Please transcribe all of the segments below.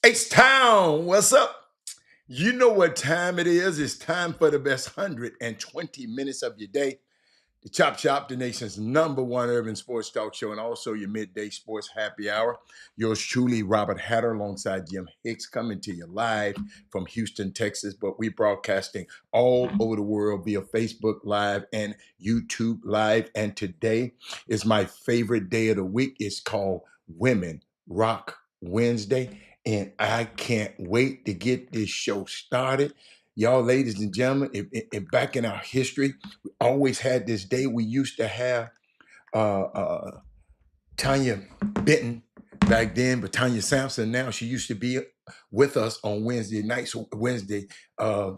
H-Town, what's up? You know what time it is. It's time for the best 120 minutes of your day. The Chop Shop, the nation's number one urban sports talk show, and also your midday sports happy hour. Yours truly, Robert Hatter, alongside Jim Hicks, coming to you live from Houston, Texas. But we're broadcasting all over the world via Facebook Live and YouTube Live. And today is my favorite day of the week. It's called Women Rock Wednesday. And I can't wait to get this show started. Y'all, ladies and gentlemen, if back in our history, always had this day. We used to have Tanya Benton back then, but Tanya Sampson now. She used to be with us on Wednesday nights, Wednesday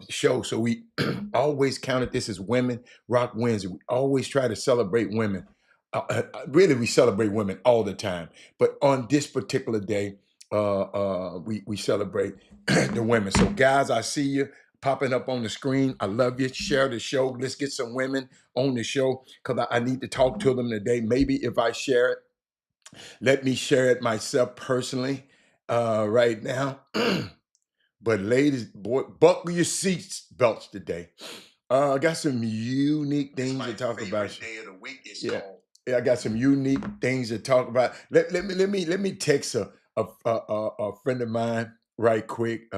show. So we always counted this as Women Rock Wednesday. We always try to celebrate women. Really, we celebrate women all the time, but on this particular day, we celebrate the women. So, guys, I see you popping up on the screen. I love you. Share the show. Let's get some women on the show because I need to talk to them today. Maybe if I share it, let me share it myself personally right now. But ladies, boy, buckle your seats belts today. I got some unique things to talk about. Day of the week is called. Yeah, I got some unique things to talk about. Let me text a friend of mine right quick.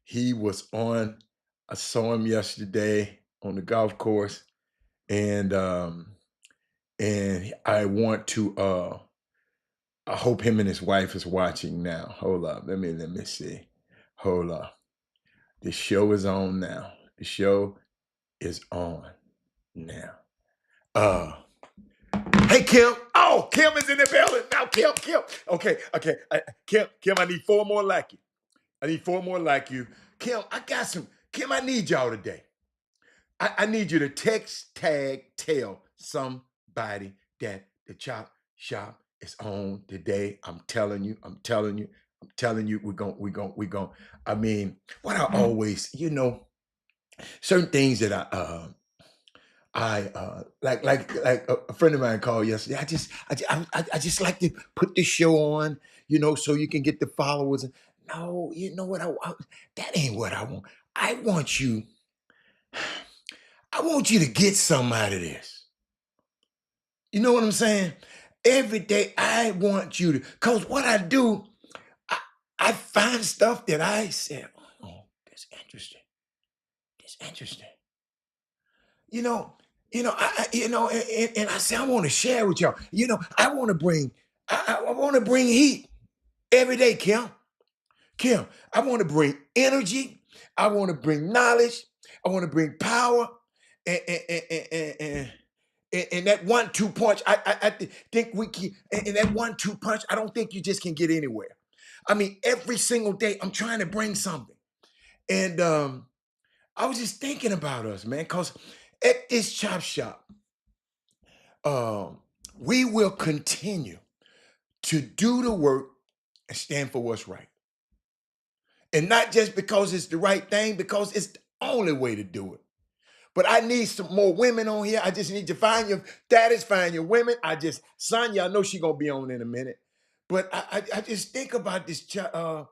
He was on. I saw him yesterday on the golf course, and I want to. I hope him and his wife is watching now. Hold up, let me see. Hold up, the show is on now. The show is on now. Uh, hey Kim. Oh, Kim is in the building now. Kim. Okay. Kim, I need four more like you. I need four more like you. Kim, I got some. Kim, I need y'all today. I need you to text, tag, tell somebody that the Chop Shop is on today. I'm telling you. We're going. I mean, what I always, certain things that I like a friend of mine called yesterday. I just like to put this show on, so you can get the followers. No, you know what that ain't what I want. I want you. I want you to get something out of this. You know what I'm saying? Every day I want you to, because what I do, I, I find stuff that I said, oh, that's interesting. That's interesting. You know, and I say I want to share with y'all. I want to bring, I want to bring heat every day, Kim. Kim, I want to bring energy. I want to bring knowledge. I want to bring power. And that 1-2 punch, think we can. And that 1-2 punch, I don't think you just can get anywhere. I mean, every single day, I'm trying to bring something. And I was just thinking about us, man, because at this Chop Shop, we will continue to do the work and stand for what's right. And not just because it's the right thing, because it's the only way to do it. But I need some more women on here. I just need to find your daddies, find your women. Sonya, I know she's gonna be on in a minute. But I just think about this the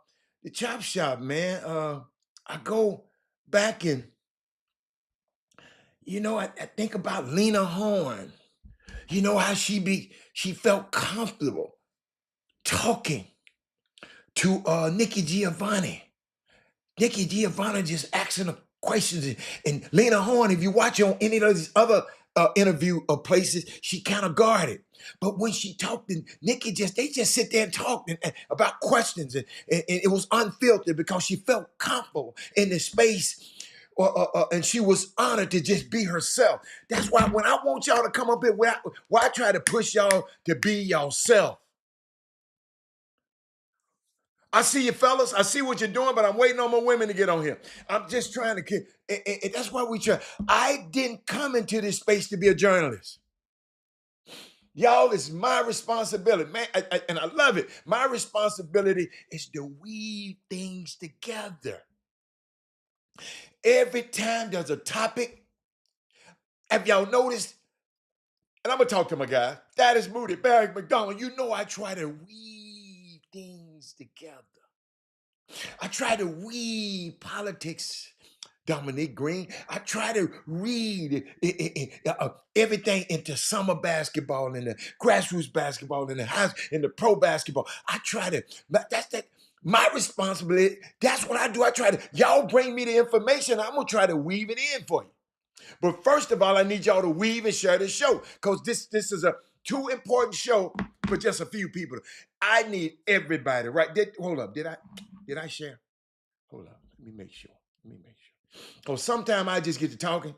Chop Shop, man. I go back and I think about Lena Horne. You know how she felt comfortable talking to Nikki Giovanni. Nikki Giovanni just asking her questions. And Lena Horne, if you watch her on any of these other interview places, she kind of guarded. But when she talked, and they just sit there and talk about questions. And it was unfiltered because she felt comfortable in the space. And she was honored to just be herself. That's why when I want y'all to come up here, why I try to push y'all to be yourself. I see you, fellas. I see what you're doing, but I'm waiting on my women to get on here. I'm just trying to get, and that's why we try. I didn't come into this space to be a journalist. Y'all, it's my responsibility, man, and I love it. My responsibility is to weave things together. Every time there's a topic, have y'all noticed? And I'm gonna talk to my guy, that is Moody, Barry McDonald. You know I try to weave things together. I try to read politics, Dominique Green. I try to read everything into summer basketball and the grassroots basketball and the house and the pro basketball. I try to, that's that. My responsibility. That's what I do. I try to, y'all bring me the information. I'm gonna try to weave it in for you. But first of all, I need y'all to weave and share this show because this is a too important show for just a few people. I need everybody, right? Hold up, did I share? Hold up, let me make sure. Let me make sure. Because sometimes I just get to talking,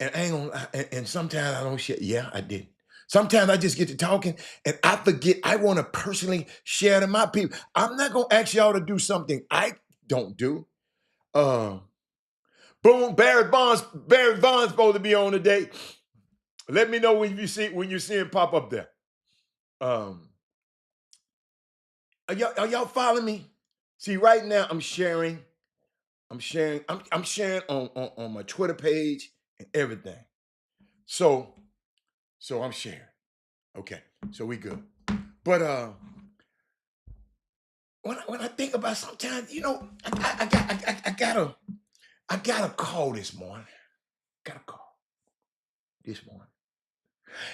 and I ain't gonna, and sometimes I don't share. Yeah, I did. Sometimes I just get to talking, and I forget. I want to personally share to my people. I'm not gonna ask y'all to do something I don't do. Uh, Boom, Barry Bonds supposed to be on today. Let me know when you see him pop up there. Um, are y'all following me? See, right now I'm sharing. I'm sharing on my Twitter page and everything. So I'm sharing. Okay, so we good. But when I think about sometimes, I got a call this morning. Got a call this morning.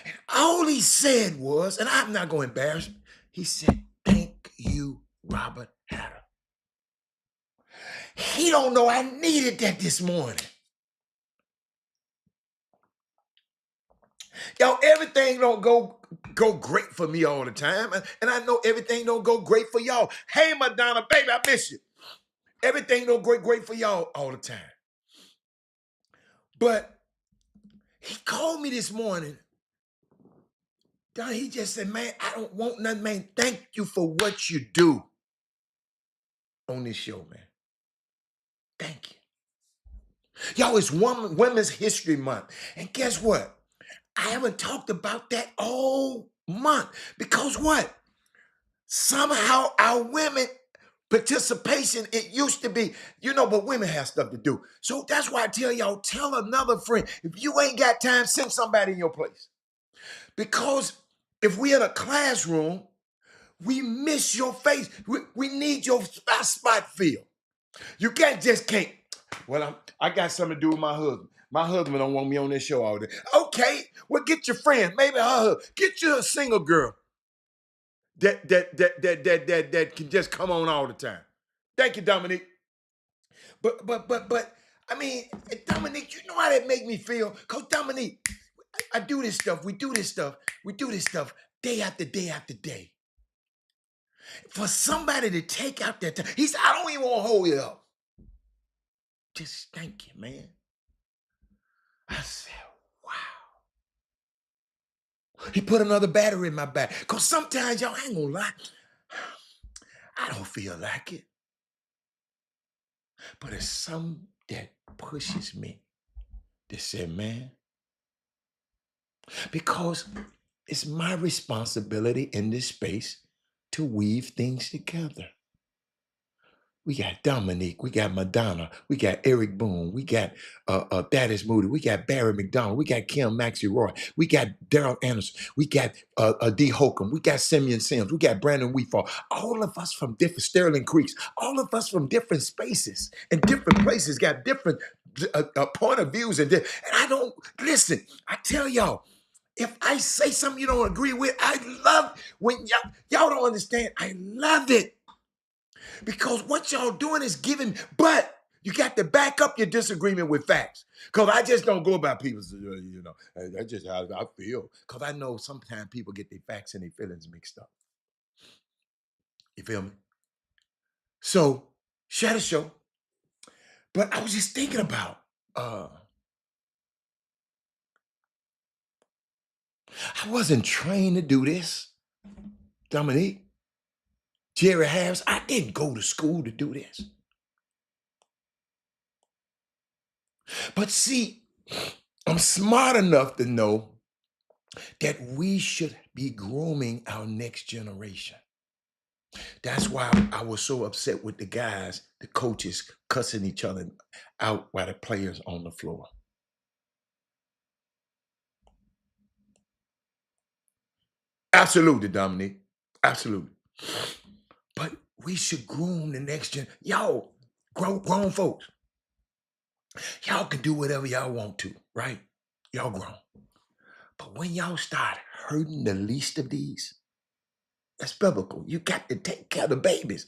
And all he said was, and I'm not going to embarrass him, he said, "Thank you, Robert Hatter." He don't know I needed that this morning. Y'all, everything don't go great for me all the time. And I know everything don't go great for y'all. Hey, Madonna, baby, I miss you. Everything don't go great for y'all all the time. But he called me this morning. Don, he just said, "Man, I don't want nothing, man. Thank you for what you do on this show, man. Thank you." Y'all, it's Women's History Month. And guess what? I haven't talked about that all month. Because what? Somehow our women participation, it used to be, but women have stuff to do. So that's why I tell y'all, tell another friend. If you ain't got time, send somebody in your place. Because if we in a classroom, we miss your face. We need your spot filled. You can't. Well, I got something to do with my husband. My husband don't want me on this show all day. Okay, well, get your friend, maybe her husband. Get you a single girl that can just come on all the time. Thank you, Dominique. But I mean, Dominique, you know how that make me feel? Cause Dominique, I do this stuff, we do this stuff day after day after day. For somebody to take out that time, he said, "I don't even want to hold you up. Just thank you, man." I said, wow. He put another battery in my back. Because sometimes, y'all, I ain't gonna lie, I don't feel like it. But it's something that pushes me to say, man, because it's my responsibility in this space to weave things together. We got Dominique, we got Madonna, we got Eric Boone, we got Thaddeus Moody, we got Barry McDonald, we got Kim Maxie Roy, we got Daryl Anderson, we got D. Holcomb, we got Simeon Sims, we got Brandon Weefall, all of us from different Sterling Creeks, all of us from different spaces and different places, got different point of views. And I don't, listen, I tell y'all, if I say something you don't agree with, I love when y'all don't understand. I love it. Because what y'all doing is giving, but you got to back up your disagreement with facts. Because I just don't go about people's, that's just how I feel. Because I know sometimes people get their facts and their feelings mixed up. You feel me? So, share the show. But I was just thinking about, I wasn't trained to do this, Dominique. Jerry Harris, I didn't go to school to do this. But see, I'm smart enough to know that we should be grooming our next generation. That's why I was so upset with the guys, the coaches cussing each other out while the players on the floor. Absolutely, Dominique. Absolutely. But we should groom the next gen. Y'all, grown folks, y'all can do whatever y'all want to, right? Y'all grown. But when y'all start hurting the least of these, that's biblical. You got to take care of the babies.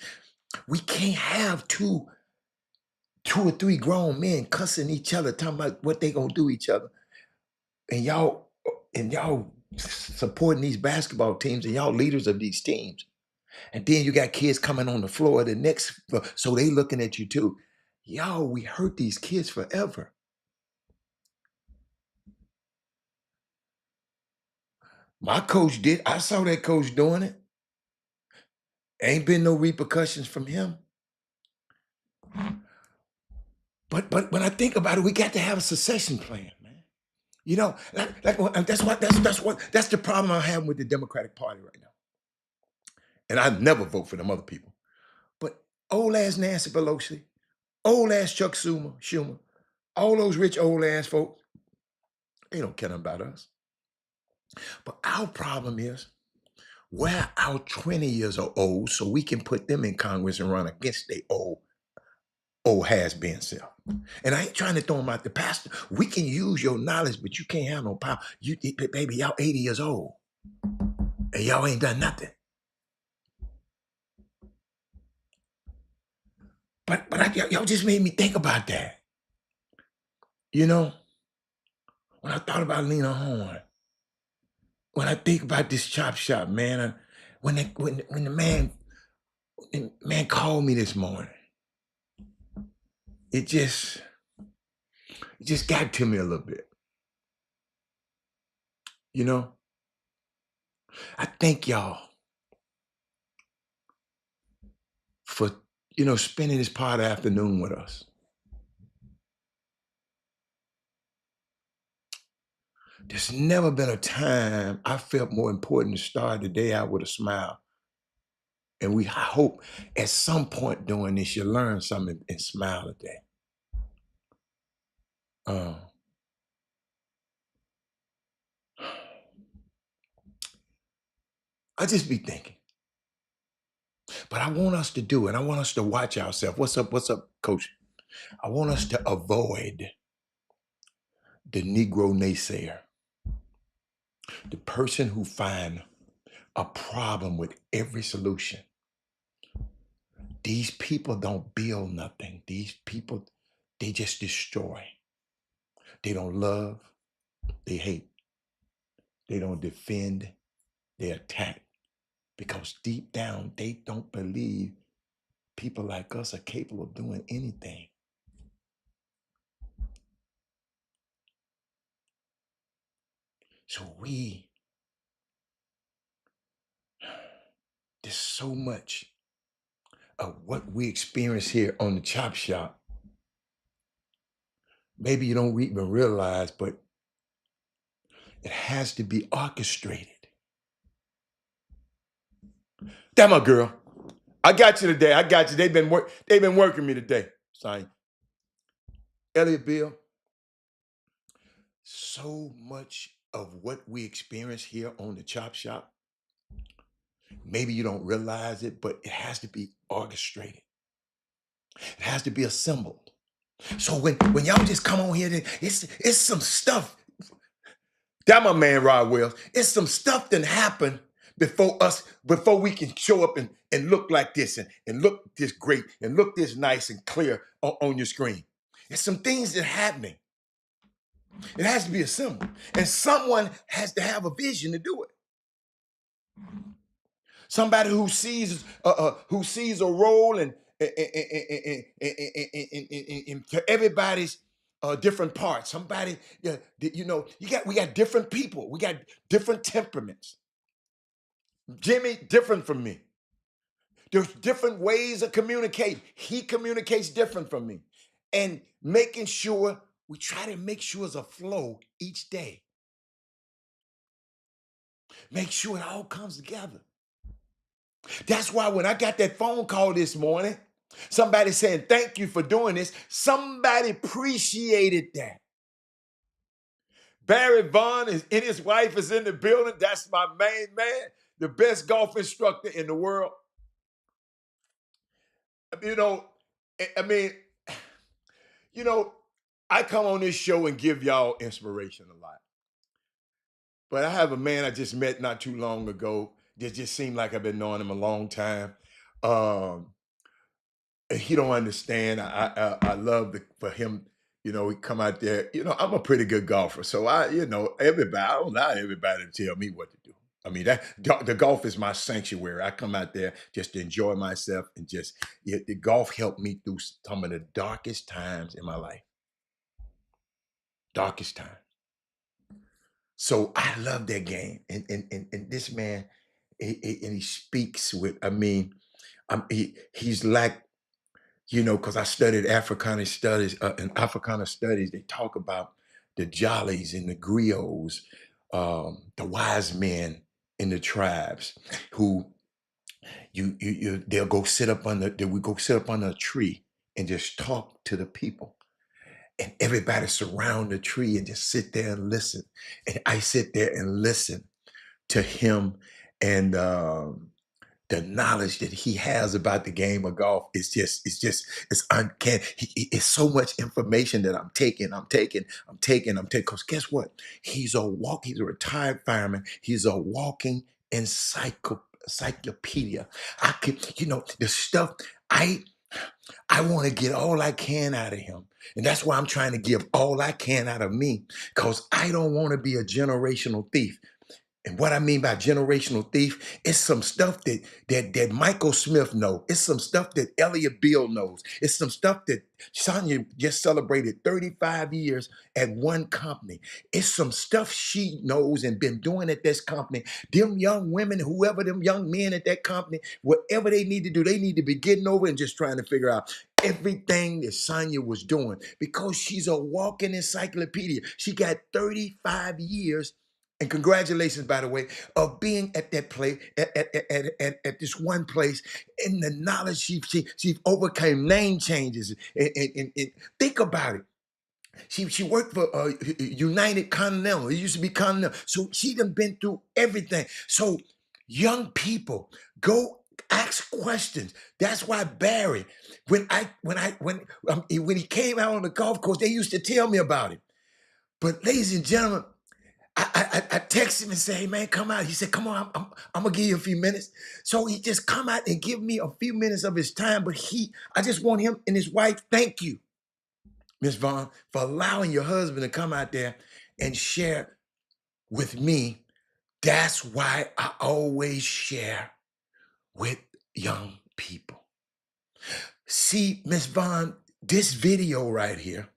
We can't have two or three grown men cussing each other, talking about what they gonna do each other, and y'all supporting these basketball teams and y'all leaders of these teams. And then you got kids coming on the floor of the next floor, so they looking at you too. Y'all, we hurt these kids forever. My coach did. I saw that coach doing it. Ain't been no repercussions from him. But when I think about it, we got to have a succession plan, man. You know, that's the problem I'm having with the Democratic Party right now. And I never vote for them other people. But old ass Nancy Pelosi, old ass Chuck Schumer, all those rich old ass folks, they don't care nothing about us. But our problem is we're out 20 years old so we can put them in Congress and run against their old has-been self. And I ain't trying to throw them out the pastor. We can use your knowledge, but you can't have no power. Baby, y'all 80 years old and y'all ain't done nothing. But y'all just made me think about that. You know, when I thought about Lena Horne, when I think about this Chop Shop, man, when the man called me this morning, it just got to me a little bit. You know, I thank y'all for, spending this part of the afternoon with us. There's never been a time I felt more important to start the day out with a smile. And I hope at some point during this, you learn something and smile today. I just be thinking. But I want us to do it. I want us to watch ourselves. What's up, coach? I want us to avoid the Negro naysayer, the person who finds a problem with every solution. These people don't build nothing. These people, they just destroy. They don't love, they hate. They don't defend, they attack. Because deep down, they don't believe people like us are capable of doing anything. So there's so much of what we experience here on the Chop Shop. Maybe you don't even realize, but it has to be orchestrated. That my girl. I got you today. I got you. They've been working me today. Sorry. Elliot Bill. So much of what we experience here on the Chop Shop, maybe you don't realize it, but it has to be orchestrated. It has to be assembled. So when y'all just come on here, it's some stuff. That my man Rod Wells. It's some stuff that happened before we can show up and look like this and look this great and look this nice and clear on your screen. There's some things that are happening. It has to be assembled. And someone has to have a vision to do it. Somebody who sees a role and to everybody's different parts. Somebody, we got different people. We got different temperaments. Jimmy, different from me. There's different ways of communicating. He communicates different from me. And making sure, we try to make sure it's a flow each day. Make sure it all comes together. That's why when I got that phone call this morning, somebody saying, thank you for doing this, somebody appreciated that. Barry Vaughn and his wife is in the building. That's my main man, the best golf instructor in the world. you know, I mean, you know, I come on this show and give y'all inspiration a lot. But I have a man I just met not too long ago that just seemed like I've been knowing him a long time. Um, and he don't understand. I love for him. You know, he come out there. You know, I'm a pretty good golfer, so everybody. I don't allow everybody to tell me what to do. I mean, the golf is my sanctuary. I come out there just to enjoy myself and just the golf helped me through some of the darkest times in my life. Darkest time. So I love that game, and this man, and he speaks with. I mean, he's like, because I studied Africana studies. In Africana studies, they talk about the jollies and the griots, the wise men in the tribes, who they'll go sit up under. They would go sit up under a tree and just talk to the people, and everybody surround the tree and just sit there and listen. And I sit there and listen to him, and the knowledge that he has about the game of golf is it's uncanny. It's so much information that I'm taking. Because guess what? He's a retired fireman. He's a walking encyclopedia. I could, the stuff I I want to get all I can out of him. And that's why I'm trying to give all I can out of me, because I don't want to be a generational thief. And what I mean by generational thief, it's some stuff that Michael Smith knows. It's some stuff that Elliot Bill knows. It's some stuff that Sonia just celebrated 35 years at one company. It's some stuff she knows and been doing at this company. Them young women, whoever them young men at that company, whatever they need to do, they need to be getting over and just trying to figure out everything that Sonia was doing, because she's a walking encyclopedia. She got 35 years, and congratulations, by the way, of being at that place, at this one place, and the knowledge she overcame name changes. And think about it. She worked for United Continental. It used to be Continental. So she done been through everything. So young people, go ask questions. That's why Barry, when he came out on the golf course, they used to tell me about him. But ladies and gentlemen, I text him and say, "Hey man, come out." He said, "Come on, I'm gonna give you a few minutes." So he just come out and give me a few minutes of his time. But I just want him and his wife. Thank you, Miss Vaughn, for allowing your husband to come out there and share with me. That's why I always share with young people. See, Miss Vaughn, this video right here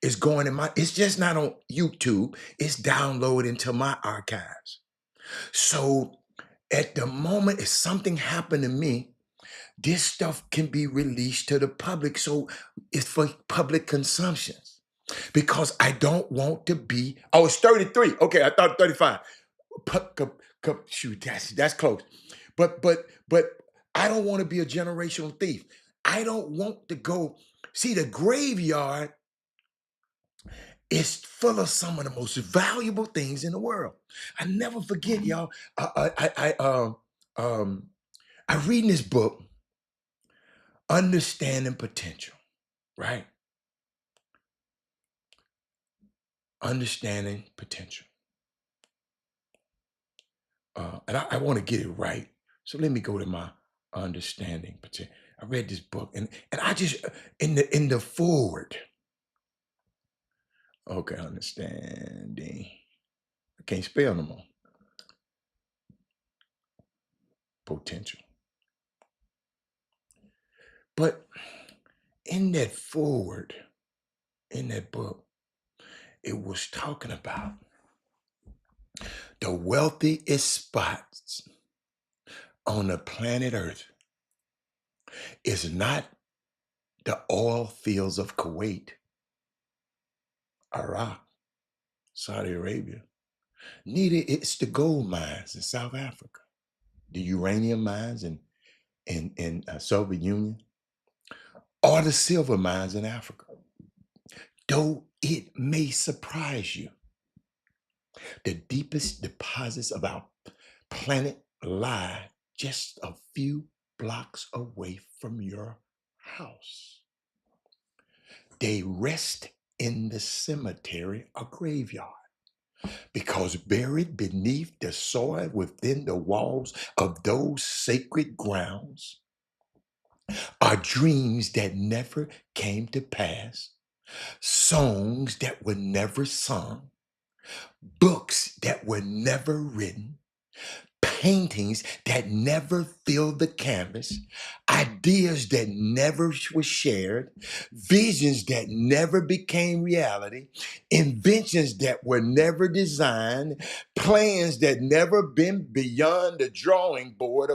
is going in it's just not on YouTube, it's downloaded into my archives. So at the moment, if something happened to me, this stuff can be released to the public. So it's for public consumption, because I don't want to be. Oh, it's 33. Okay, I thought 35. Shoot, that's close. But I don't want to be a generational thief. I don't want to go. See, the graveyard is full of some of the most valuable things in the world. I never forget, y'all. I read in this book, Understanding Potential, right? Understanding Potential. And I want to get it right. So let me go to my Understanding Potential. I read this book, and I just in the forward. Okay, understanding. I can't spell no more. Potential. But in that forward, in that book, it was talking about the wealthiest spots on the planet Earth is not the oil fields of Kuwait, Iraq, Saudi Arabia. Neither it's the gold mines in South Africa, the uranium mines in Soviet Union, or the silver mines in Africa. Though it may surprise you, the deepest deposits of our planet lie just a few blocks away from your house. They rest in the cemetery or graveyard because buried beneath the soil within the walls of those sacred grounds are dreams that never came to pass, songs that were never sung, books that were never written, paintings that never filled the canvas, ideas that never were shared, visions that never became reality, inventions that were never designed, plans that never been beyond the drawing board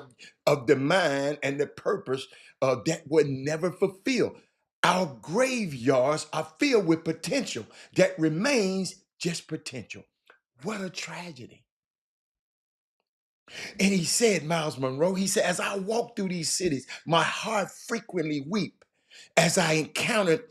of the mind and the purpose that were never fulfilled. Our graveyards are filled with potential that remains just potential. What a tragedy. And he said, Miles Monroe, he said, as I walk through these cities, my heart frequently weep as I encountered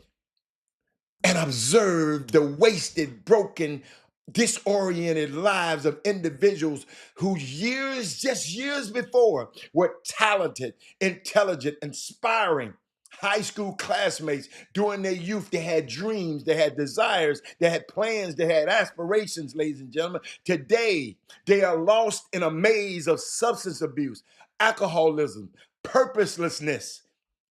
and observed the wasted, broken, disoriented lives of individuals who just years before, were talented, intelligent, inspiring. High school classmates during their youth, they had dreams, they had desires, they had plans, they had aspirations, ladies and gentlemen. Today, they are lost in a maze of substance abuse, alcoholism, purposelessness,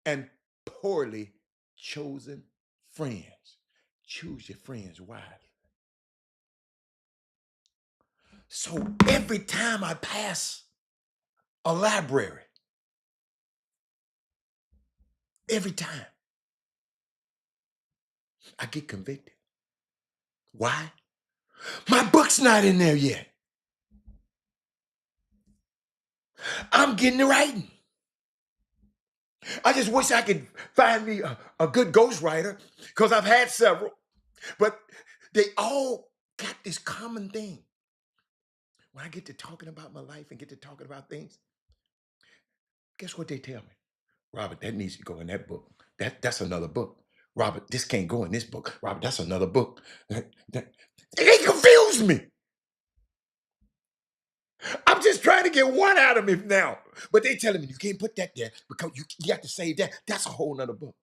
and poorly chosen friends. Choose your friends wisely. So every time I pass a library, every time I get convicted. Why? My book's not in there yet. I'm getting to writing. I just wish I could find me a good ghostwriter because I've had several, but they all got this common thing. When I get to talking about my life and get to talking about things, guess what they tell me? Robert, that needs to go in that book. That's another book. Robert, this can't go in this book. Robert, that's another book. They confuse me. I'm just trying to get one out of me now. But they telling me you can't put that there because you got to save that. That's a whole nother book.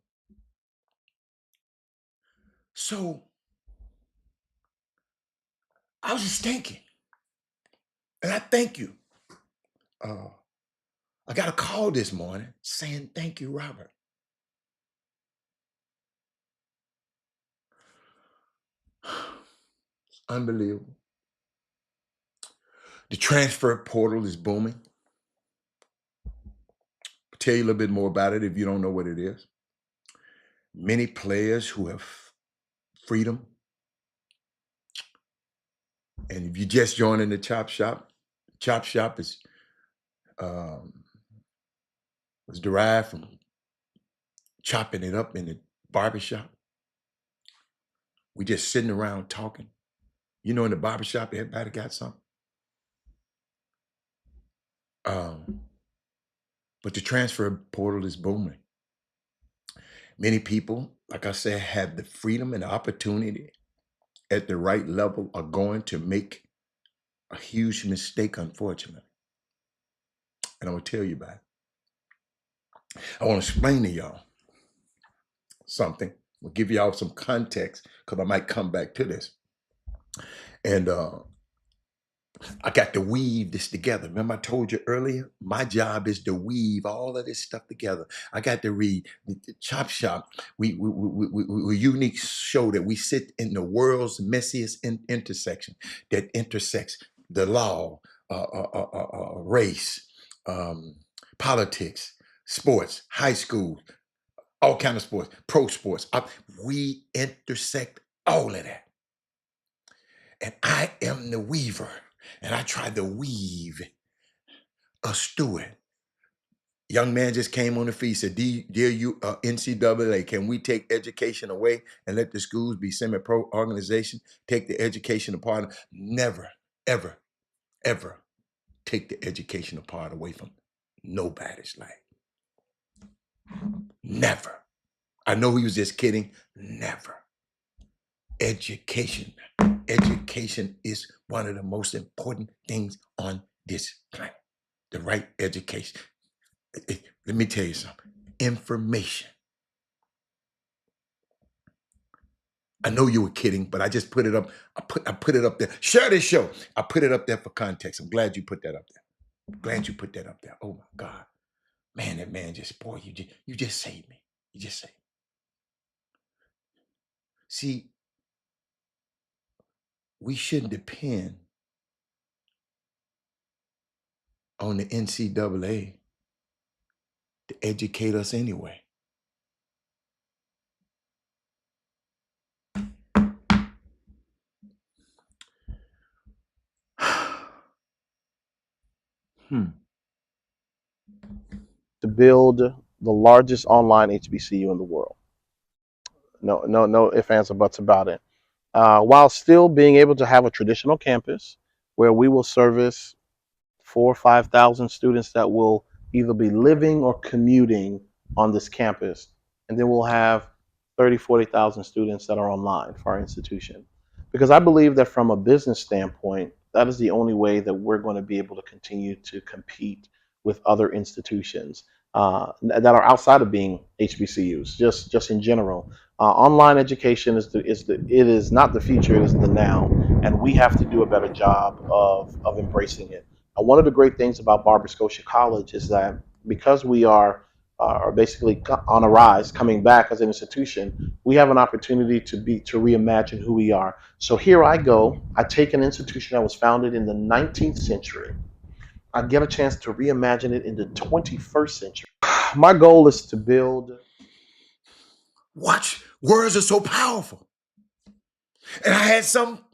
So I was just thinking, and I thank you. Uh, I got a call this morning saying, thank you, Robert. It's unbelievable. The transfer portal is booming. I'll tell you a little bit more about it if you don't know what it is. Many players who have freedom. And if you just joining the Chop Shop is um, was derived from chopping it up in the barbershop. We just sitting around talking. You know, in the barbershop, everybody got something. Um, but the transfer portal is booming. Many people, like I said, have the freedom and the opportunity at the right level are going to make a huge mistake, unfortunately. And I'm going to tell you about it. I want to explain to y'all something. We'll give y'all some context because I might come back to this. And I got to weave this together. Remember I told you earlier, my job is to weave all of this stuff together. I got to read the Chop Shop. We unique show that we sit in the world's messiest intersection that intersects the law, race, politics, sports, high school, all kind of sports, pro sports. We intersect all of that. And I am the weaver. And I tried to weave us through it. Young man just came on the feed, said, dear you, NCAA, can we take education away and let the schools be semi-pro organization? Take the education apart? Never, ever, ever take the educational part away from nobody's life. Never. I know he was just kidding. Never. Education. Education is one of the most important things on this planet. The right education. Let me tell you something. Information. I know you were kidding, but I just put it up. I put it up there. Share this show. I put it up there for context. I'm glad you put that up there. Glad you put that up there. Oh my God. Man, that man just, boy, you just saved me. You just saved me. See, we shouldn't depend on the NCAA to educate us anyway. To build the largest online HBCU in the world. No ifs, ands, or buts about it. While still being able to have a traditional campus where we will service 4 or 5 thousand students that will either be living or commuting on this campus. And then we'll have 30, 40,000 students that are online for our institution. Because I believe that from a business standpoint, that is the only way that we're going to be able to continue to compete with other institutions that are outside of being HBCUs, just in general. Online education it is not the future, it is the now, and we have to do a better job of embracing it. One of the great things about Barber Scotia College is that because we are basically on a rise, coming back as an institution, we have an opportunity to reimagine who we are. So here I go. I take an institution that was founded in the 19th century. I get a chance to reimagine it in the 21st century. My goal is to build. Watch, words are so powerful. And I had some,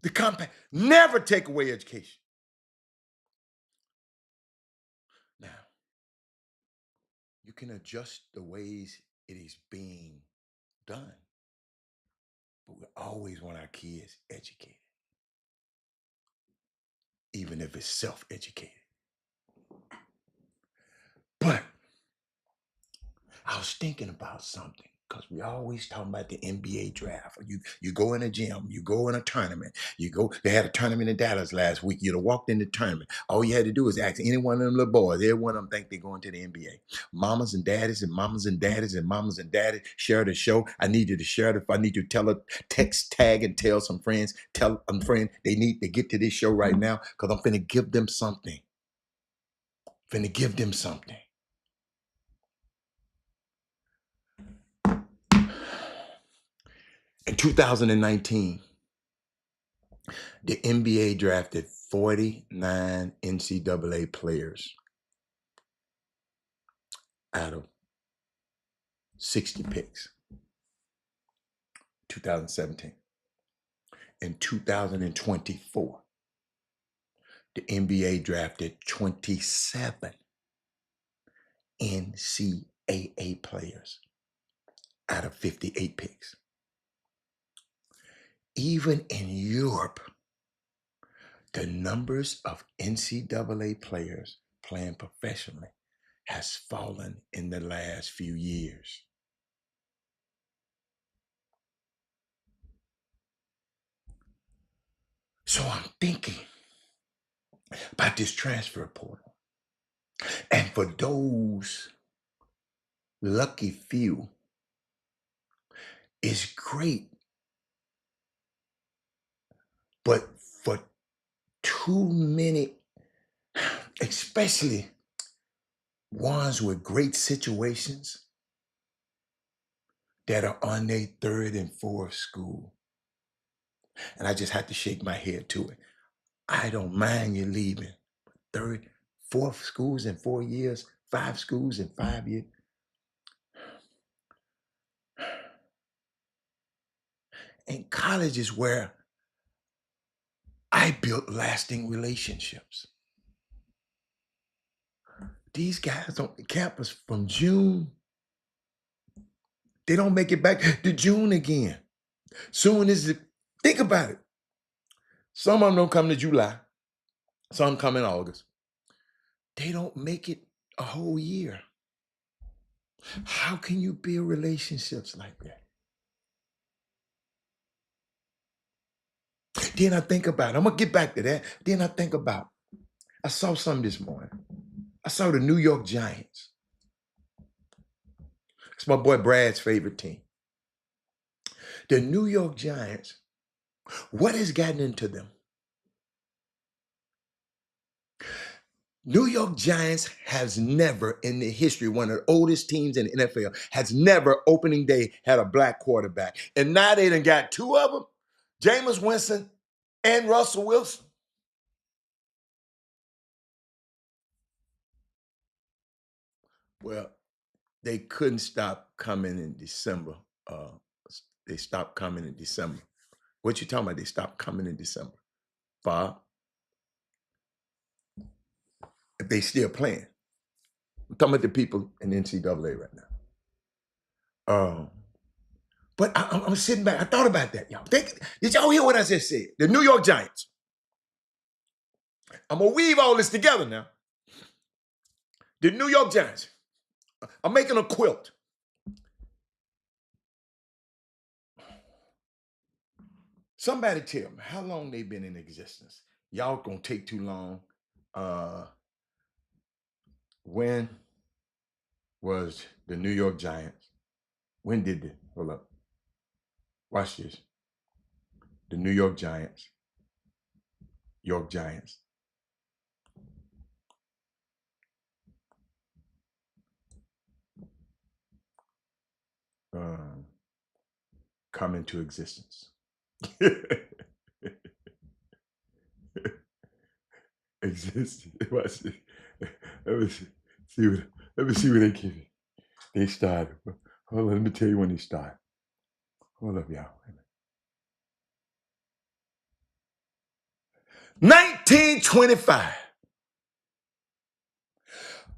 the compact, never take away education. Now, you can adjust the ways it is being done, but we always want our kids educated, even if it's self-educated. But I was thinking about something because we always talking about the NBA draft. You go in a gym, you go in a tournament, you go. They had a tournament in Dallas last week. You'd have walked in the tournament. All you had to do was ask any one of them little boys. Every one of them think they're going to the NBA. Mamas and daddies and mamas and daddies and mamas and daddies share the show. I need you to share it. If I need you to tell a text, tag, and tell some friends, tell a friend they need to get to this show right now because I'm finna give them something. Finna give them something. In 2019, the NBA drafted 49 NCAA players out of 60 picks. 2017. In 2024, the NBA drafted 27 NCAA players out of 58 picks. Even in Europe, the numbers of NCAA players playing professionally has fallen in the last few years. So I'm thinking about this transfer portal. And for those lucky few, it's great. But for too many, especially ones with great situations that are on their third and fourth school, and I just have to shake my head to it. I don't mind you leaving. Third, fourth schools in 4 years, five schools in 5 years. And college is where I built lasting relationships. These guys on the campus from June, they don't make it back to June again. Soon as it, think about it. Some of them don't come to July. Some come in August. They don't make it a whole year. How can you build relationships like that? Then I think about, I'm gonna get back to that. Then I think about, I saw something this morning. I saw the New York Giants. It's my boy Brad's favorite team. The New York Giants, what has gotten into them? New York Giants has never in the history, one of the oldest teams in the NFL, has never opening day had a black quarterback. And now they done got two of them, Jameis Winston and Russell Wilson. Well, they couldn't stop coming in December. They stopped coming in December. What you talking about? They stopped coming in December. Bob, if they still playing. I'm talking about the people in the NCAA right now. But I'm sitting back. I thought about that, y'all. Did y'all hear what I just said? The New York Giants. I'm going to weave all this together now. The New York Giants. I'm making a quilt. Somebody tell me how long they've been in existence. Y'all going to take too long. When was the New York Giants? When did they? Hold up. Watch this. The New York Giants. York Giants. Come into existence. Existed. Watch this. Let me see what they give it. They started. Hold on, let me tell you when they started. Hold up, y'all. 1925.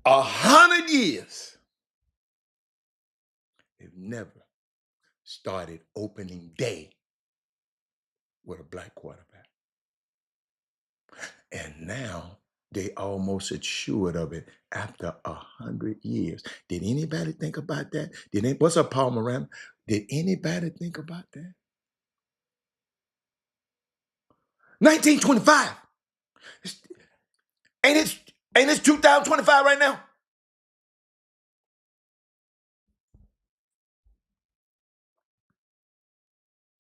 100 years. They've never started opening day with a black quarterback. And now they almost assured of it after 100 years. Did anybody think about that? What's up, Paul Moran? Did anybody think about that? 1925. Ain't it 2025 right now?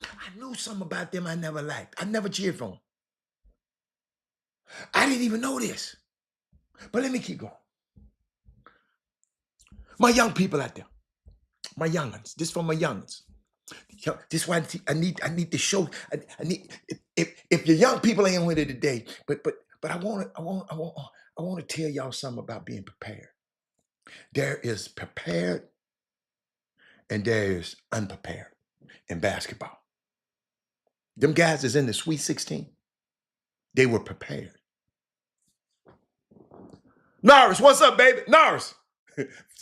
I knew something about them I never liked. I never cheered for them. I didn't even know this. But let me keep going. My young people out there, my youngins, this for my youngins. This is why I need to show. I need if your young people ain't with it today, but I want to tell y'all something about being prepared. There is prepared and there is unprepared in basketball. Them guys is in the Sweet 16. They were prepared. Norris, what's up, baby? Norris.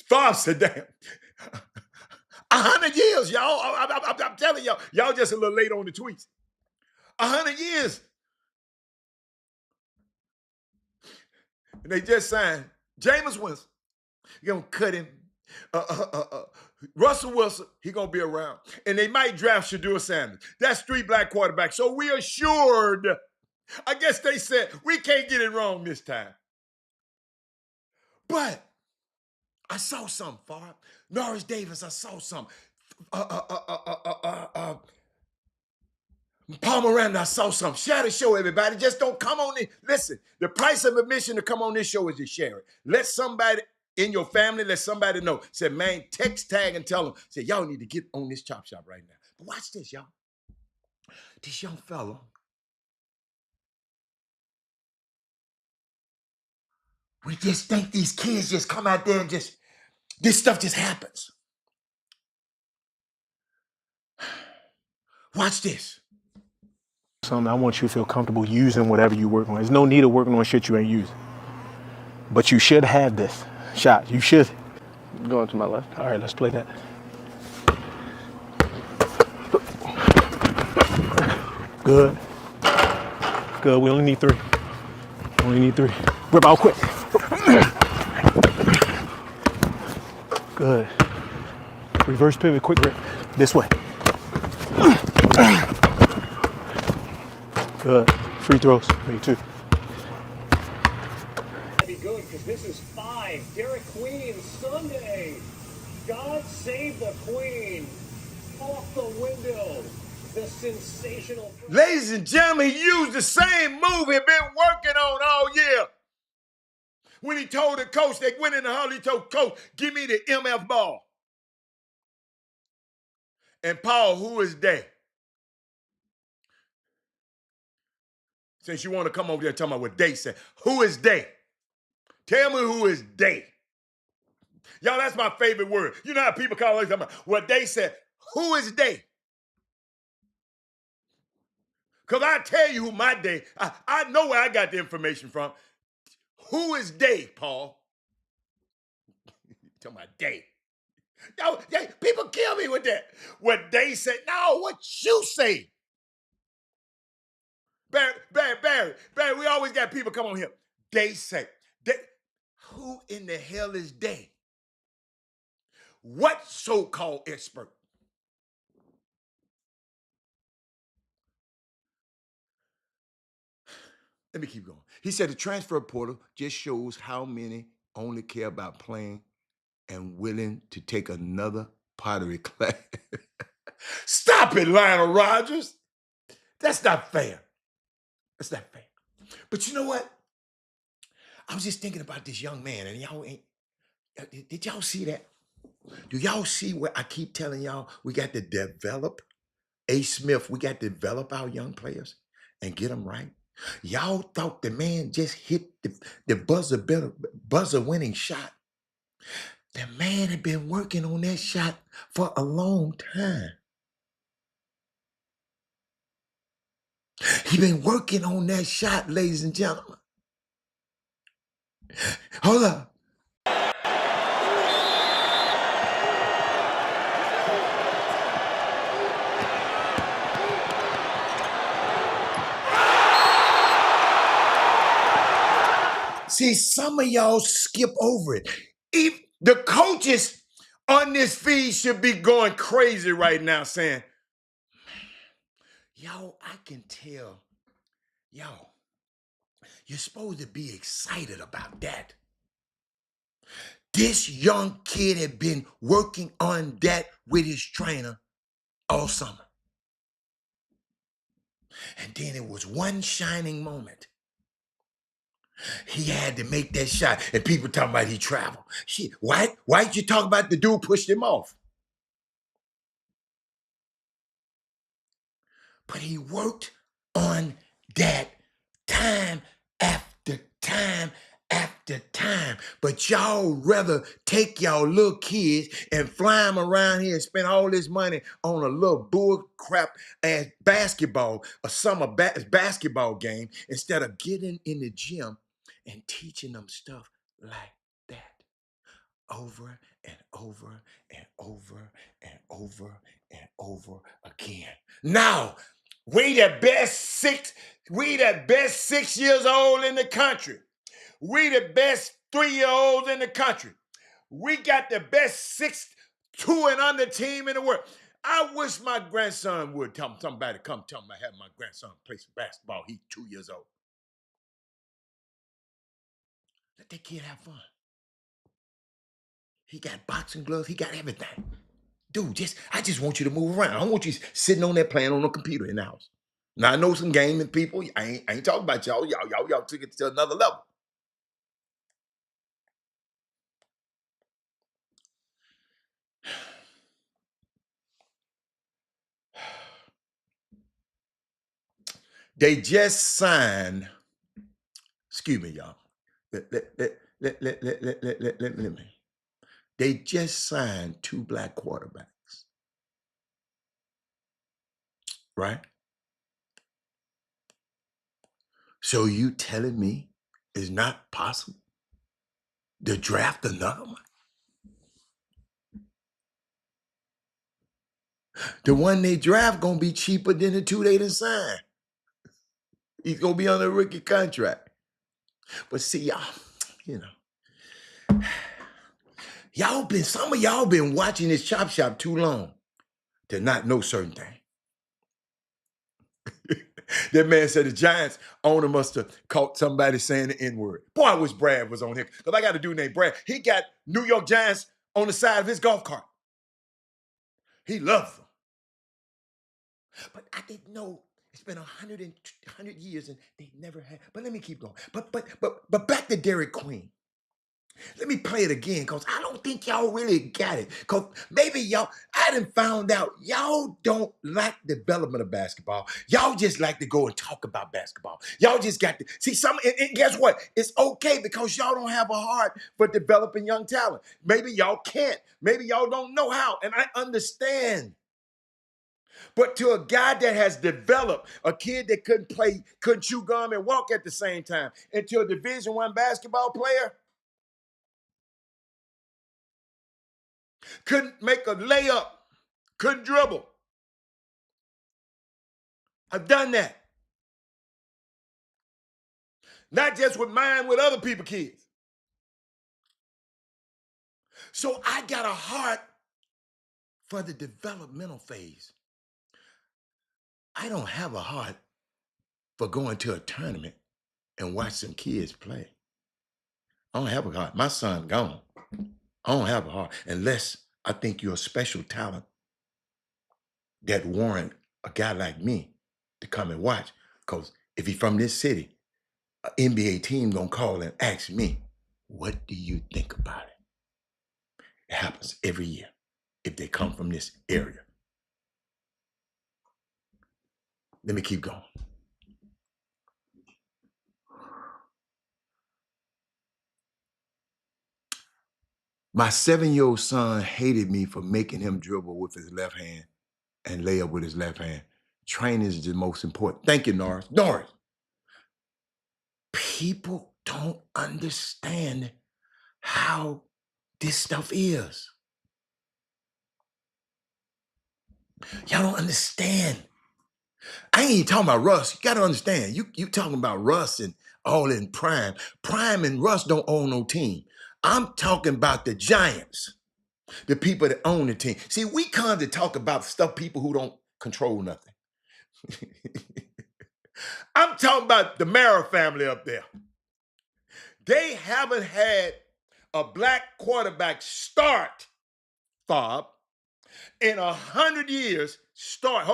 Bob said, damn. 100 years, y'all. I'm telling y'all just a little late on the tweets. 100 years. And they just signed Jameis Winston. You're going to cut him. Russell Wilson, he going to be around. And they might draft Shedeur Sanders. That's 3 black quarterbacks. So we assured, I guess they said, we can't get it wrong this time. But I saw something, Farb. Norris Davis, I saw something. Paul Miranda, I saw something. Share the show, everybody. Just don't come on in. Listen, the price of admission to come on this show is to share it. Let somebody in your family, let somebody know. Say, man, text, tag, and tell them. Say, y'all need to get on this Chop Shop right now. But watch this, y'all. This young fella, we just think these kids just come out there and just, this stuff just happens. Watch this. Something I want you to feel comfortable using whatever you work on. There's no need of working on shit you ain't using. But you should have this shot. You should. Going to my left. All right, let's play that. Good. Good. We only need 3. Only need 3. Rip out quick. Good. Reverse pivot, quick rip. This way. Good. Free throws. Maybe 2. Be good because this is 5. Derek Queen Sunday. God save the Queen. off the window. The sensational. Ladies and gentlemen, he used the same move he'd been working on all year. When he told the coach, they went in the huddle, he told coach, give me the MF ball. And Paul, who is they? Since you want to come over there and talk about what they said, who is they? Tell me who is they. Y'all, that's my favorite word. You know how people call it what they said. Who is they? Because I tell you who my day, I know where I got the information from. Who is they, Paul? Talking about they. No, people kill me with that. What they say. No, what you say. Barry, we always got people come on here. They say. Who in the hell is they? What so-called expert? Let me keep going. He said the transfer portal just shows how many only care about playing and willing to take another pottery class. Stop it, Lionel Rogers. That's not fair. That's not fair. But you know what? I was just thinking about this young man, and y'all ain't. Did y'all see that? Do y'all see what I keep telling y'all? We got to develop A. Smith. We got to develop our young players and get them right. Y'all thought the man just hit the buzzer winning shot. The man had been working on that shot for a long time. He been working on that shot, ladies and gentlemen. Hold up. See, some of y'all skip over it. If the coaches on this feed should be going crazy right now saying, y'all, I can tell, y'all, you're supposed to be excited about that. This young kid had been working on that with his trainer all summer. And then it was one shining moment. He had to make that shot. And people talking about he traveled. Shit, why did you talk about the dude pushed him off? But he worked on that time after time after time. But y'all rather take y'all little kids and fly them around here and spend all this money on a little bull crap ass basketball, a summer basketball game, instead of getting in the gym and teaching them stuff like that over and over and over and over and over again. Now, we the best 6 years old in the country. We the best 3-year-olds in the country. We got the best 6'2" and under team in the world. I wish my grandson would somebody come tell me I have my grandson play some basketball. He's 2 years old. Let that kid have fun. He got boxing gloves. He got everything. Dude, I just want you to move around. I don't want you sitting on there playing on a computer in the house. Now, I know some gaming people. I ain't talking about y'all. Y'all took it to another level. They just signed, excuse me, y'all. Let me. They just signed 2 black quarterbacks, right? So you telling me it's not possible to draft another one? The one they draft gonna be cheaper than the 2 they done signed. He's gonna be on a rookie contract. But see, y'all, you know, some of y'all been watching this Chop Shop too long to not know certain things. That man said the Giants owner must have caught somebody saying the N-word. Boy, I wish Brad was on here. Because I got a dude named Brad. He got New York Giants on the side of his golf cart. He loves them. But I didn't know it's been 100 years and they never had. But let me keep going. But back to Dairy Queen. Let me play it again because I don't think y'all really got it. Because maybe y'all, I done found out y'all don't like development of basketball. Y'all just like to go and talk about basketball. Y'all just got to see some, and guess what? It's okay because y'all don't have a heart for developing young talent. Maybe y'all can't. Maybe y'all don't know how. And I understand. But to a guy that has developed, a kid that couldn't play, couldn't chew gum and walk at the same time, into a Division I basketball player, couldn't make a layup, couldn't dribble. I've done that. Not just with mine, with other people's kids. So I got a heart for the developmental phase. I don't have a heart for going to a tournament and watch some kids play. I don't have a heart. My son gone. I don't have a heart unless I think you're a special talent that warrant a guy like me to come and watch. Because if he's from this city, an NBA team gonna call and ask me, what do you think about it? It happens every year if they come from this area. Let me keep going. My 7-year-old son hated me for making him dribble with his left hand and lay up with his left hand. Training is the most important. Thank you, Norris. Norris, people don't understand how this stuff is. Y'all don't understand. I ain't even talking about Russ. You gotta understand. You talking about Russ and all in Prime. Prime and Russ don't own no team. I'm talking about the Giants, the people that own the team. See, we come to talk about stuff people who don't control nothing. I'm talking about the Mara family up there. They haven't had a black quarterback start, Bob, in 100 years. Start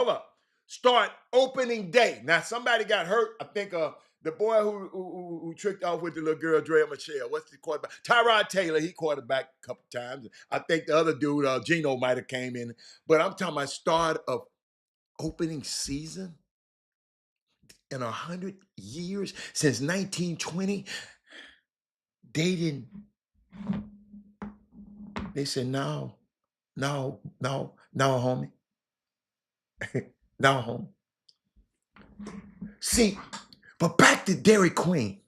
opening day. Now, somebody got hurt. I think the boy who tricked off with the little girl, Drea Michelle. What's the quarterback? Tyrod Taylor, he quarterback a couple times. I think the other dude, Gino, might have came in. But I'm talking about start of opening season in 100 years since 1920. They said, no, homie. No, homie. See, but back to Dairy Queen.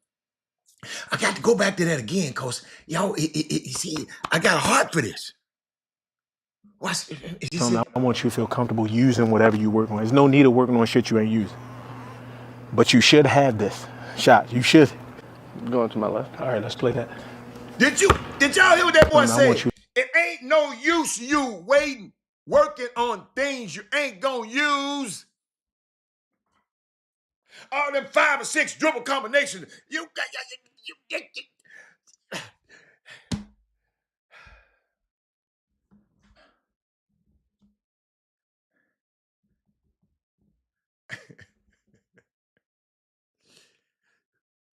I got to go back to that again because, see, I got a heart for this. I want you to feel comfortable using whatever you work on. There's no need of working on shit you ain't using. But you should have this shot. You should. Going to my left. All right, let's play that. Did y'all hear what that boy said? You... It ain't no use you waiting, working on things you ain't gonna use. All them 5 or 6 dribble combinations.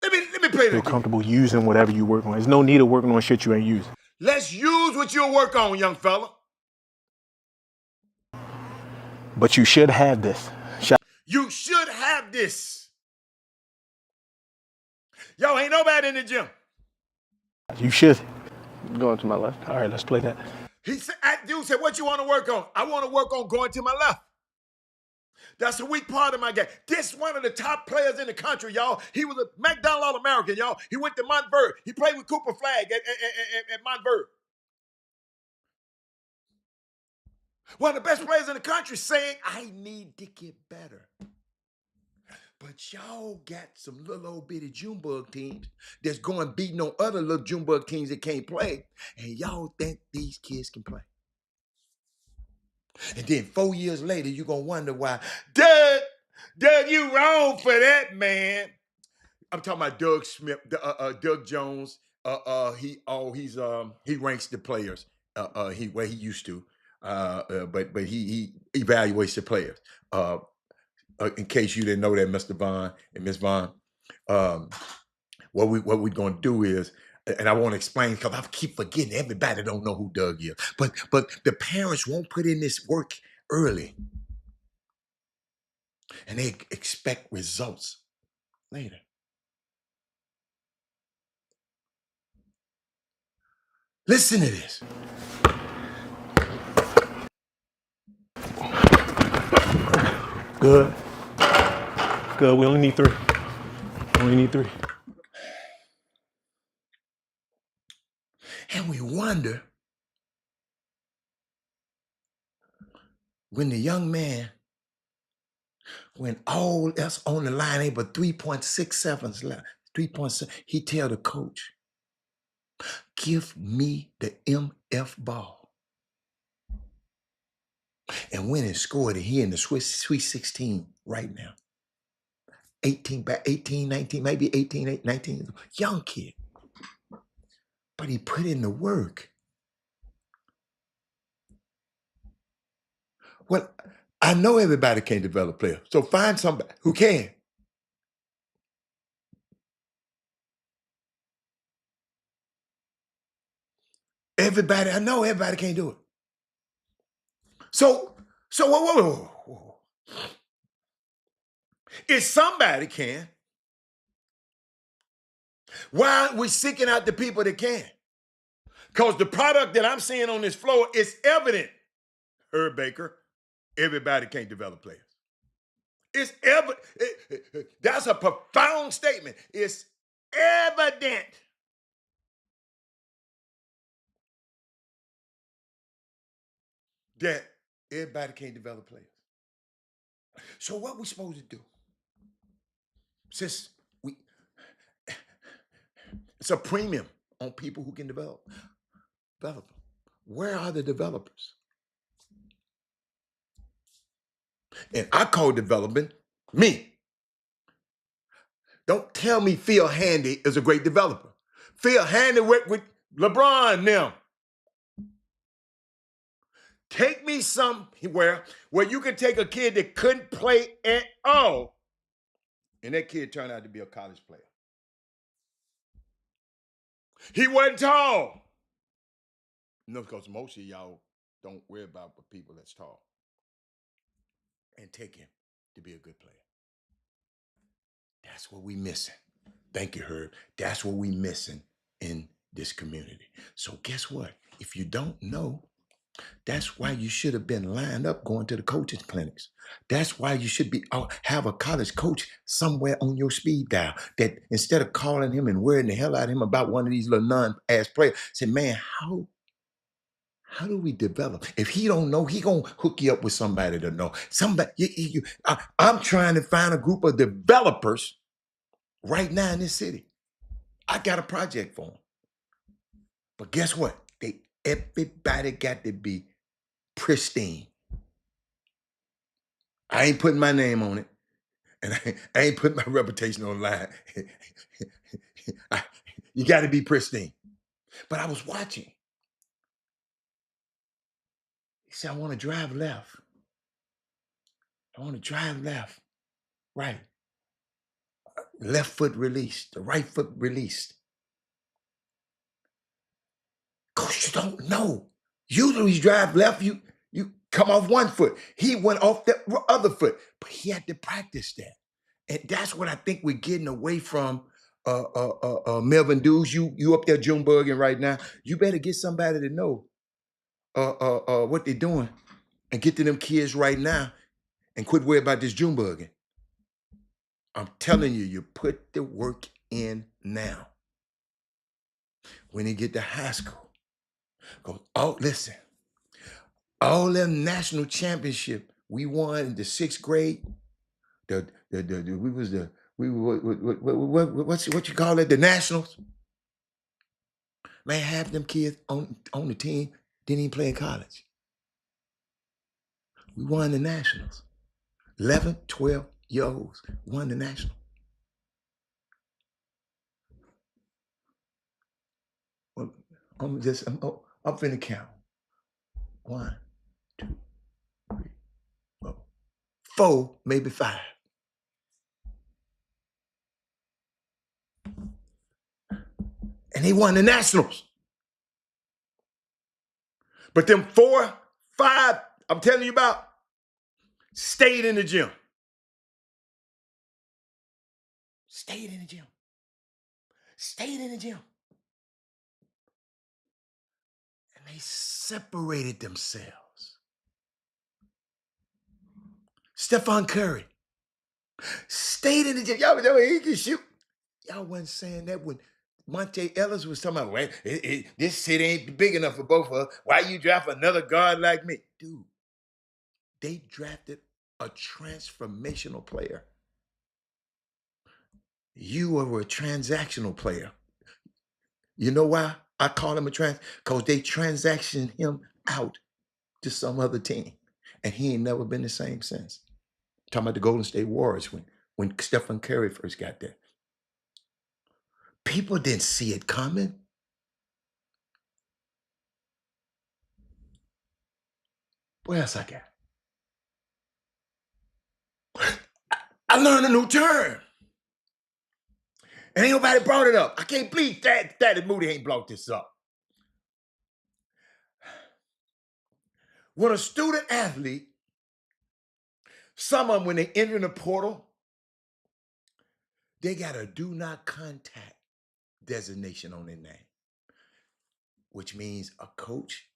Let me play it Feel again. comfortable using whatever you work on. There's no need of working on shit you ain't using. Let's use what you'll work on, young fella. But you should have this shot. You should have this. Yo, ain't nobody in the gym. You should. Going to my left. All right, let's play that. Dude said, what you want to work on? I want to work on going to my left. That's a weak part of my game. This one of the top players in the country, y'all. He was a McDonald All-American, y'all. He went to Montverde. He played with Cooper Flagg at Montverde. One of the best players in the country saying, I need to get better. But y'all got some little old bitty Junebug teams that's going beating on other little Junebug teams that can't play. And y'all think these kids can play. And then 4 years later, you're going to wonder why, Doug, you wrong for that, man. I'm talking about Doug Smith, Doug Jones. He ranks the players. He used to, but he evaluates the players. in case you didn't know that, Mr. Vaughn and Miss Vaughn, um, what we're gonna do is, and I want to explain because I keep forgetting everybody don't know who Doug is, but the parents won't put in this work early, and they expect results later. Listen to this. Good. Good. We only need 3. Only need 3. And we wonder when the young man, when all else on the line ain't but 3.67 left, 3.7, he tell the coach, give me the MF ball. And went and scored it here in the Sweet 16 right now. 18, 19, maybe 18, 19, young kid. But he put in the work. Well, I know everybody can't develop players, so find somebody who can. Everybody, I know everybody can't do it. So whoa. If somebody can, why aren't we seeking out the people that can? Because the product that I'm seeing on this floor is evident, Herb Baker. Everybody can't develop players. It's evident. That's a profound statement. It's evident. That everybody can't develop players. So what we supposed to do? Since it's a premium on people who can develop them. Where are the developers? And I call development me. Don't tell me Phil Handy is a great developer. Phil Handy worked with LeBron now. Take me somewhere where you can take a kid that couldn't play at all, and that kid turned out to be a college player. He wasn't tall. No, because most of y'all don't worry about the people that's tall. And take him to be a good player. That's what we missing. Thank you, Herb. That's what we missing in this community. So guess what? If you don't know, that's why you should have been lined up going to the coaching clinics. That's why you should be have a college coach somewhere on your speed dial that instead of calling him and worrying the hell out of him about one of these little non-ass players, say, man, how do we develop? If he don't know, he gonna hook you up with somebody to know. Somebody, I'm trying to find a group of developers right now in this city. I got a project for them. But guess what? Everybody got to be pristine. I ain't putting my name on it. And I ain't putting my reputation online. You got to be pristine. But I was watching. He said, I want to drive left. I want to drive left. Right. Left foot released. The right foot released. Coach, you don't know. Usually you drive left, you come off one foot. He went off the other foot. But he had to practice that. And that's what I think we're getting away from. Melvin Dews, you up there Junebugging right now. You better get somebody to know what they're doing and get to them kids right now and quit worrying about this Junebugging. I'm telling you, you put the work in now. When you get to high school, listen, all them national championship we won in the 6th grade. What you call it? The nationals. Man, half them kids on the team didn't even play in college. We won the nationals. 11, 12-year-olds won the national. Well, I'm finna count. 1, 2, 3, 4, 4, maybe 5. And he won the Nationals. But them 4, 5, I'm telling you about, stayed in the gym. Stayed in the gym. Stayed in the gym. And they separated themselves. Stephon Curry stayed in the gym. Y'all know he can shoot. Y'all wasn't saying that when Monte Ellis was talking about, well, this city ain't big enough for both of us. Why you draft another guard like me? Dude, they drafted a transformational player. You were a transactional player. You know why I call him a because they transactioned him out to some other team. And he ain't never been the same since. Talking about the Golden State Warriors when Stephen Curry first got there. People didn't see it coming. What else I got? I learned a new term. And ain't nobody brought it up. I can't believe that Moody ain't brought this up. When a student athlete, some of them, when they enter in the portal, they got a do not contact designation on their name, which means a coach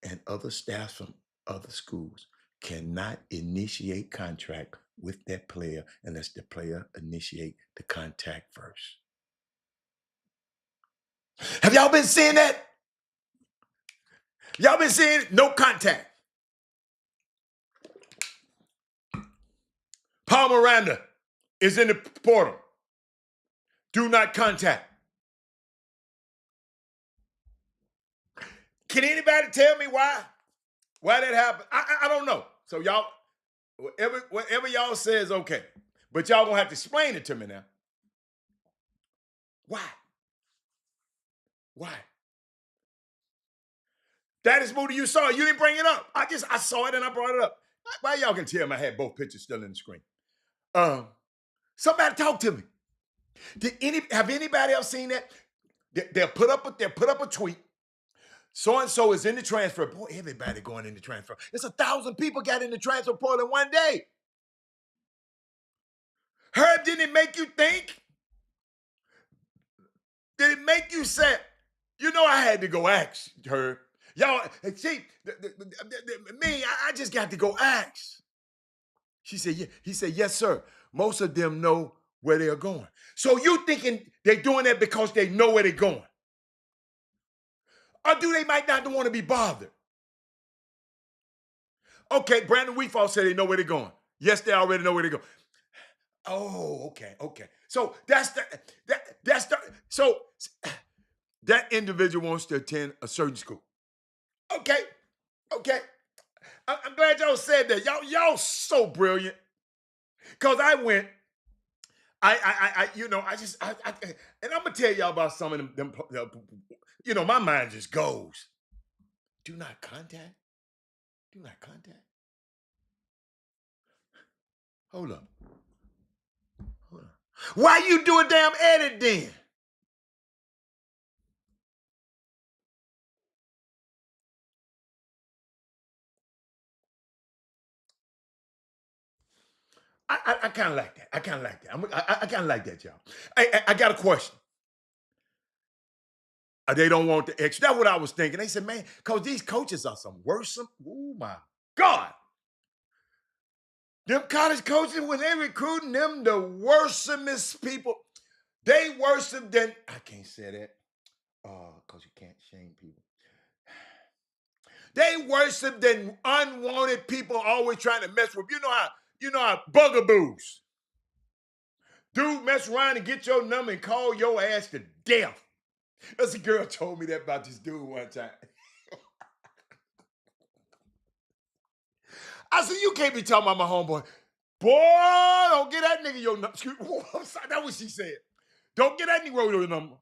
and other staff from other schools cannot initiate contract with that player unless the player initiate the contact first. Have y'all been seeing that? Y'all been seeing no contact. Paul Miranda is in the portal. Do not contact. Can anybody tell me why that happened? I don't know. So y'all, whatever y'all say is okay. But y'all gonna have to explain it to me now. Why? Why? That is Moody, you saw it. You didn't bring it up. I saw it and I brought it up. Why y'all can tell me I had both pictures still in the screen? Somebody talk to me. Have anybody else seen that? They'll put up a tweet. So and so is in the transfer. Boy, everybody going in the transfer. It's 1,000 people got in the transfer portal in one day. Herb, didn't it make you think? Did it make you say, you know, I had to go ask Herb. Y'all, see, me, I just got to go ask. She said, yeah. He said, yes, sir. Most of them know where they're going. So you thinking they're doing that because they know where they're going? Or do they might not want to be bothered? Okay, Brandon Weefall said they know where they're going. Yes, they already know where they're going. Oh, okay. So so that individual wants to attend a certain school. Okay. I'm glad y'all said that. Y'all so brilliant. Cause I went, and I'm gonna tell y'all about some of them. My mind just goes. Do not contact. Do not contact. Hold up. Why you do a damn edit then? I kind of like that. I kind of like that. I kind of like that, y'all. I got a question. They don't want the extra. That's what I was thinking. They said, man, because these coaches are some worrisome. Oh, my God. Them college coaches, when they recruiting them, the worsomest people, they worse than, I can't say that because you can't shame people. They worse than unwanted people always trying to mess with. You know how bugaboos. Dude mess around and get your number and call your ass to death. That's a girl told me that about this dude one time. I said, you can't be talking about my homeboy. Boy, don't get that nigga your number. That's what she said. Don't get that nigga your number.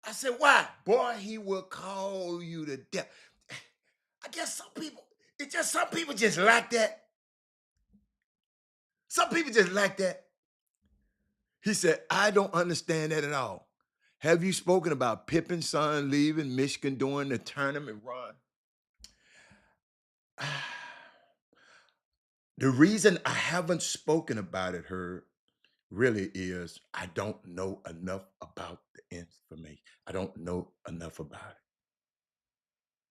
I said, why? Boy, he will call you to death. I guess some people just like that. Some people just like that. He said, I don't understand that at all. Have you spoken about Pippen's son leaving Michigan during the tournament run? The reason I haven't spoken about it, Herb, really is I don't know enough about the information. I don't know enough about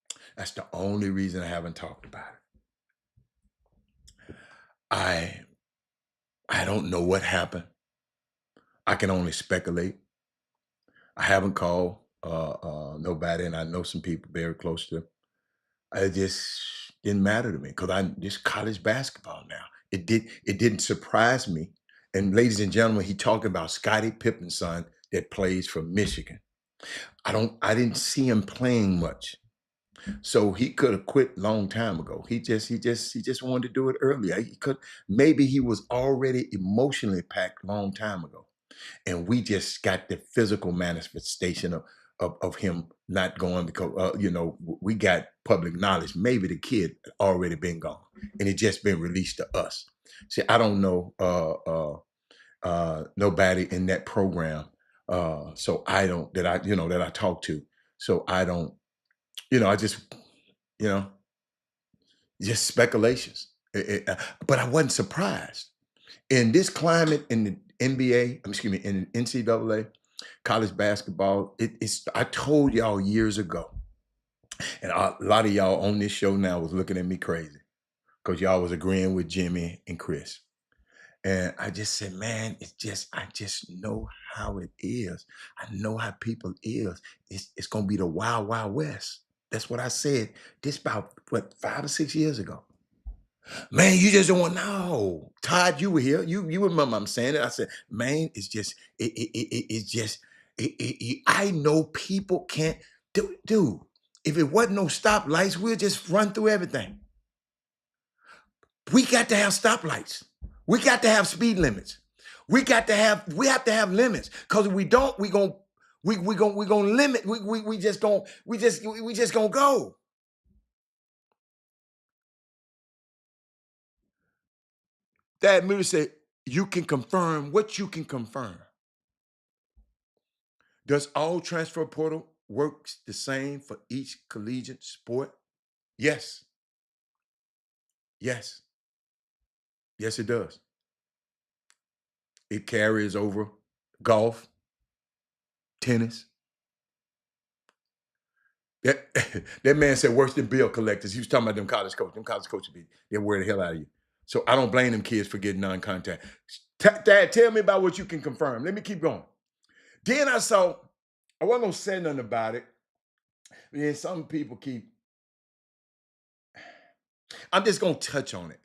it. That's the only reason I haven't talked about it. I don't know what happened. I can only speculate. I haven't called nobody, and I know some people very close to them. It just didn't matter to me because I just college basketball now. It didn't surprise me. And ladies and gentlemen, he talking about Scottie Pippen's son that plays for Michigan. I didn't see him playing much. So he could have quit long time ago. He just wanted to do it earlier. He could maybe he was already emotionally packed long time ago. And we just got the physical manifestation of him not going because we got public knowledge. Maybe the kid had already been gone and it just been released to us. See, I don't know nobody in that program. So I don't that I talk to. So I don't, I just, you know, just speculations. But I wasn't surprised. In this climate in the NBA, excuse me, in the NCAA, college basketball, I told y'all years ago, and a lot of y'all on this show now was looking at me crazy because y'all was agreeing with Jimmy and Chris. And I just said, man, I just know how it is. I know how people is. It's gonna be the wild, wild west. That's what I said. This about 5 or 6 years ago. Man, you just don't want no. Todd, you were here. You remember I'm saying it. I said, man, it's just it's just I know people can't do. If it wasn't no stoplights, we'll just run through everything. We got to have stoplights. We got to have speed limits. We have to have limits. Because if we don't, we gonna limit. We just gonna go. Dad Miller said, you can confirm what you can confirm. Does all transfer portal works the same for each collegiate sport? Yes. Yes. Yes, it does. It carries over golf, tennis. That, that man said worse than bill collectors. He was talking about them college coaches. Them college coaches, they'll wear the hell out of you. So I don't blame them kids for getting non-contact. Dad, tell me about what you can confirm. Let me keep going. Then I wasn't going to say nothing about it. Then some people I'm just going to touch on it.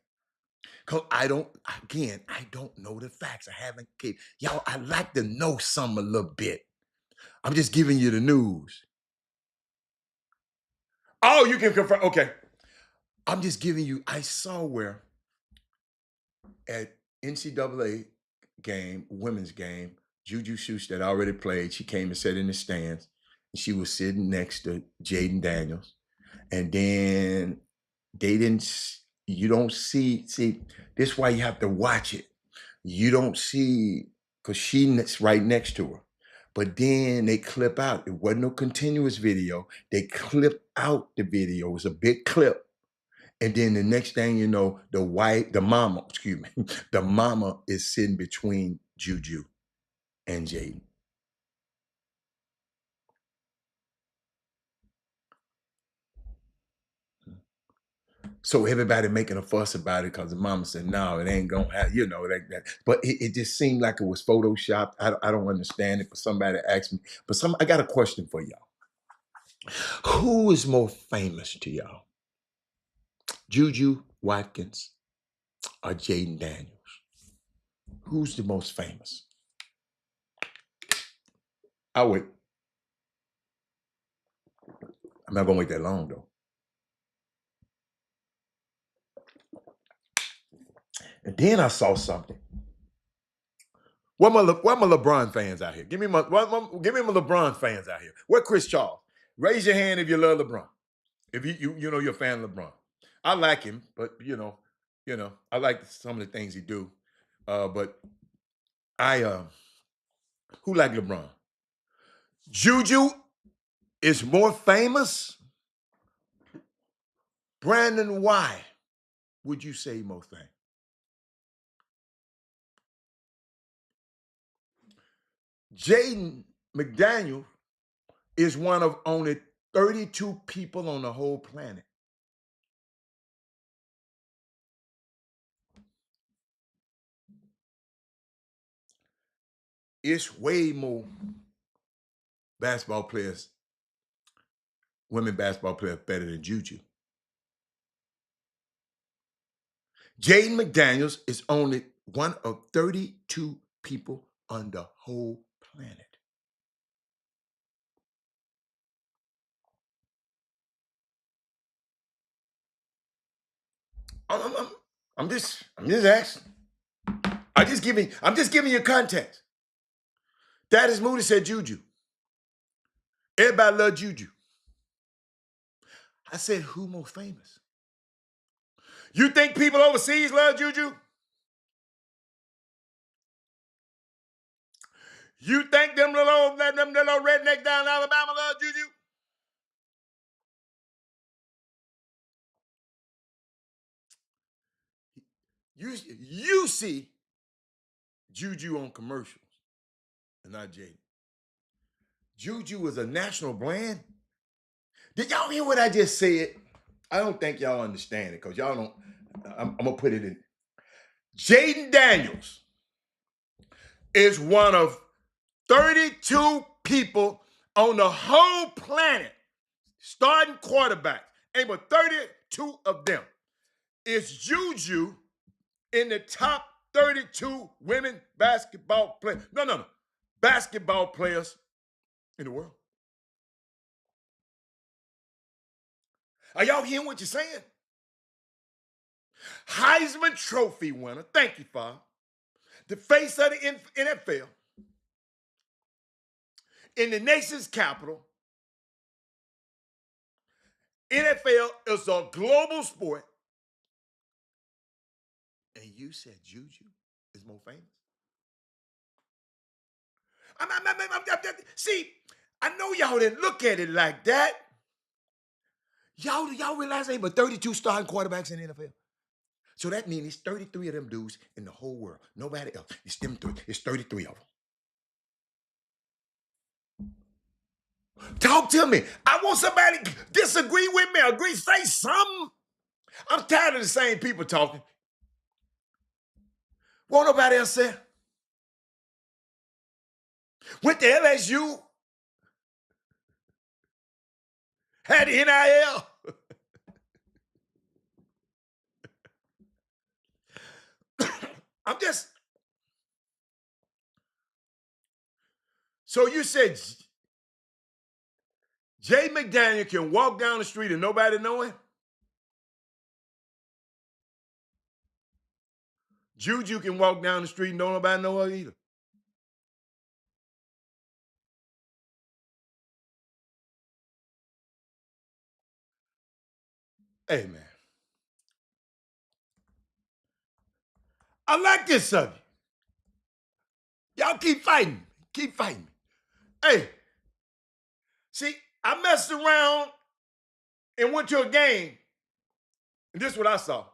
Because I don't know the facts. I haven't y'all, I like to know some a little bit. I'm just giving you the news. Oh, you can confirm. Okay. I'm just giving you, I saw where at NCAA game, women's game, Juju Schuster that already played, she came and sat in the stands. And she was sitting next to Jaden Daniels. And then you don't see, this is why you have to watch it. You don't see, because she's right next to her. But then they clip out. It wasn't no continuous video. They clip out the video. It was a big clip. And then the next thing you know, the mama is sitting between Juju and Jaden. So everybody making a fuss about it because the mama said, no, it ain't gonna happen, like that. But it just seemed like it was photoshopped. I don't understand it, but somebody asked me. But I got a question for y'all. Who is more famous to y'all? Juju Watkins or Jaden Daniels? Who's the most famous? I'll wait. I'm not gonna wait that long though. And then I saw something. Where my LeBron fans out here? Give me my LeBron fans out here. Where Chris Charles? Raise your hand if you love LeBron. If you know you're a fan of LeBron. I like him, but I like some of the things he do. But I who like LeBron? Juju is more famous. Brandon, why would you say more famous? Jaden McDaniel is one of only 32 people on the whole planet. It's way more basketball players, women basketball players better than Juju. Jaden McDaniels is only one of 32 people on the whole planet. I'm just asking. I'm just giving you context. Thaddeus Moody said Juju. Everybody love Juju. I said, who more famous? You think people overseas love Juju? You think them little rednecks down in Alabama love Juju? You see Juju on commercials and not Jaden. Juju is a national brand. Did y'all hear what I just said? I don't think y'all understand it because y'all don't. I'm going to put it in. Jaden Daniels is one of 32 people on the whole planet starting quarterbacks. Ain't but 32 of them. Is Juju in the top 32 women basketball players? No. Basketball players in the world. Are y'all hearing what you're saying? Heisman Trophy winner. Thank you, Father. The face of the NFL in the nation's capital. NFL is a global sport. And you said Juju is more famous? See, I know y'all didn't look at it like that. Y'all realize ain't but 32 starting quarterbacks in the NFL? So that means it's 33 of them dudes in the whole world. Nobody else. It's them three. It's 33 of them. Talk to me. I want somebody to disagree with me. Agree. Say something. I'm tired of the same people talking. Won't nobody else say? Went to LSU. Had the NIL. I'm just. So you said Jay McDaniel can walk down the street and nobody know him? Juju can walk down the street and don't nobody know her either. Hey, man. I like this subject. Y'all keep fighting. Keep fighting. Hey, see, I messed around and went to a game, and this is what I saw.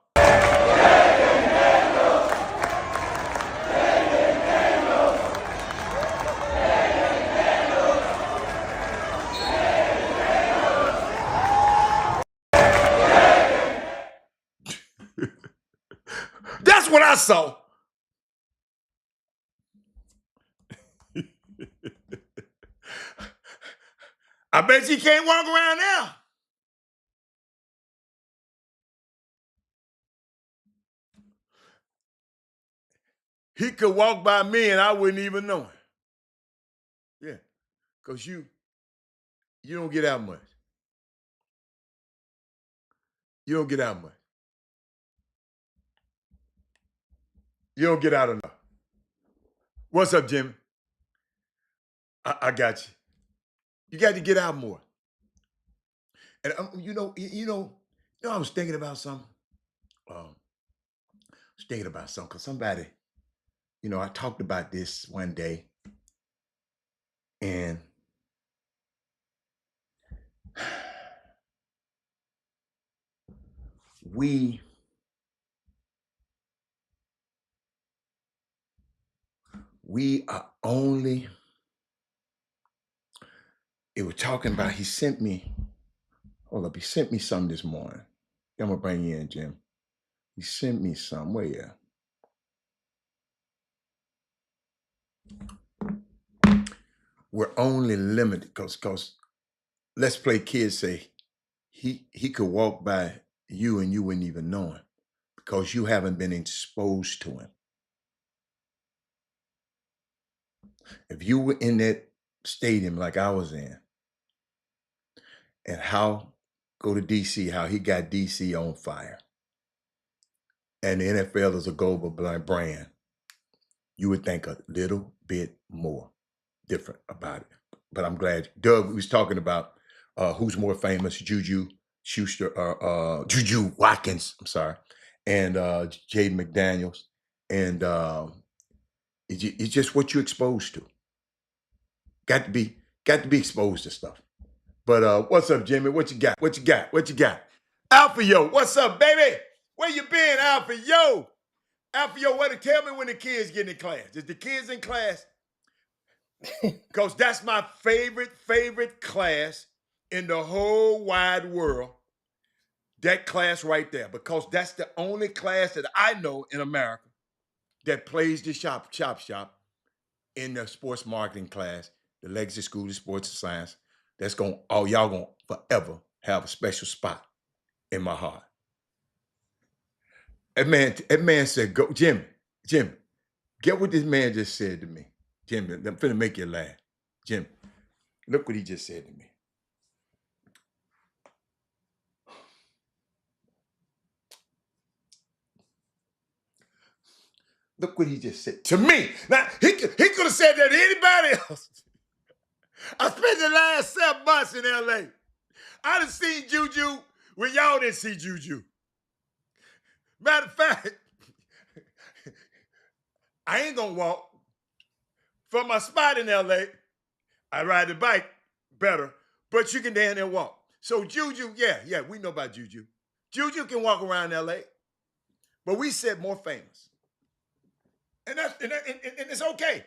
That's what I saw. I bet you can't walk around now. He could walk by me and I wouldn't even know him. Yeah, because you don't get out much. You don't get out much. You don't get out enough. What's up, Jimmy? I got you. You got to get out more. And I was thinking about something. I was thinking about something because somebody I talked about this one day, and we are only. It was talking about. He sent me. Hold up. He sent me some this morning. I'm gonna bring you in, Jim. He sent me some. Where you? We're only limited because let's play kids say he could walk by you and you wouldn't even know him because you haven't been exposed to him. If you were in that stadium like I was in, and how go to DC, how he got DC on fire, and the NFL is a global brand, you would think a little bit more different about it. But I'm glad Doug was talking about who's more famous, Juju Schuster or Juju Watkins, I'm sorry, and Jaden McDaniels. And it's just what you're exposed to. Got to be exposed to stuff. But what's up, Jimmy? What you got? What you got? What you got? Alpha Yo, what's up, baby? Where you been, Alpha Yo? Alpha Yo, tell me when the kids get in class. Is the kids in class? Because that's my favorite class in the whole wide world. That class right there. Because that's the only class that I know in America that plays the Chop Shop in the sports marketing class, the Legacy School of Sports and Science. That's y'all gonna forever have a special spot in my heart. That man said, go, Jim, get what this man just said to me. Jim, I'm finna make you laugh. Jim, look what he just said to me. Look what he just said to me. Now, he could have said that to anybody else. I spent the last 7 months in LA. I done seen Juju when y'all didn't see Juju. Matter of fact, I ain't gonna walk from my spot in LA. I ride the bike better, but you can down there walk. So Juju, yeah, we know about Juju. Juju can walk around LA, but we said more famous. And it's okay.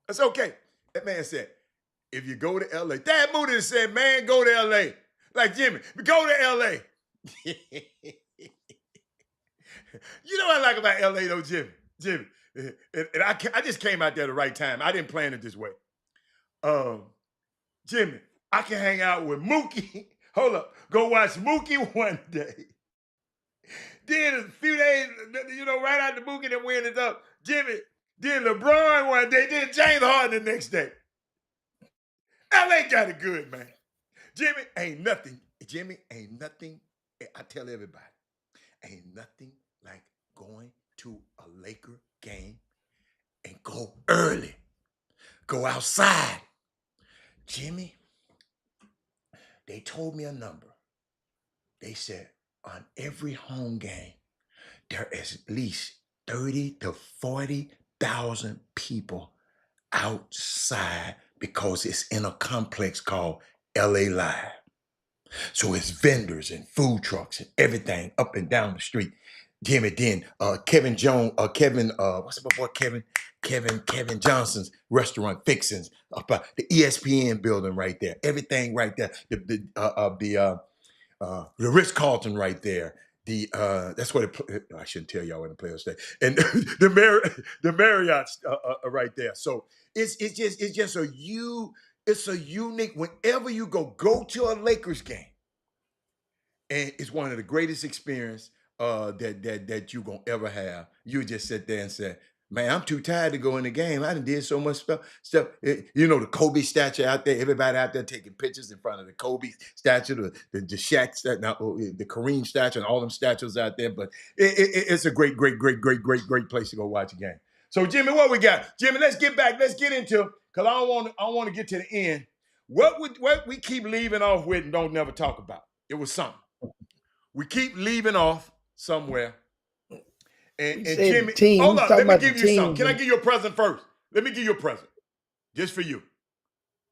It's okay. That man said, if you go to LA, Dad Moody said, man, go to LA. Like Jimmy, go to LA. You know what I like about LA though, Jimmy? And I just came out there the right time. I didn't plan it this way. Jimmy, I can hang out with Mookie. Hold up. Go watch Mookie one day. Then a few days, right after Mookie that win it up, Jimmy, then LeBron one day, then James Harden the next day. LA got it good, man. Jimmy, ain't nothing. I tell everybody, ain't nothing like going to a Laker game and go early. Go outside. Jimmy, they told me a number. They said on every home game, there is at least 30 to 40,000 people outside because it's in a complex called LA Live. So it's vendors and food trucks and everything up and down the street. Jimmy, then Kevin Jones, what's my boy Kevin Johnson's restaurant fixings up the ESPN building right there. Everything right there. The Ritz-Carlton right there. That's what I shouldn't tell y'all where the players stay. And the Marriott right there. So it's just a unique. Whenever you go to a Lakers game, and it's one of the greatest experience that you gonna ever have. You just sit there and say, man, I'm too tired to go in the game. I done did so much stuff. The Kobe statue out there, everybody out there taking pictures in front of the Kobe statue, the Shaq statue, the Kareem statue, and all them statues out there. But it's a great place to go watch a game. So Jimmy, what we got? Jimmy, let's get into, because I don't want to get to the end. What we keep leaving off with and don't never talk about. It was something. We keep leaving off somewhere, And, We and said the Jimmy, team. We hold was up. talking Let me about the give you something. teams. Can I give you a present first? Let me give you a present. Just for you.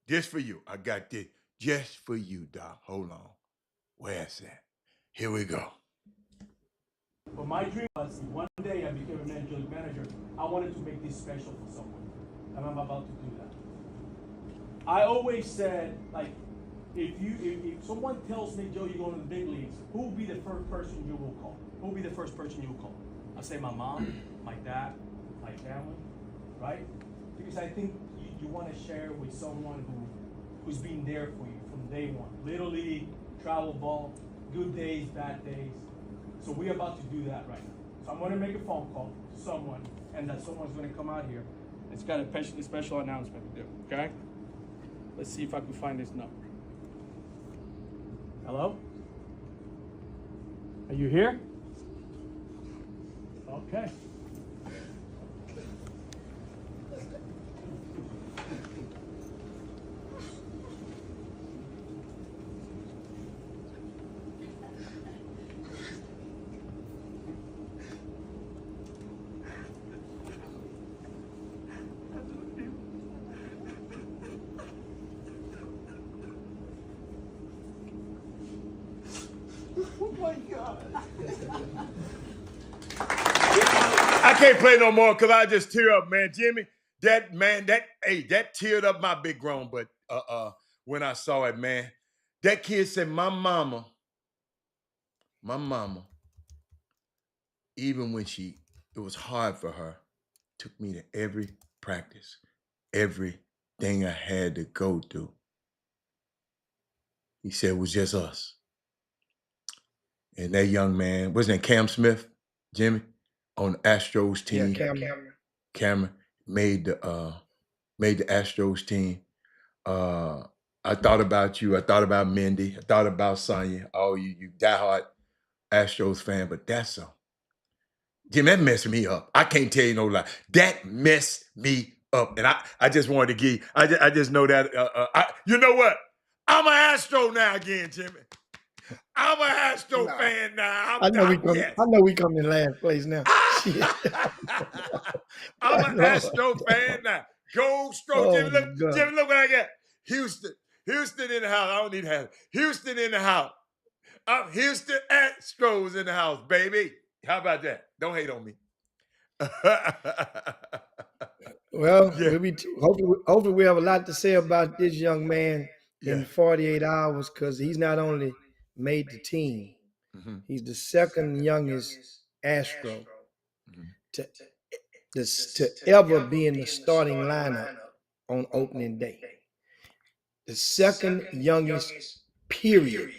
Just for you. I got this. Just for you, Doc. Hold on. Where's that? Here we go. But my dream was one day I became a major league manager. I wanted to make this special for someone, and I'm about to do that. I always said, like, if someone tells me, Joe, you're going to the big leagues, who will be the first person you will call? Who will be the first person you will call? I say my mom, my dad, my family, right? Because I think you want to share with someone who's been there for you from day one. Little league, travel ball, good days, bad days. So we're about to do that right now. So I'm going to make a phone call to someone, and that someone's going to come out here. It's got a special announcement to do, okay? Let's see if I can find this number. Hello? Are you here? Okay. Oh my God. I can't play no more because I just tear up, man. Jimmy, that teared up my big grown, but when I saw it, man, that kid said, my mama, even when it was hard for her, took me to every practice, everything I had to go through. He said it was just us. And that young man, wasn't it Cam Smith, Jimmy, on the Astros team? Yeah, Cameron. Cameron made the Astros team. I thought about you. I thought about Mindy. I thought about Sonya. Oh, you diehard Astros fan, but that's Jim, that messed me up. I can't tell you no lie. That messed me up. And I just wanted to give, I just know that, you know what? I'm an Astro now again, Jimmy. I'm an Astro fan now. I know we Yes. come in last place now. Shit. I'm My an Lord. Astro fan now. Go Stro. Oh, Jimmy, my God. Jimmy, look what I got. Houston in the house. I don't need to have it. Houston in the house. Houston Astros in the house, baby. How about that? Don't hate on me. Well, Yeah. hopefully we have a lot to say about this young man in Yeah. 48 hours because he's not only made the team, Mhm. he's the second youngest Astro Mhm. to ever be in the starting lineup on opening day. The second youngest, period.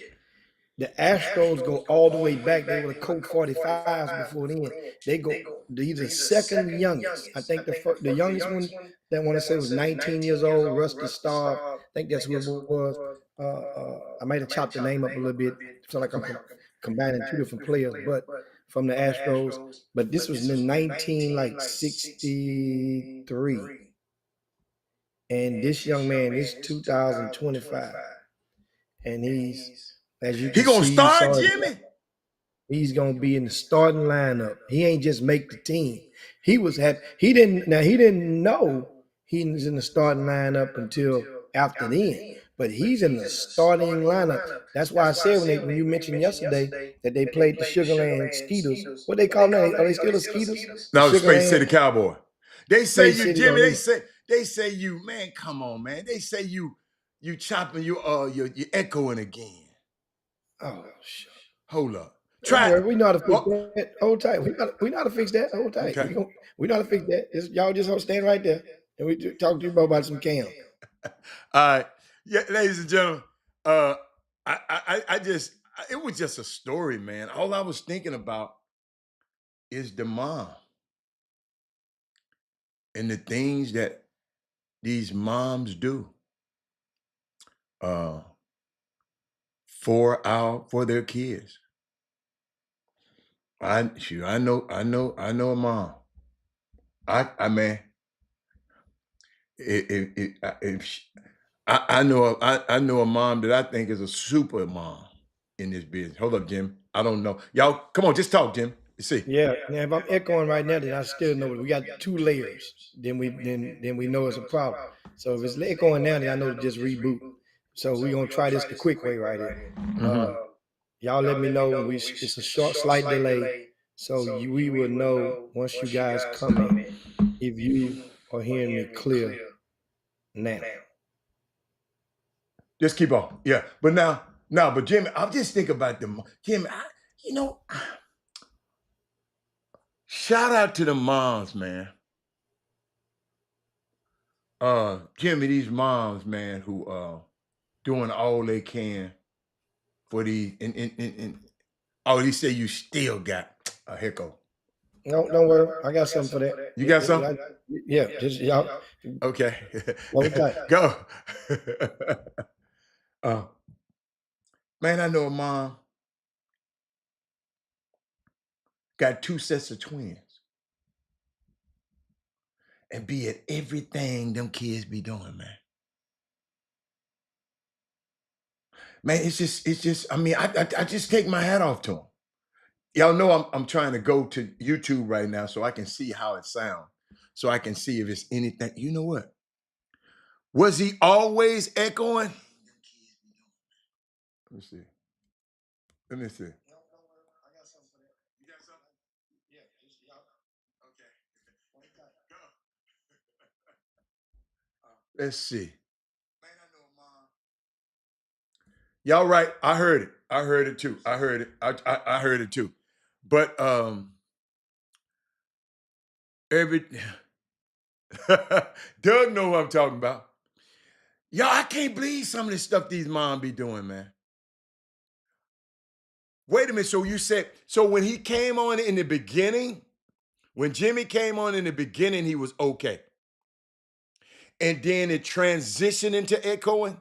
The Astros go all the way back. They were the Colt 45s before then. He's the second youngest. I think the youngest one that I want to say was 19 years old, Rusty Staub. I think that's who it was. I might have chopped the name up a little bit. It's like I'm combining two different players, but from the Astros. But this was in 1963. And this young man is 2025. And he's, as you He can gonna see, you start, saw it. Jimmy? He's gonna be in the starting lineup. He ain't just make the team. He was happy. He didn't know he was in the starting lineup until after then. But he's in the starting lineup. That's why I said when you mentioned yesterday that they played the Sugarland Skeeters. What they call them? Are they still the Skeeters? The No, the Space City Sugarland Cowboy. They say Space you, City. Jimmy. They say you, man. Come on, man. They say you chopping you echoing again. Oh shit. Hold up. Don't Try. worry, we know how to fix What? that. Hold tight. We know how to fix that. Hold tight. Okay. We know how to fix that. Y'all just stand right there and we talk to you about some cam. All right. Yeah, ladies and gentlemen. I it was just a story, man. All I was thinking about is the mom and the things that these moms do for their kids. I know a mom. I mean, if she, I know a mom that I think is a super mom in this business. Hold up, Jim. I don't know. Y'all, come on, just talk, Jim. You see? Yeah. Now if I'm echoing right now, then I still know we got two layers. Then we know it's a problem. So if it's echoing now, then I know to just reboot. So we're gonna try this the quick way right here. Mhm. Y'all let me know when it's a short, slight delay. So we will know once you guys come in if you are hearing me clear now. Just keep on. Yeah. But now, but Jimmy, I'm just thinking about them. Jimmy, you know, shout out to the moms, man. Jimmy, these moms, man, who doing all they can for these and oh, he said you still got a hiccup. No, don't worry. I got something for that. You got something? Yeah, just y'all Okay. hold tight. Go. uh, man, I know a mom got two sets of twins and be at everything them kids be doing, man. Man, it's just. I mean, I just take my hat off to them. Y'all know I'm trying to go to YouTube right now so I can see how it sounds, so I can see if it's anything. You know what? Was he always echoing? Let me see. Let me see. Let's see. Y'all right. I heard it. I heard it too. I heard it. I heard it too. But every Doug know what I'm talking about. Y'all, I can't believe some of the stuff these moms be doing, man. Wait a minute. So you said so when he came on in the beginning, when Jimmy came on in the beginning, he was okay. And then it transitioned into echoing.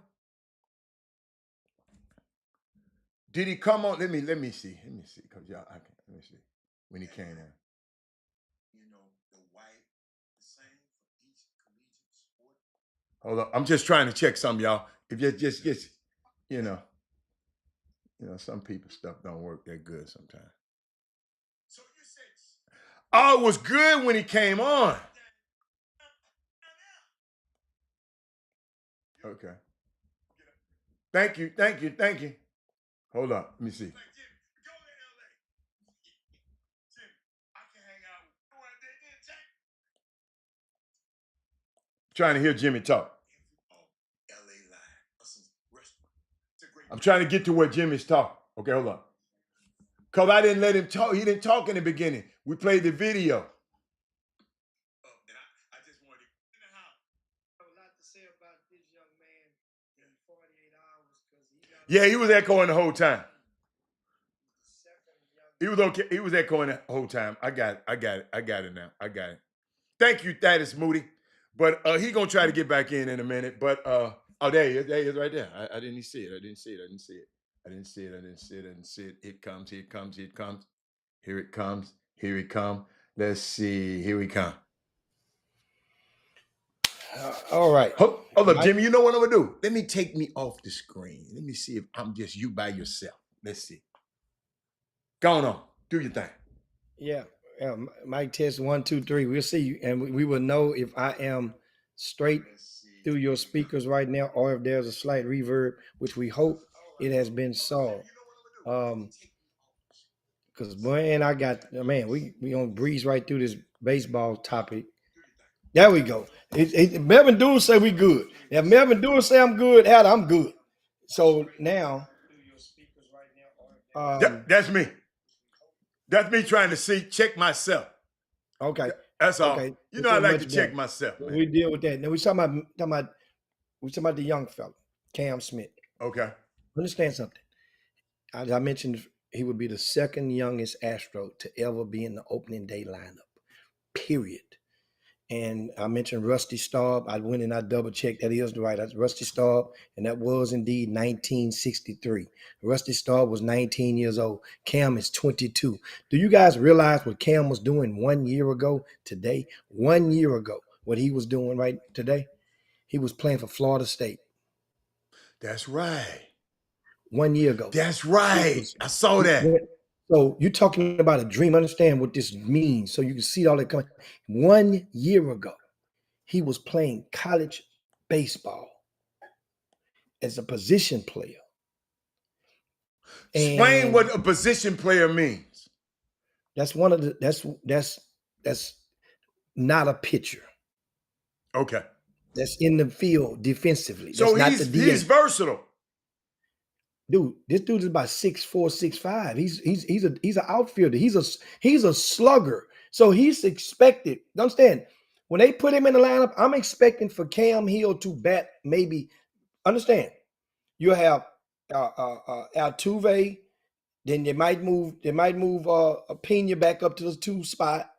Did he come on? Let me see. Let me see. Cause y'all, let me see. When he came in. Hold on. I'm just trying to check some, y'all. If you just you know, some people stuff don't work that good sometimes. Oh, it was good when he came on. Okay. Thank you. Thank you. Thank you. Hold on. Let me see. Trying to hear Jimmy talk. I'm trying to get to where Jimmy's talking. Okay, hold on. Because I didn't let him talk. He didn't talk in the beginning. We played the video. Yeah, he was echoing the whole time. He was okay. He was echoing the whole time. I got it. I got it. I got it now. I got it. Thank you, Thaddeus Moody. But he gonna try to get back in a minute. But oh, there he is. There he is right there. I didn't see it. I didn't see it. I didn't see it. I didn't see it. I didn't see it. I didn't see it. It comes. Here it comes. Here it comes. Here it comes. Here it comes. Let's see. Here we come. All right. Hold up, Jimmy. You know what I'm gonna do? Let me take me off the screen. Let me see if I'm just you by yourself. Let's see. Go on. Do your thing. Yeah. Mic test 1, 2, 3. We'll see you, and we will know if I am straight through your speakers right now, or if there's a slight reverb, which we hope it has been solved. Because man, we gonna breeze right through this baseball topic. There we go. Melvin Dewey say we good. If Melvin Dewey say I'm good, Al, I'm good. So now, That's me. That's me trying to check myself. okay, That's all. okay, You know I like to check myself, man. We deal with that. Now we talking about the young fella, Cam Smith. Okay. Understand something. As I mentioned, he would be the second youngest Astro to ever be in the opening day lineup. Period. And I mentioned Rusty Staub. I went and I double checked that is right. That's Rusty Staub, and that was indeed 1963. Rusty Staub was 19 years old. Cam is 22. Do you guys realize what Cam was doing 1 year ago today? 1 year ago, what he was doing right today? He was playing for Florida State. That's right. 1 year ago. That's right. I saw that. So you're talking about a dream. Understand what this means, so you can see all that coming. 1 year ago, he was playing college baseball as a position player, Explain and what a position player means. that's one of the that's not a pitcher. Okay. That's in the field defensively. So That's not the he's DH. versatile. Dude, this dude is about 6'4", 6'5". He's an outfielder. He's a slugger. So he's expected. Understand, when they put him in the lineup, I'm expecting for Cam Hill to bat maybe. Understand, you have Altuve, then they might move Pena back up to the 2 spot.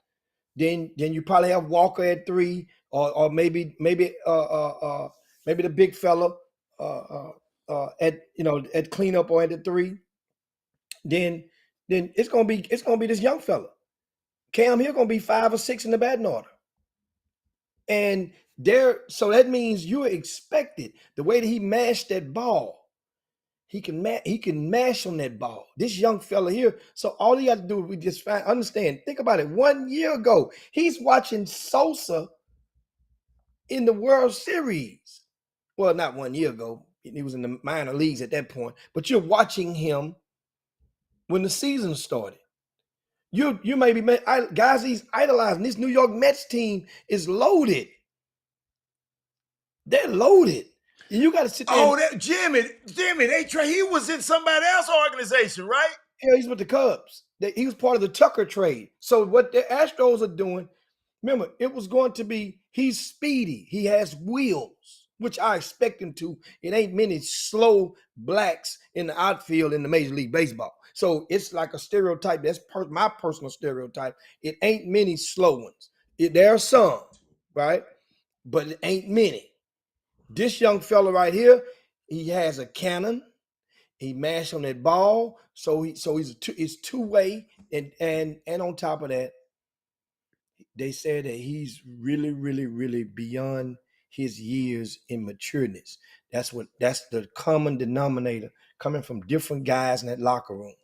Then you probably have Walker at 3, or maybe the big fella at at cleanup or at the 3. Then it's gonna be this young fella. Cam Hill gonna be 5 or 6 in the batting order, and so that means you're expected the way that he mashed that ball. He can mash on that ball. This young fella here. So all you got to do is we just understand. Think about it. 1 year ago, he's watching Sosa in the World Series. Well, not 1 year ago. He was in the minor leagues at that point. But you're watching him when the season started. You may be guys he's idolizing. This New York Mets team is loaded. They're loaded. And you got to sit there. Oh, Jimmy, he was in somebody else's organization, right? Yeah, he's with the Cubs. He was part of the Tucker trade. So what the Astros are doing, remember, it was going to be, he's speedy. He has wheels, which I expect him to. It ain't many slow blacks in the outfield in the Major League Baseball. So it's like a stereotype. That's my personal stereotype. It ain't many slow ones. There are some, right? But it ain't many. This young fella right here, he has a cannon. He mashed on that ball, so it's two-way, and on top of that, they said that he's really, really, really beyond his years in matureness. That's the common denominator coming from different guys in that locker room,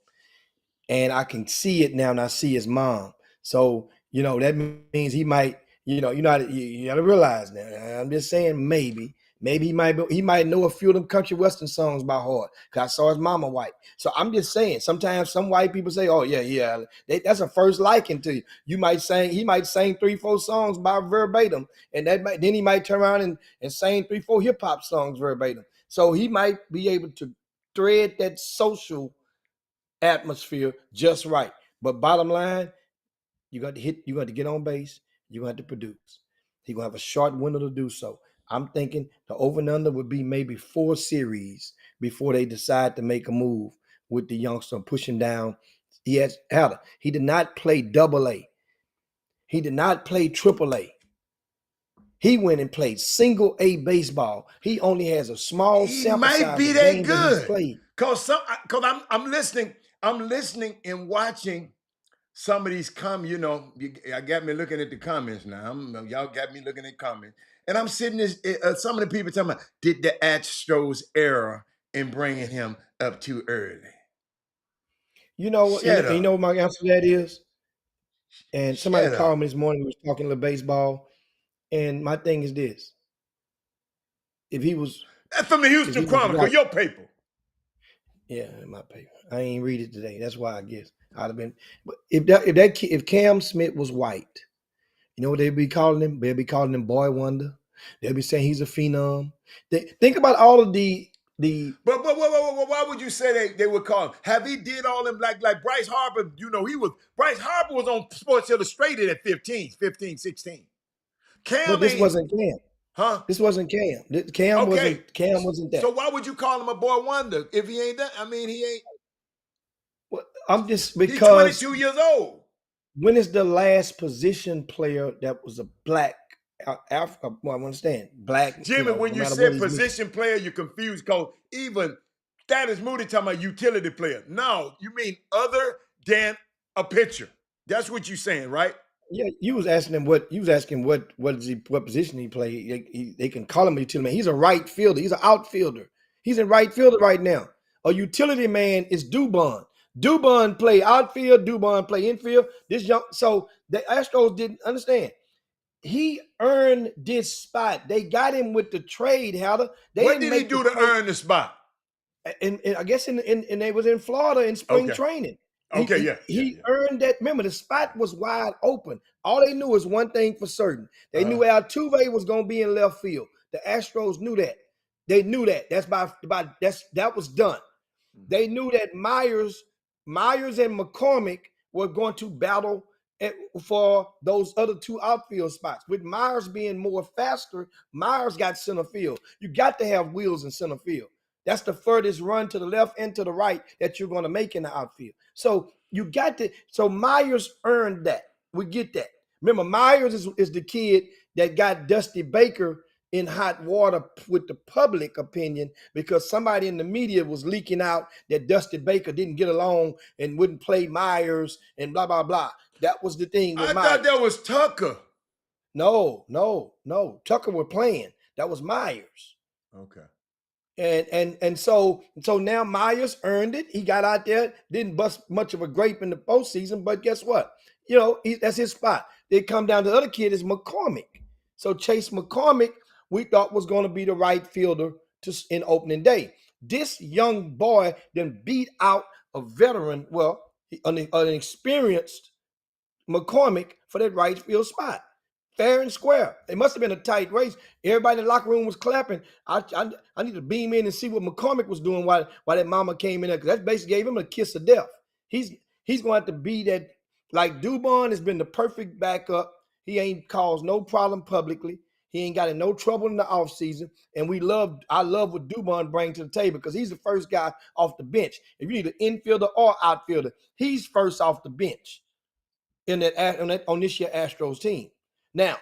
and I can see it now, and I see his mom. So that means he might, you got to realize now. I'm just saying maybe. Maybe he might know a few of them country western songs by heart, because I saw his mama white. So I'm just saying, sometimes some white people say, "Oh yeah, that's a first liking to you." He might sing 3-4 songs by verbatim, and then he might turn around and sing 3-4 hip hop songs verbatim. So he might be able to thread that social atmosphere just right. But bottom line, you got to get on base. You got to produce. He's gonna have a short window to do so. I'm thinking the over and under would be maybe 4 series before they decide to make a move with the youngster pushing down. He did not play double A. He did not play triple A. He went and played single A baseball. He only has a small sample size Might be of that games that he's good. played. Cause I'm listening and watching some of these I got me looking at the comments now. Y'all got me looking at comments, and I'm sitting some of the people talking about, did the Astros error in bringing him up too early? You know what? Shut You up. know what my answer to that is? And somebody Shut called up. me this morning. We was talking a little baseball, and my thing is this: if he was, That's from the if Houston he was Chronicle, right, your paper. yeah, in my paper. I ain't read it today. That's why I guess I'd have been. But if Cam Smith was white, you know what they'd be calling him? They'd be calling him Boy Wonder. They'd be saying he's a phenom. Think about all of the. But why would you say they would call him? Have he did all them like Bryce Harper? Bryce Harper was on Sports Illustrated at 15, 16. But Cam this ain't, wasn't Cam. huh? This wasn't Cam. Cam Okay. wasn't. Cam wasn't that. So why would you call him a boy wonder if he ain't that? I mean, he ain't. Well, I'm just He's because 22 years old. when is the last position player that was a black Africa? Well, I understand black. Jimmy, No when you matter what said he's position player, you're confused because even Status Moody talking about utility player. No, you mean other than a pitcher. That's what you're saying, right? Yeah, you was asking him what what position he played. They can call him a utility man. He's a right fielder. He's an outfielder. He's in right fielder right now. A utility man is Dubon. Dubon play outfield, Dubon play infield. This young, so the Astros didn't understand. He earned this spot. They got him with the trade, Heather. They What didn't did he make the do to trade. earn the spot? And I guess in they was in Florida in spring Okay. training. He, Okay. he Yeah. Yeah. he Yeah. earned that. Remember, the spot was wide open. All they knew was one thing for certain. They knew Uh, Altuve was going to be in left field. The Astros knew that. They knew that. That was done. They knew that Myers and McCormick were going to battle for those other two outfield spots. With Myers being more faster, Myers got center field. You got to have wheels in center field. That's the furthest run to the left and to the right that you're going to make in the outfield. So you got to. So Myers earned that. We get that. Remember, Myers is the kid that got Dusty Baker in hot water with the public opinion because somebody in the media was leaking out that Dusty Baker didn't get along and wouldn't play Myers and blah, blah, blah. That was the thing with I thought Myers. that was Tucker. No. Tucker were playing. That was Myers. Okay. And so now Myers earned it. He got out there, didn't bust much of a grape in the postseason, but guess what? That's his spot. They come down to the other kid is McCormick. So Chase McCormick, we thought was going to be the right fielder in opening day. This young boy then beat out a veteran, an experienced McCormick for that right field spot. Fair and square. It must have been a tight race. Everybody in the locker room was clapping. I need to beam in and see what McCormick was doing while that mama came in there, because that basically gave him a kiss of death. He's going to have to be that. Like Dubon has been the perfect backup. He ain't caused no problem publicly. He ain't got in no trouble in the offseason. And I love what Dubon brings to the table because he's the first guy off the bench. If you need an infielder or outfielder, he's first off the bench on this year Astros team. Now,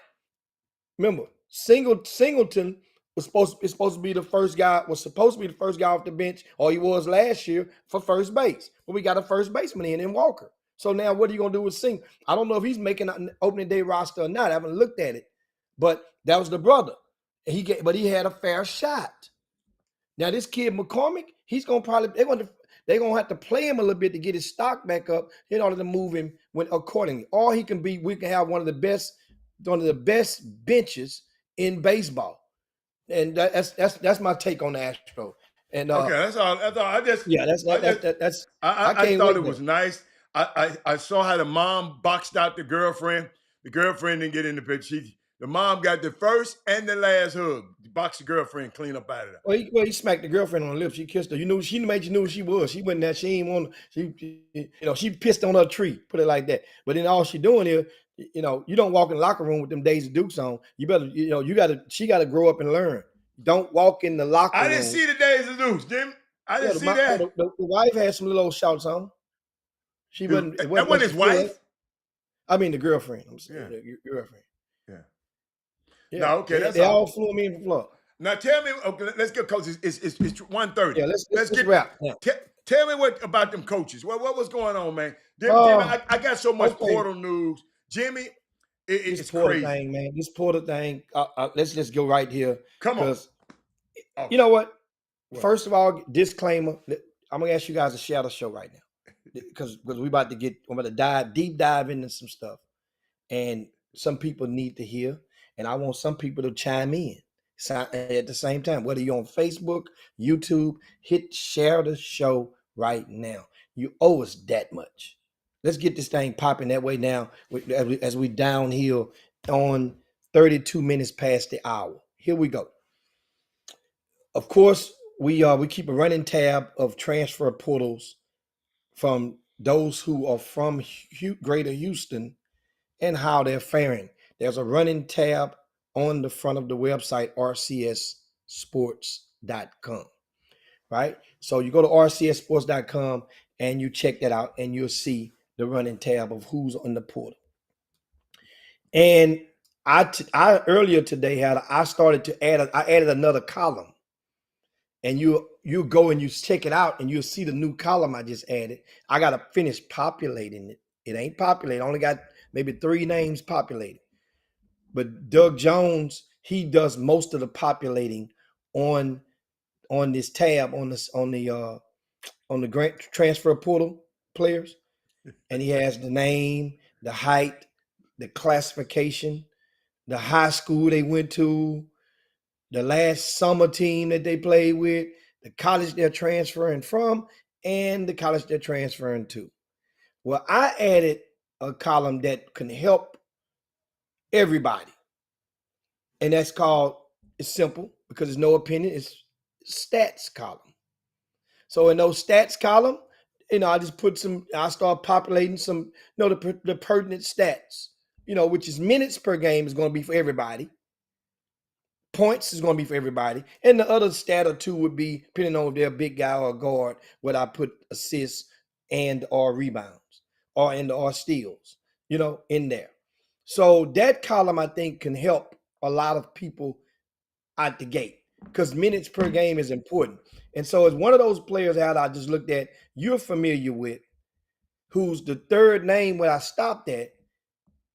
remember, Singleton is supposed to be the first guy off the bench, or he was last year for first base. But we got a first baseman in Walker. So now what are you going to do with Singleton? I don't know if he's making an opening day roster or not. I haven't looked at it. But that was the brother. But he had a fair shot. Now this kid McCormick, they're gonna have to play him a little bit to get his stock back up in order to move him accordingly. Or we can have one of the best benches in baseball. And that's my take on the Astro. And Okay. That's all. That's all. yeah, I I can't thought wait it though. was nice. I saw how the mom boxed out the girlfriend. The girlfriend didn't get in the picture. The mom got the first and the last hug. Boxed the girlfriend clean up out of there. He smacked the girlfriend on the lips. She kissed her. She made you know who she was. She wasn't that. She ain't want. She pissed on her tree. Put it like that. But then all she doing here, you don't walk in the locker room with them Daisy Dukes on. You better, she got to grow up and learn. Don't walk in the locker room. I didn't see the Days of Deuce, Jim. I didn't see that. The wife had some little shouts on. She wasn't. It That wasn't his wife. I mean the girlfriend. I'm saying the girlfriend. Yeah. Yeah. No, okay, that's they all. all flew me in from Florida. Now tell me, okay, let's get coaches. It's 1:30. Yeah, let's get wrap. Yeah. Tell me what about them coaches. What was going on, man? Jimmy, I got so much Portal news. Jimmy, it's Porter crazy. thing, man. This Porter thing. Let's just go right here. Come on. Okay. You know what? First of all, disclaimer. I'm gonna ask you guys to share the show right now because we're about to deep dive into some stuff, and some people need to hear, and I want some people to chime in at the same time. Whether you're on Facebook, YouTube, share the show right now. You owe us that much. Let's get this thing popping that way now as we downhill on 32 minutes past the hour. Here we go. Of course, we keep a running tab of transfer portals from those who are from Greater Houston and how they're faring. There's a running tab on the front of the website, rcssports.com, right? So you go to rcssports.com and you check that out and you'll see the running tab of who's on the portal. And I earlier today I added another column. And you go and you check it out and you'll see the new column I just added. I got to finish populating it. It ain't populated. I only got maybe 3 names populated. But Doug Jones, he does most of the populating on this tab on the grant transfer portal. players, and he has the name, the height, the classification, the high school they went to, the last summer team that they played with, the college they're transferring from, and the college they're transferring to. Well, I added a column that can help everybody, and that's called, it's simple because there's no opinion, it's stats column. So in those stats column, I just put I start populating some, the pertinent stats, which is minutes per game is going to be for everybody. Points is going to be for everybody. And the other stat or two would be, depending on if they're a big guy or a guard, what I put assists and or rebounds or steals, in there. So that column, I think, can help a lot of people out the gate because minutes per game is important. And so it's one of those players out I just looked at, you're familiar with, who's the third name where I stopped at.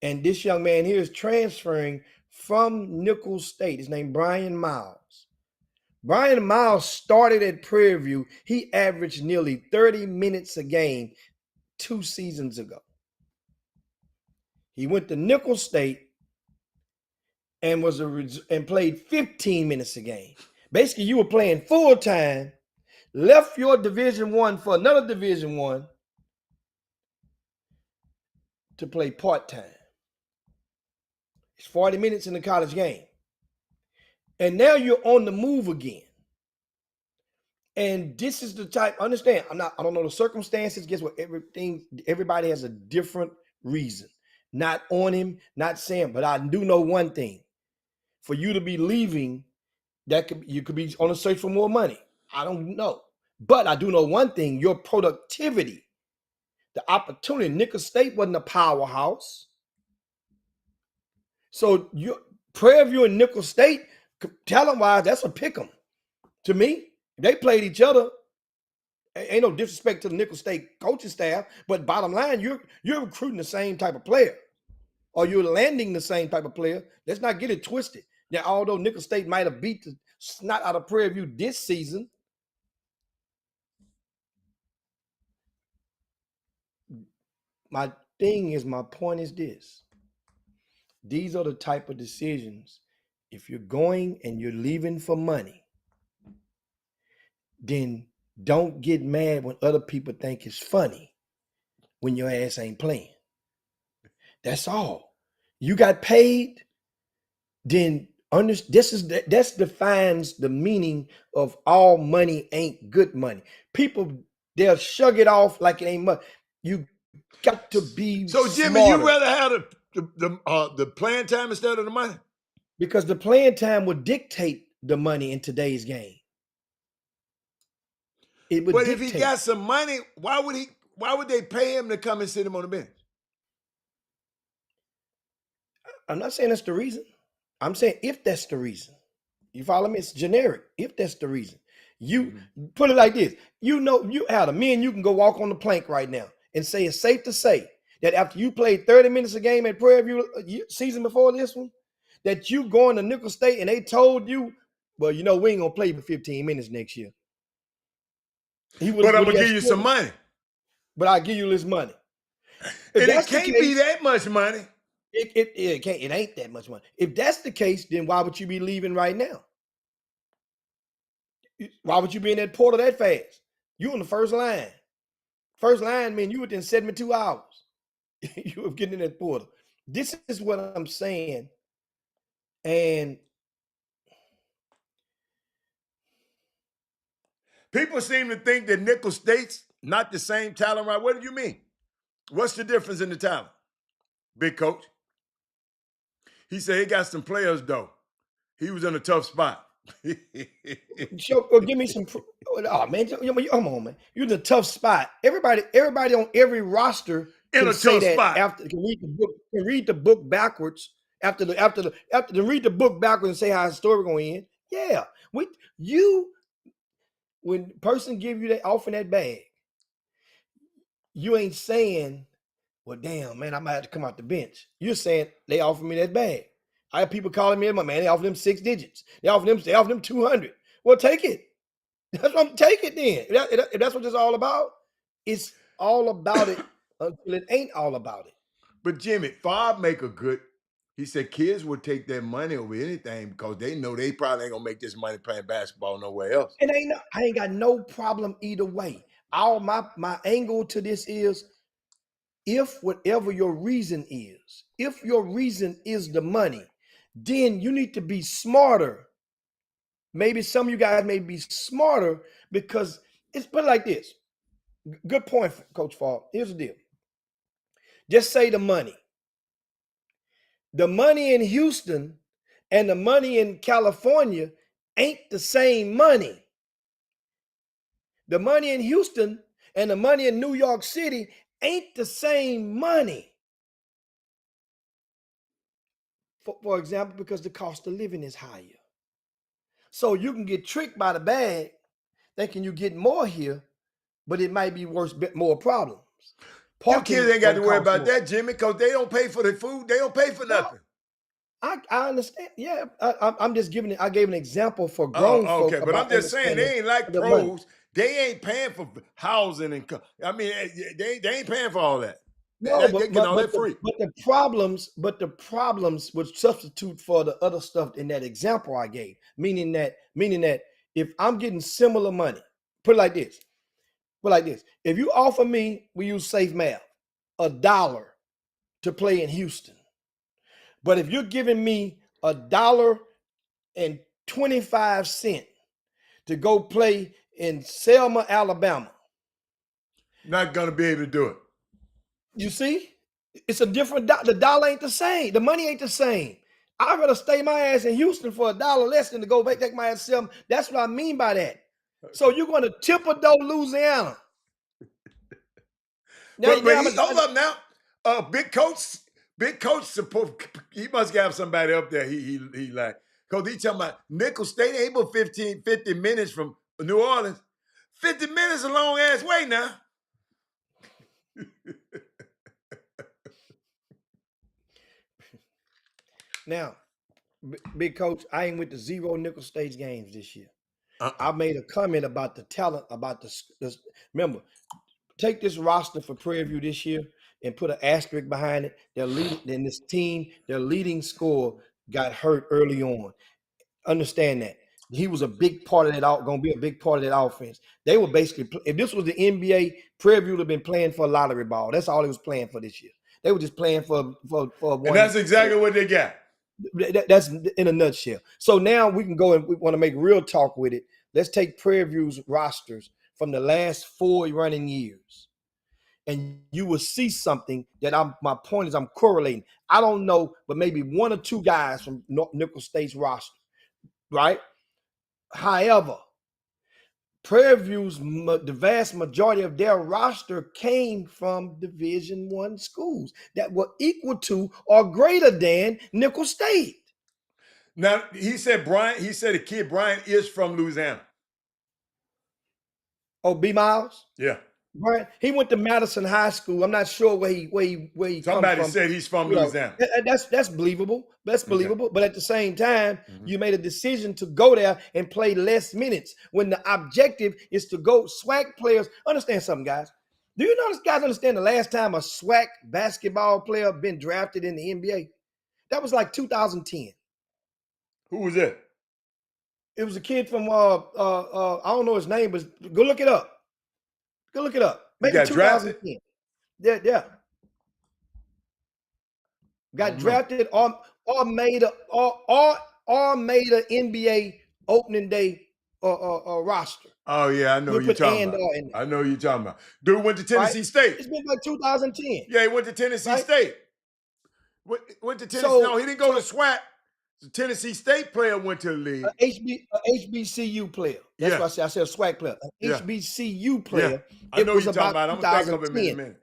And this young man here is transferring from Nicholls State. His name Brian Miles. Brian Miles started at Prairie View. He averaged nearly 30 minutes a game 2 seasons ago. He went to Nicholls State and played 15 minutes a game. Basically, you were playing full time, left your Division I for another Division I to play part time. It's 40 minutes in the college game. And now you're on the move again. And this is the type, understand, I don't know the circumstances. Guess what? Everybody has a different reason. Not on him, not saying, but I do know one thing. For you to be leaving, you could be on a search for more money. I don't know. But I do know one thing, your productivity, the opportunity. Nicholls State wasn't a powerhouse. So Prairie View and Nicholls State, talent-wise, that's a pick 'em. To me, if they played each other, ain't no disrespect to the Nicholls State coaching staff, but bottom line, you're recruiting the same type of player, or you're landing the same type of player. Let's not get it twisted. Now, although Nicholls State might have beat the snot out of Prairie View this season, my point is this. These are the type of decisions. If you're going and you're leaving for money, then don't get mad when other people think it's funny when your ass ain't playing. That's all. You got paid, then that defines the meaning of all money ain't good money. People, they'll shrug it off like it ain't much. You got to be So, Jimmy, smarter. you rather have the playing time instead of the money? Because the playing time would dictate the money in today's game. It would But dictate. if he got some money, why would they pay him to come and sit him on the bench? I'm not saying that's the reason. I'm saying if that's the reason. You follow me? It's generic. If that's the reason. You put it like this. Adam, me and you can go walk on the plank right now and say it's safe to say that after you played 30 minutes a game at Prairie View season before this one, that you going to Nicholls State and they told you, well, we ain't going to play for 15 minutes next year. But I'm going to give you some money. But I'll give you this money. And it can't be that much money. It can't. It ain't that much money. If that's the case, then why would you be leaving right now? Why would you be in that portal that fast? You on the first line. First line, man, you within 72 hours. You were getting in that portal. This is what I'm saying. And people seem to think that Nicholls State's not the same talent, right? What do you mean? What's the difference in the talent, big coach? He said he got some players, though. He was in a tough spot. give me some. Oh man, come on, man. You're in a tough spot. Everybody on every roster in a tough spot. After can read the book backwards. After read the book backwards and say how the story going to end. Yeah, when person give you that off in that bag, you ain't saying, well, damn, man, I might have to come out the bench. You're saying they offered me that bag. I have people calling me, man, they offered them 6 digits. They offered them 200. Well, take it. Take it then. If that's what it's all about, it's all about it until it ain't all about it. But Jimmy, Favre make a good. He said kids would take their money over anything because they know they probably ain't gonna make this money playing basketball nowhere else. And I ain't got no problem either way. All my angle to this is, if whatever your reason is, if your reason is the money, then you need to be smarter. Maybe some of you guys may be smarter because it's put like this. Good point, Coach Fall. Here's the deal. Just say the money. The money in Houston and the money in California ain't the same money. The money in Houston and the money in New York City ain't the same money. For example, because the cost of living is higher. So you can get tricked by the bag thinking you get more here, but it might be worse, more problems. Your kids ain't got to worry about more. that, Jimmy, because they don't pay for the food. They don't pay for nothing. I understand. Yeah, I'm just giving it. I gave an example for grown folk. Okay, but I'm just saying they ain't like pros. Money. They ain't paying for housing and. I mean, they ain't paying for all that. No, They get all that free. But the problems would substitute for the other stuff in that example I gave. Meaning that if I'm getting similar money, put it like this. If you offer me, we use safe math, $1 to play in Houston. But if you're giving me $1.25 to go play in Selma, Alabama, not gonna be able to do it. You see, it's a different. The dollar ain't the same. The money ain't the same. I'd rather stay my ass in Houston for $1 less than to go back take my ass to Selma. That's what I mean by that. So you're going to Thibodaux, Louisiana. But hold up now. Big coach, he must have somebody up there. He like, because he talking about Nickel State ain't but 50 minutes from New Orleans. 50 minutes a long ass way now. Now, big coach, I ain't with the 0 Nickel State games this year. I made a comment about the talent, about the remember, take this roster for Prairie View this year and put an asterisk behind it. Their leading scorer got hurt early on. Understand that. He was a big part of that going to be a big part of that offense. They were basically, if this was the NBA, Prairie View would have been playing for a lottery ball. That's all he was playing for this year. They were just playing for one. And that's exactly what they got. That's in a nutshell. So now we can go and we want to make real talk with it. Let's take Prairie View's rosters from the last 4 running years. And you will see something that my point is I'm correlating. I don't know, but maybe 1 or 2 guys from Nickel State's roster, right? However, Prairie View's the vast majority of their roster came from Division I schools that were equal to or greater than Nickel State. Now he said the kid Brian is from Louisiana. Oh, B. Miles? Yeah. Right. He went to Madison High School. I'm not sure where he Somebody comes from. said he's from Louisiana. That's believable. That's believable. Okay. But at the same time, you made a decision to go there and play less minutes when the objective is to go SWAC players. Understand something, guys. Do you know, guys understand the last time a SWAC basketball player been drafted in the NBA? That was like 2010. Who was that? It was a kid from I don't know his name, but go look it up. Go look it up. Maybe 2010. Yeah. Got drafted or made an NBA opening day roster. Oh yeah, I know who you're talking about. I know who you're talking about. Dude went to Tennessee State. It's been like 2010. Yeah, he went to Tennessee State. Went to Tennessee. No, he didn't go to SWAC. The Tennessee State player went to the league. HBCU player. That's what I said a SWAC player. HBCU player. I know you're talking about. I'm going to think of him in a minute.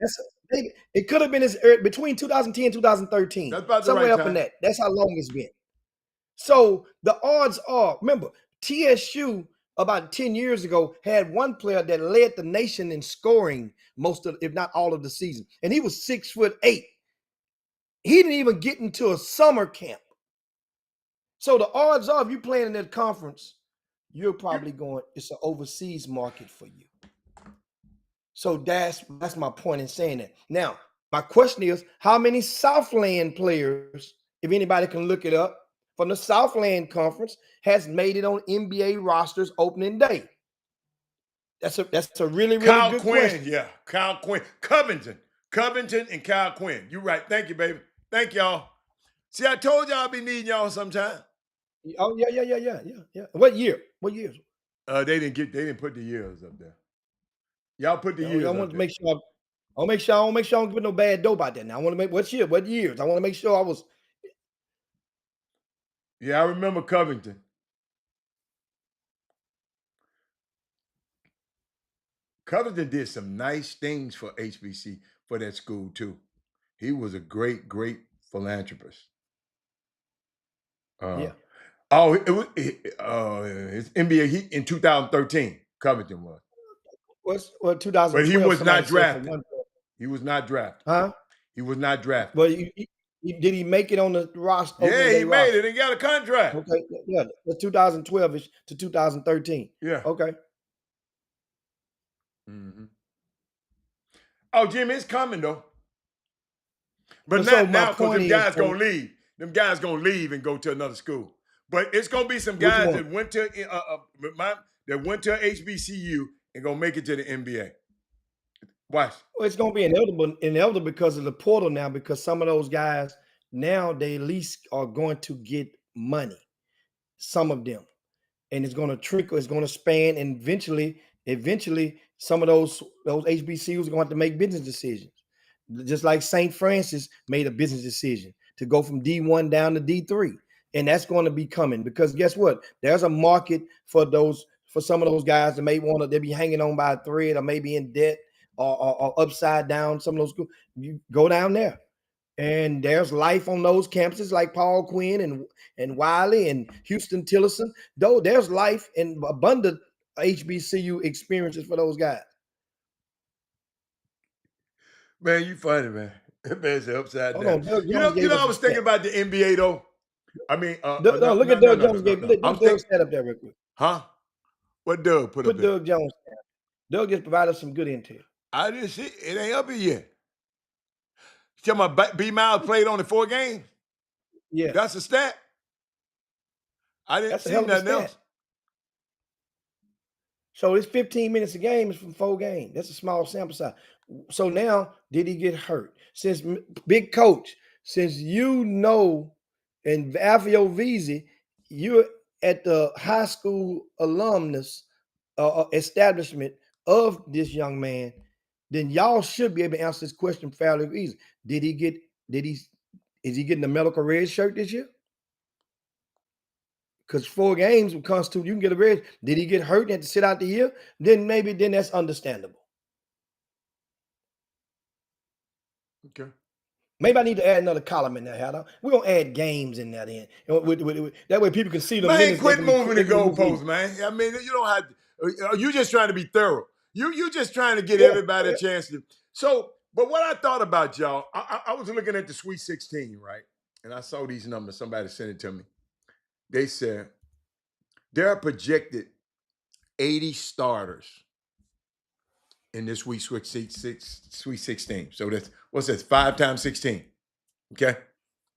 It could have been between 2010 and 2013. That's about the somewhere right up time. in that. That's how long it's been. So the odds are, remember, TSU about 10 years ago had one player that led the nation in scoring most of, if not all of the season. And he was 6'8". He didn't even get into a summer camp. So the odds are, if you're playing in that conference, you're probably going, it's an overseas market for you. So that's my point in saying that. Now, my question is, how many Southland players, if anybody can look it up, from the Southland Conference has made it on NBA rosters opening day? That's a really, really Kyle good Quinn, question. yeah. Kyle Quinn. Covington and Kyle Quinn. You're right. Thank you, baby. Thank y'all. See, I told y'all I'll be needing y'all sometime. Oh, yeah. What year? What years? They didn't put the years up there. Y'all put the I years want up to there. make sure. I'll make sure I don't put no bad dope out there. Now I want to make what years? I want to make sure I was. Yeah, I remember Covington. Covington did some nice things for HBC for that school too. He was a great, great philanthropist. Yeah. Oh, his NBA he in 2013. Covington was, What but he 2012? was Somebody not said for drafted. one. He was not drafted. Huh? He was not drafted. But did he make it on the roster Yeah, opening he day made roster? it and got a contract. Okay. Yeah. The 2012ish to 2013. Yeah. Okay. Mm-hmm. Oh, Jimmy, it's coming though. But But so not my now because point them is, guys gonna leave. Them guys gonna leave and go to another school. But it's gonna be some which guys one? that went to HBCU and gonna make it to the NBA. Watch. Well, it's going to be inevitable because of the portal now. Because some of those guys now they at least are going to get money. Some of them, and it's going to trickle. It's going to span, and eventually, some of those HBCUs are going to have to make business decisions. Just like St. Francis made a business decision to go from D1 down to D3, and that's going to be coming because guess what? There's a market for some of those guys that may want to. They be hanging on by a thread, or maybe in debt, or upside down. Some of those schools, you go down there. And there's life on those campuses like Paul Quinn and Wiley and Houston Tillerson. Though there's life and abundant HBCU experiences for those guys. Man, you funny, man. That man's upside Hold down. on, Doug Jones You gave know, us I a was thinking stat. about the NBA though. I mean, No, look at Doug Jones gave. no. Put I'm Doug's thinking, stat up there real quick. huh? What Doug put up Put there? Doug Jones stat. Doug just provided some good intel. I didn't see it. Ain't up here yet. You talking about B Miles played only 4 games? Yeah, That's a stat. I didn't that's a see hell of a nothing stat. else. So it's 15 minutes a game is from 4 games. That's a small sample size. So now, did he get hurt? Since big coach, since you know, and Avio Vizzi, you're at the high school alumnus establishment of this young man, then y'all should be able to answer this question fairly easy. Did he get? Did he? Is he getting the medical red shirt this year? Because 4 games would constitute you can get a red. Did he get hurt and have to sit out the year? Then that's understandable. Okay. Maybe I need to add another column in there, Heather. We're gonna add games in that in. That way people can see the Man, minutes. quit moving the They can be goalposts, man. I mean, you don't have to, you just trying to be thorough. You just trying to get yeah, everybody a yeah. chance to. So, but what I thought about y'all, I was looking at the Sweet 16, right? And I saw these numbers. Somebody sent it to me. They said there are projected 80 starters in this week's Sweet 16. So that's what's that? 5 times 16. Okay.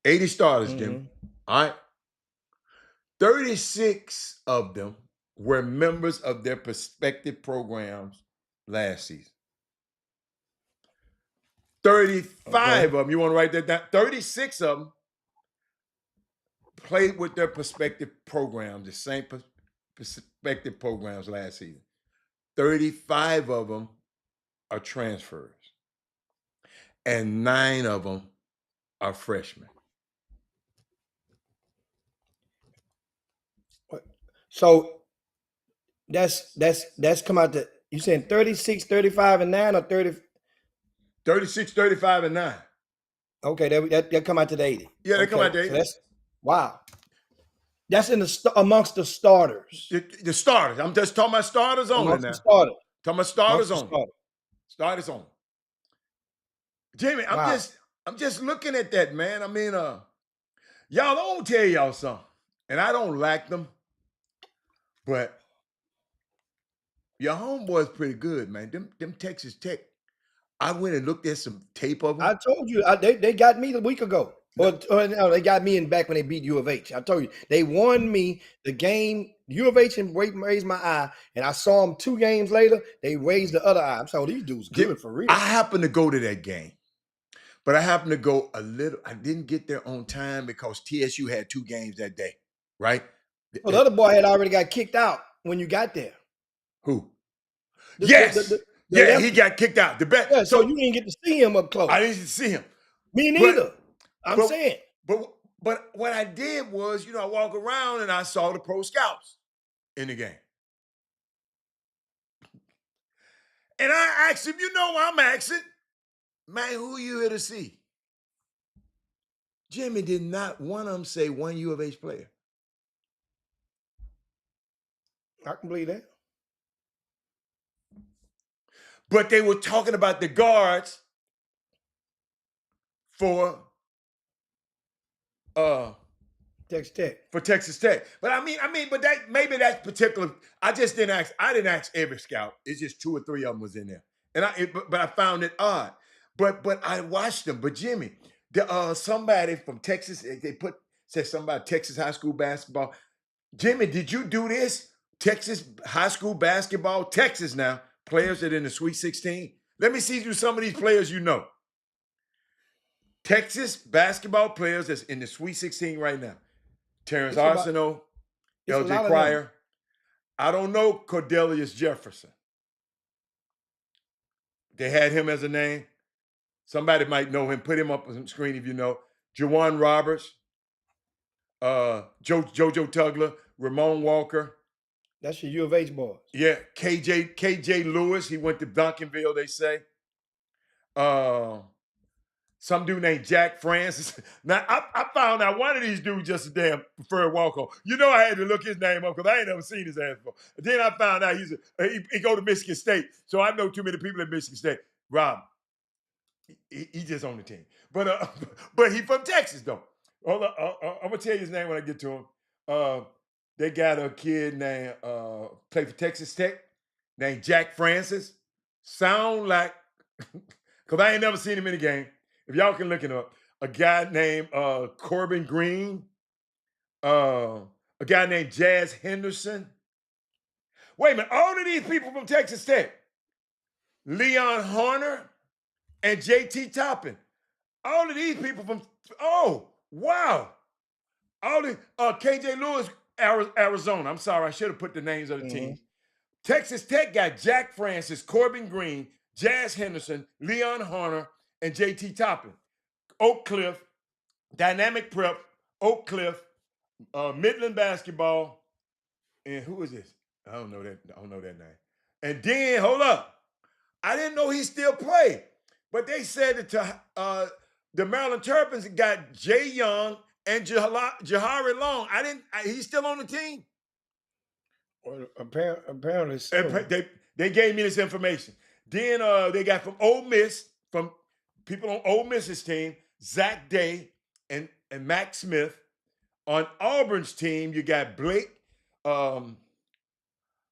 80 starters, Jim. All right. 36 of them were members of their prospective programs last season. 35 of them, you want to write that down? 36 of them played with their prospective programs, the same prospective programs last season. 35 of them are transfers, and 9 of them are freshmen. So that's come out to you saying 36, 35, and 9 or 30. 36, 35, and 9. Okay, that come out to the 80. Yeah, they come out Okay, to so 80. that's wow. That's in amongst the starters. The starters. I'm just talking about starters only Amongst now. the starters. Talking about starters Amongst the only. starters. Starters only. Jamie, Wow. I'm just looking at that, man. I mean, y'all don't tell y'all something, and I don't like them, but Your homeboy's pretty good, man. Them Texas Tech. I went and looked at some tape of I them. told you they got me a week ago. Or no, they got me in back when they beat U of H. I told you they won me the game. U of H and raised my eye, and I saw them 2 games later. They raised the other eye. I'm saying, these dudes good for real. I happened to go to that game, but I happened to go a little. I didn't get there on time because TSU had 2 games that day, right? Well, the other boy had already got kicked out when you got there. Who? The, Yes. the Yeah, he lefty. got kicked out. The best. Yeah, so you didn't get to see him up close. I didn't see him. Me neither. I'm but, saying. But what I did was, I walk around and I saw the pro scouts in the game. And I asked him, I'm asking, man, who you here to see? Jimmy did not one of them say one U of H player. I can believe that. But they were talking about the guards for Texas Tech. For Texas Tech. But but that maybe that's particular. I didn't ask every scout. It's just 2 or 3 of them was in there. But I found it odd. But I watched them. But Jimmy, somebody from Texas, said something about Texas high school basketball. Jimmy, did you do this? Texas high school basketball, Texas now, players that are in the Sweet 16. Let me see some of these players you know. Texas basketball players that's in the Sweet 16 right now. Terrence Arsenault, LJ Cryer. I don't know Cordelius Jefferson. They had him as a name. Somebody might know him. Put him up on the screen if you know. Jawan Roberts, JoJo Tugler, Ramon Walker. That's your U of H boys. Yeah, KJ Lewis. He went to Duncanville, they say. Some dude named Jack Francis. Now, I found out one of these dudes just a damn preferred walk-on. I had to look his name up because I ain't never seen his ass before. Then I found out he go to Michigan State. So I know too many people at Michigan State. Rob, he just on the team. But he from Texas, though. Hold on, I'm going to tell you his name when I get to him. They got a kid named, played for Texas Tech, named Jack Francis. Sound like, because I ain't never seen him in a game. If y'all can look it up, a guy named Corbin Green, a guy named Jazz Henderson. Wait a minute, all of these people from Texas Tech, Leon Horner and JT Toppin. All of these people from, wow. All the KJ Lewis, Arizona. I'm sorry, I should have put the names of the teams. Texas Tech got Jack Francis, Corbin Green, Jazz Henderson, Leon Horner, and JT Toppin. Oak Cliff, Dynamic Prep, Oak Cliff, Midland Basketball, and who is this? I don't know that name. And then, hold up. I didn't know he still played. But they said that the Maryland Terrapins got Jay Young and Jahari Long. He's still on the team? Well, apparently so. They gave me this information. Then they got from Ole Miss, from people on Ole Miss's team, Zach Day and Max Smith. On Auburn's team, you got Blake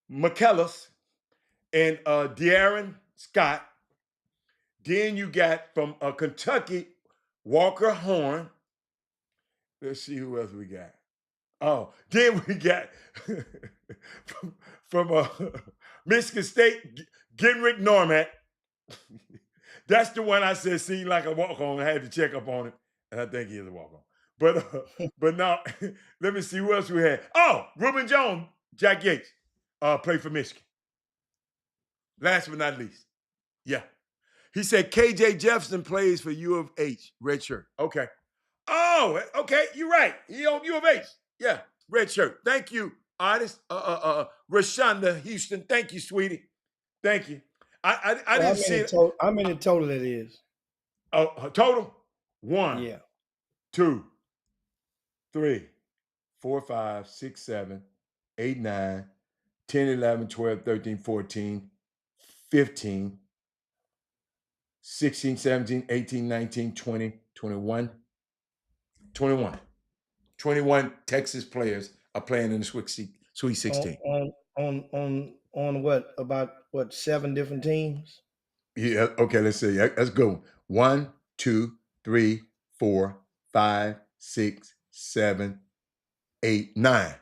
McKellis and De'Aaron Scott. Then you got from Kentucky, Walker Horn. Let's see who else we got. Oh, then we got from Michigan State, Genrick Normack. That's the one I said seemed like a walk-on. I had to check up on it, and I think he is a walk-on. But now, let me see who else we had. Oh, Reuben Jones, Jack Yates, played for Michigan. Last but not least, yeah. He said KJ Jefferson plays for U of H, red shirt. Okay. Oh, okay, you're right. He on U of H. Yeah, red shirt. Thank you, artist. Rashonda Houston. Thank you, sweetie. Thank you. I didn't see it. How many total it is? Total? 1, Yeah. 2, 3, 4, 5, 6, 7, 8, 9, 10, 11, 12, 13, 14, 15, 16, 17, 18, 19, 20, 21. 21 Texas players are playing in the Sweet 16. On on about 7 different teams. Yeah. Okay. Let's see. Let's go. 1, 2, 3, 4, 5, 6, 7, 8, 9.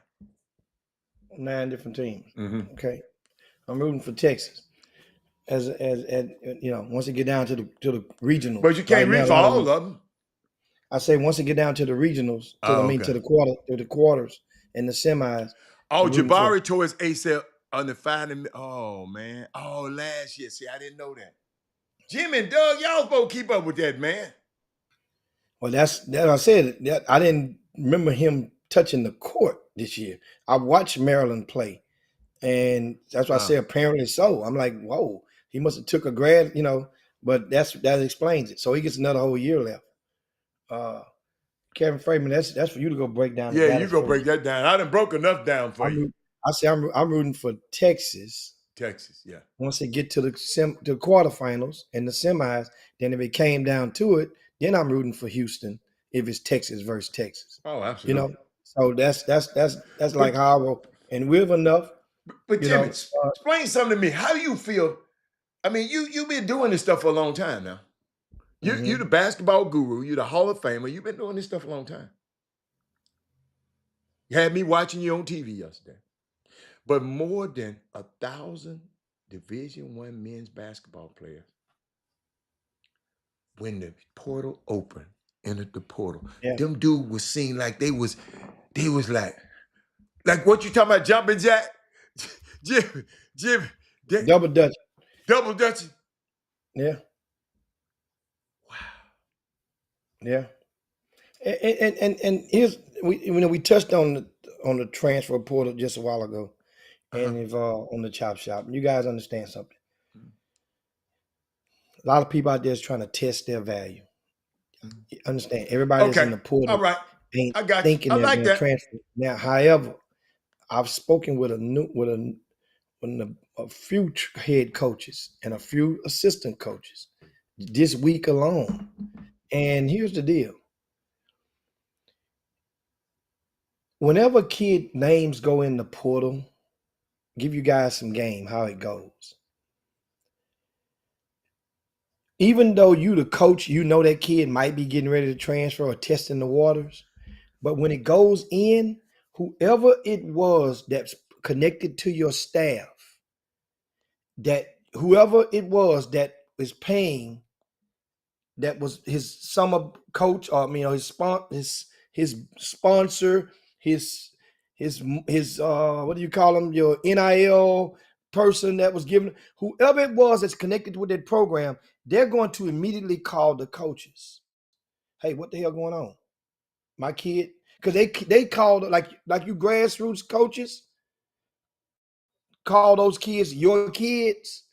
9 different teams. Mm-hmm. Okay, I'm rooting for Texas. As once it get down to the regionals, But you right can't now read a for lot of all them. of them. I say once it get down to the regionals, Oh, to okay. the quarters and the semis, Oh, I'm rooting for. Jabari tore his ACL under 5. Oh man. Oh, last year. See, I didn't know that. Jim and Doug, y'all supposed to keep up with that, man. Well, that's that I said that I didn't remember him touching the court this year. I watched Maryland play, and that's why I say apparently so. I'm like, whoa, he must have took a grad. But that explains it. So he gets another whole year left. Kevin Freeman, that's for you to go break down the Yeah, you Dallas go break first. that down. I done broke enough down for you. I'm rooting for Texas Texas, yeah. once they get to the quarterfinals and the semis. Then if it came down to it, then I'm rooting for Houston if it's Texas versus Texas. Oh, You absolutely. know, so that's like But how I roll. And with enough, but you Jimmy, know, explain something to me. How do you feel? I mean, you've been doing this stuff for a long time now. You the mhm. basketball guru. You the Hall of Famer. You've been doing this stuff a long time. You had me watching you on TV yesterday. But more than 1,000 Division I men's basketball players, when the portal opened, entered the portal, Yeah, them dude was seen like they was like what you talking about, jumping jack? Jim, double dutch. double dutching. Yeah, Wow. yeah. And here's we touched on the transfer portal just a while ago, Uh-huh. and if on the chop shop. You guys understand something? A lot of people out there is trying to test their value. Mhm. Understand? Everybody that's in Okay. the All portal right. ain't I got you. thinking I they're like going to that. transfer. Now, however, I've spoken with a few head coaches and a few assistant coaches this week alone. And here's the deal. Whenever kid names go in the portal, give you guys some game how it goes. Even though you the coach, you know that kid might be getting ready to transfer or testing the waters. But when it goes in, whoever it was that's connected to your staff, that whoever it was that is paying, that was his summer coach, or his sponsor, his his what do you call him? Your NIL person that was given, whoever it was that's connected with that program, they're going to immediately call the coaches. Hey, what the hell going on? My kid, because they called like you grassroots coaches call those kids your kids.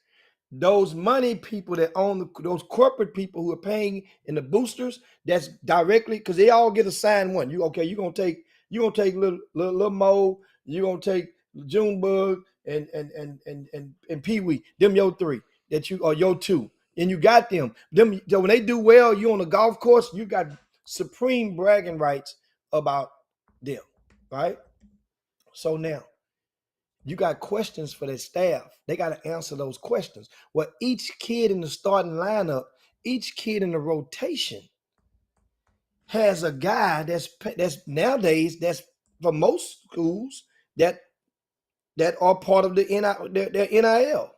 Those money people that own those corporate people who are paying in the boosters, that's directly because they all get assigned one. You're gonna take little Mo, you're gonna take Junebug and Pee Wee, them your three that you or your two, and you got them. Them so when they do well, you on the golf course, you got supreme bragging rights about them, right? So now you got questions for their staff. They got to answer those questions. Well, each kid in the starting lineup, each kid in the rotation has a guy that's nowadays that's for most schools that are part of their NIL.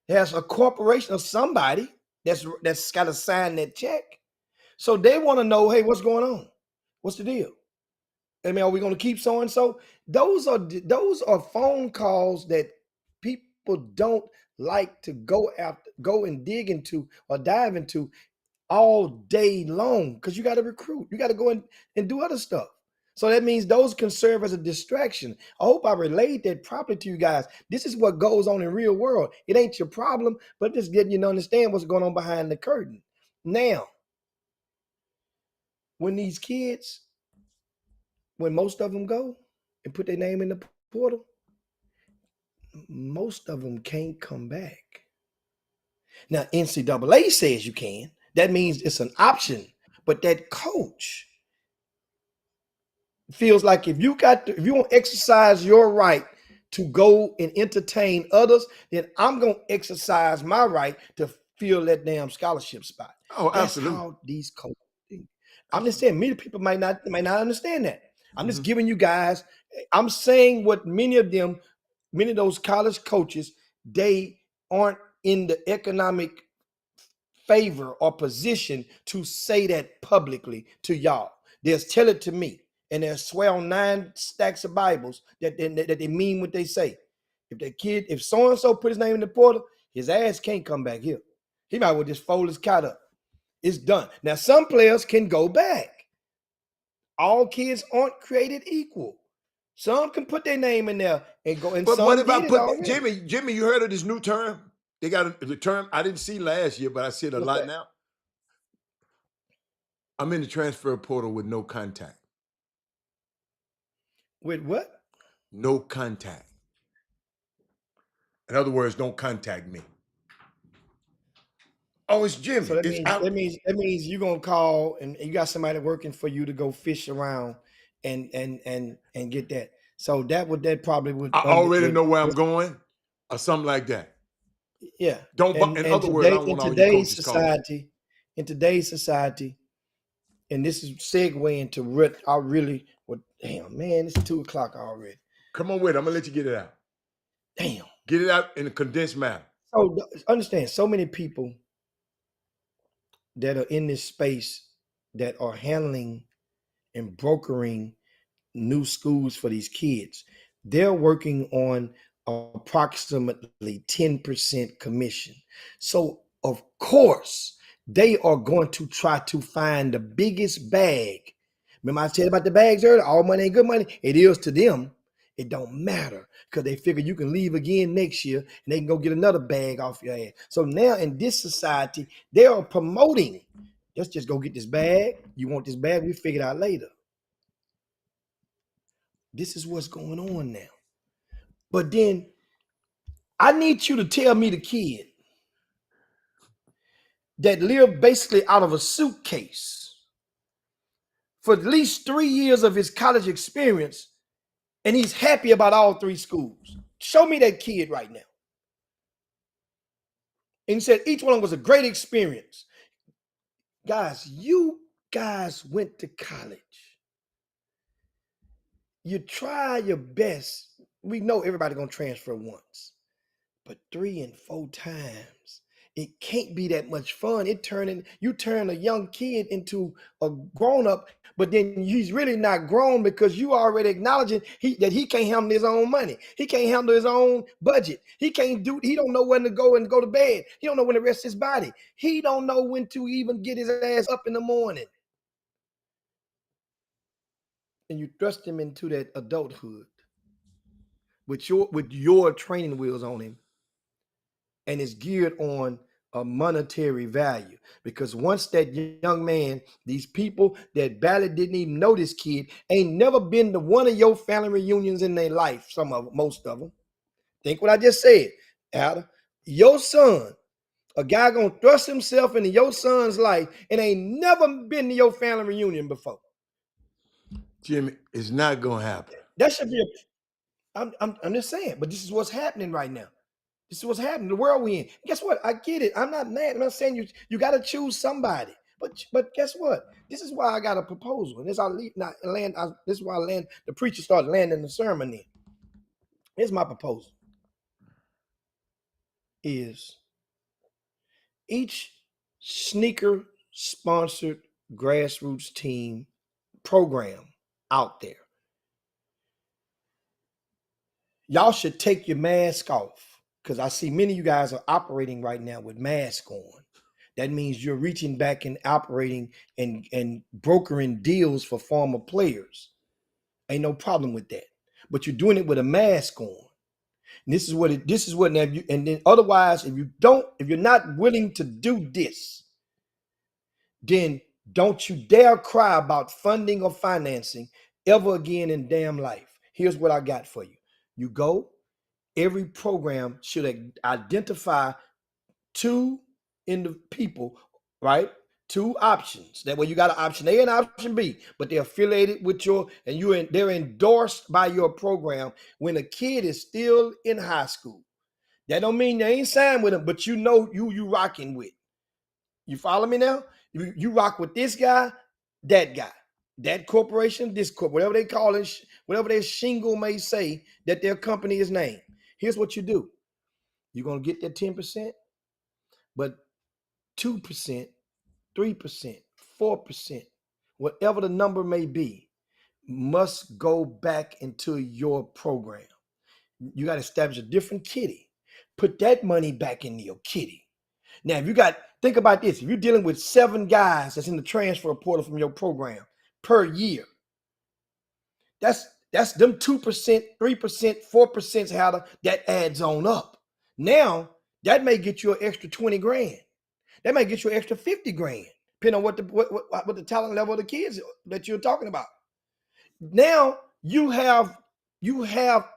There's a corporation or somebody that's got to sign that check. So they want to know, hey, what's going on? What's the deal? I mean, are we going to keep so and so? Those are phone calls that people don't like to go and dig into or dive into all day long because you got to recruit. You got to go and do other stuff. So that means those can serve as a distraction. I hope I relayed that properly to you guys. This is what goes on in real world. It ain't your problem, but just getting you to understand what's going on behind the curtain. Now, when these kids, when most of them go and put their name in the portal, most of them can't come back. Now, NCAA says you can. That means it's an option. But that coach feels like if you want to exercise your right to go and entertain others, then I'm gonna exercise my right to fill that damn scholarship spot. Oh, That's absolutely. how these coaches think. I'm just saying, many people might not understand that. I'm just giving you guys. I'm saying what many of those college coaches, they aren't in the economic favor or position to say that publicly to y'all. They'll tell it to me, and they'll swear on 9 stacks of Bibles that they mean what they say. If so and so put his name in the portal, his ass can't come back here. He might well just fold his cat up. It's done. Now, some players can go back. All kids aren't created equal. Some can put their name in there and go, and But what some if I did it put already. Jimmy, you heard of this new term? They got the term I didn't see last year, but I see it a What's lot that? now. I'm in the transfer portal with no contact. With what? No contact. In other words, don't contact me. Oh, it's Jimmy. So that It's means out. you're gonna call and you got somebody working for you to go fish around and get that. So that probably I already know where I'm going, or something like that. yeah. Don't. In And other words, I today don't want all you coaches calling me. in today's society, and this is segue into what I really what damn man, it's 2 o'clock already. Come on with it. I'm gonna let you get it out. Damn. Get it out in a condensed manner. So understand, so many people that are in this space that are handling and brokering new schools for these kids, they're working on approximately 10% commission. So, of course, they are going to try to find the biggest bag. Remember, I said about the bags earlier, all money ain't good money. It is to them. It don't matter because they figure you can leave again next year and they can go get another bag off your ass. So now in this society, they are promoting. Let's just go get this bag. You want this bag? We figure it out later. This is what's going on now. But then I need you to tell me the kid that lived basically out of a suitcase for at least 3 years of his college experience, and he's happy about all 3 schools. Show me that kid right now. And he said each one was a great experience. Guys, you guys went to college. You try your best. We know everybody gonna transfer once. But 3 and 4 times, it can't be that much fun. You turn a young kid into a grown-up, but then he's really not grown because you already acknowledging that he can't handle his own money. He can't handle his own budget. He don't know when to go and go to bed. He don't know when to rest his body. He don't know when to even get his ass up in the morning. And you thrust him into that adulthood with your training wheels on him. And it's geared on a monetary value because once that young man, these people that barely didn't even know this kid, ain't never been to one of your family reunions in their life. Most of them. Think what I just said, Adam. Your son, a guy gonna thrust himself into your son's life and ain't never been to your family reunion before. Jimmy, it's not gonna happen. That should be I'm just saying, but this is what's happening right now. This is what's happening. The world we in. Guess what? I get it. I'm not mad. I'm not saying you got to choose somebody. But guess what? This is why I got a proposal, and this I leave not land. This is why I land. The preacher started landing the sermon in. Here's my proposal: is each sneaker sponsored grassroots team program out there, y'all should take your mask off because I see many of you guys are operating right now with masks on. That means you're reaching back and operating and brokering deals for former players. Ain't no problem with that. But you're doing it with a mask on. And this is what now and then otherwise, if you're not willing to do this, then don't you dare cry about funding or financing ever again in damn life. Here's what I got for you. You go, every program should identify 2 in the people, right? 2 options. That way you got an option A and option B, but they're affiliated with your, and they're endorsed by your program when a kid is still in high school. That don't mean they ain't signed with them, but you know you rocking with. You follow me now? You rock with this guy, that corporation, this corp, whatever they call it, whatever their shingle may say that their company is named. Here's what you do. You're gonna get that 10%, but 2%, 3%, 4%, whatever the number may be, must go back into your program. You got to establish a different kitty. Put that money back into your kitty. Now, if you got, think about this. If you're dealing with 7 guys that's in the transfer portal from your program per year, that's them 2%, 3%, 4% how that adds on up. Now, that may get you an extra 20 grand. That may get you an extra 50 grand, depending on what the talent level of the kids that you're talking about. Now you have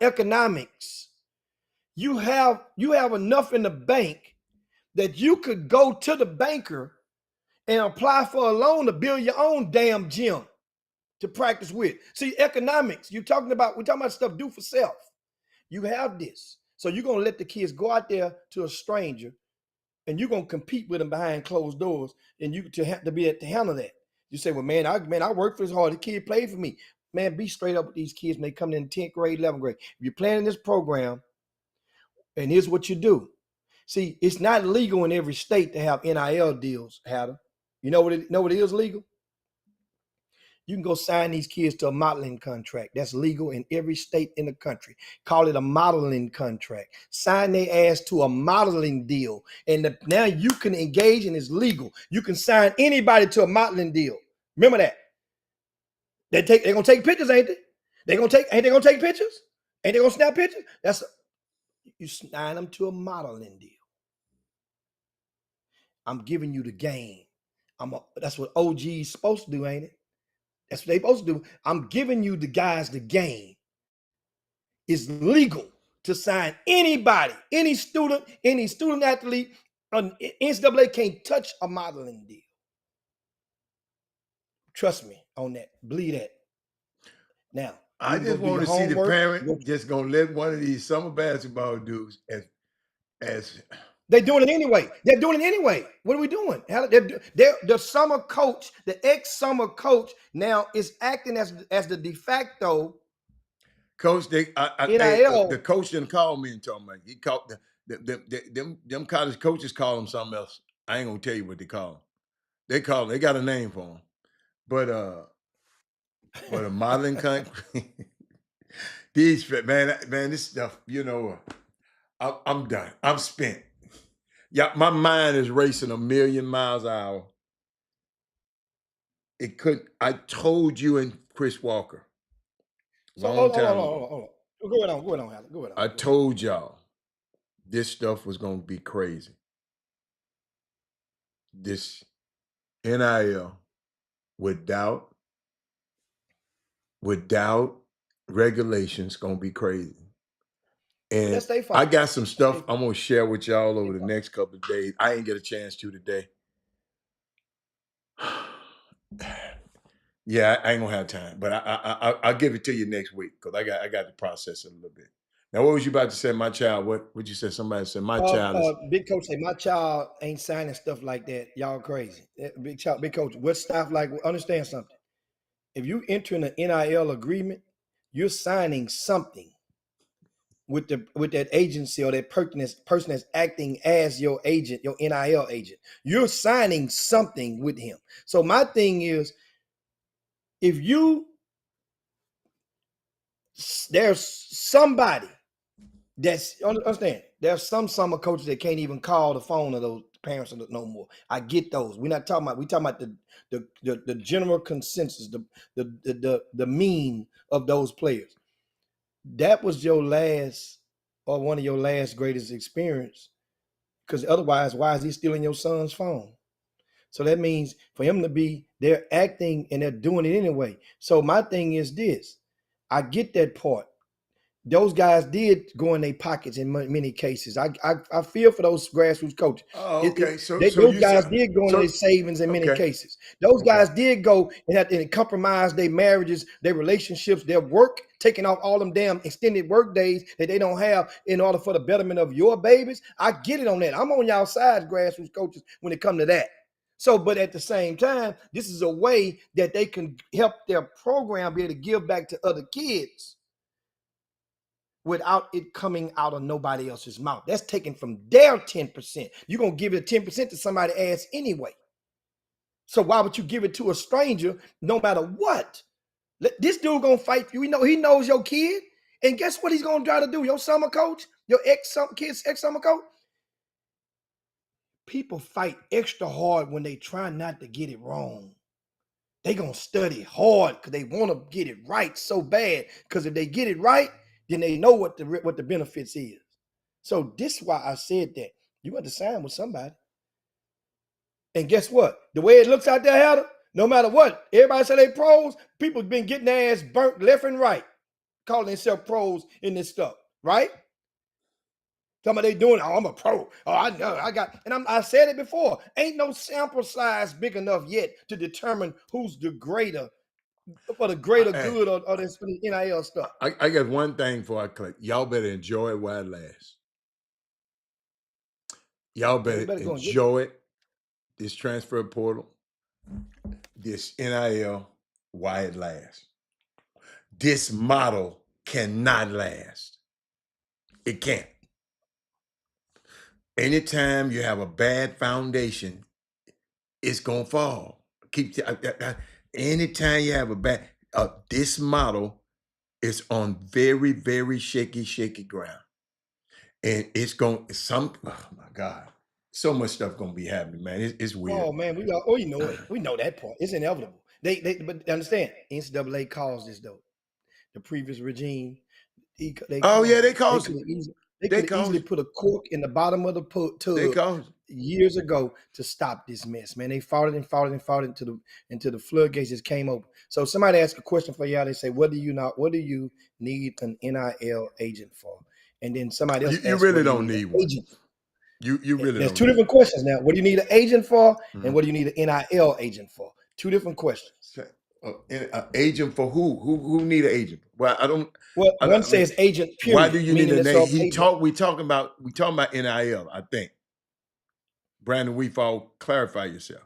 economics. You have enough in the bank that you could go to the banker and apply for a loan to build your own damn gym to practice with. See, economics, we're talking about stuff do for self. You have this. So you're gonna let the kids go out there to a stranger and you're gonna compete with them behind closed doors, and you to handle that. You say, well, man, I worked for this hard. The kid played for me. Man, be straight up with these kids when they come in 10th grade, 11th grade. If you're planning this program, and here's what you do. See, it's not legal in every state to have NIL deals, Hatter. You know what it is legal? You can go sign these kids to a modeling contract. That's legal in every state in the country. Call it a modeling contract. Sign their ass to a modeling deal. And now you can engage and it's legal. You can sign anybody to a modeling deal. Remember that. They're gonna take pictures, ain't they? Ain't they gonna take pictures? Ain't they gonna snap pictures? You sign them to a modeling deal. I'm giving you the game. That's what OG's supposed to do, ain't it? That's what they supposed to do. I'm giving you the guys the game. It's legal to sign anybody, any student athlete. NCAA can't touch a modeling deal. Trust me on that. Believe that. Now, I just want to see the parent just gonna let one of these summer basketball dudes as they're doing it anyway. They're doing it anyway. What are we doing? The summer coach, the ex-summer coach, now is acting as the de facto coach. NIL. The coach didn't call me and told me. He called them college coaches call him something else. I ain't gonna tell you what they call him. They got a name for him. But a modeling country. These man, this stuff, I'm done. I'm spent. Yeah, my mind is racing 1,000,000 miles an hour. I told you and Chris Walker long time ago. Go ahead on. I told y'all this stuff was gonna be crazy. This NIL without regulations gonna be crazy. And I got some stuff I'm gonna share with y'all over the next couple of days. I ain't get a chance to today. Yeah, I ain't gonna have time, but I'll give it to you next week because I got to process it a little bit. Now, what was you about to say? My child, what you said? Somebody said my child is Big coach say my child ain't signing stuff like that. Y'all crazy. Big coach, what stuff like? Understand something. If you enter in an NIL agreement, you're signing something with that agency or that person that's acting as your agent, your NIL agent. You're signing something with him. So my thing is, if there's somebody that's understand, there's some summer coaches that can't even call the phone of those parents no more. I get those. We're talking about the general consensus, the mean of those players. That was your last or one of your last greatest experience, because otherwise, why is he stealing your son's phone? So that means for him to be, they're acting and they're doing it anyway. So my thing is this. I get that part. those guys did go in their pockets in many cases. I feel for those grassroots coaches. Oh, okay. So Those you guys said did go into their savings in many okay. cases. Those Okay. guys did go and had to compromise their marriages, their relationships, their work, taking off all them damn extended work days that they don't have in order for the betterment of your babies. I get it on that. I'm on y'all side, grassroots coaches, when it comes to that. So, but at the same time, this is a way that they can help their program be able to give back to other kids without it coming out of nobody else's mouth. That's taken from their 10%. You're going to give it 10% to somebody else anyway. So why would you give it to a stranger no matter what? This dude going to fight for you. He knows your kid. And guess what he's going to try to do? Your summer coach, your kid's ex-summer coach? People fight extra hard when they try not to get it wrong. They going to study hard because they want to get it right so bad. Because if they get it right, then they know what the benefits is. So this is why I said that. You got to sign with somebody. And guess what? The way it looks out there, Heather, no matter what, everybody say they pros, people been getting their ass burnt left and right, calling themselves pros in this stuff, right? Somebody they doing, oh, I'm a pro. Oh, I know, I got, and I said it before, ain't no sample size big enough yet to determine who's the greater, for the greater good or this for the NIL stuff. I got one thing before I click. Y'all better enjoy it while it lasts. Y'all better go and get it. enjoy it. This transfer portal, this NIL, while it lasts. This model cannot last. It can't. Anytime you have a bad foundation, it's gonna fall. Anytime you have a bad, this model is on very, very shaky ground, and it's going oh my God, so much stuff gonna be happening, man. It's weird. Oh man, you know it. We know that part. It's inevitable. But understand, NCAA caused this though. The previous regime, they caused Yeah, they it. caused They could have easily put a cork in the bottom of the They tub caused years ago to stop this mess. Man, they fought it until the floodgates just came open. So somebody asked a question for y'all. They say, what do you need an NIL agent for? And then somebody else you asked, really what do you don't need need an one. agent? You really There's don't two need different questions now. What do you need an agent for, Mhm. and what do you need an NIL agent for? Two different questions. An agent for who? Who need an agent? Well, Well, I one mean, says agent, why period, do you need meaning a it's name? of agent. We talking about NIL. I think Brandon Weefall, clarify yourself,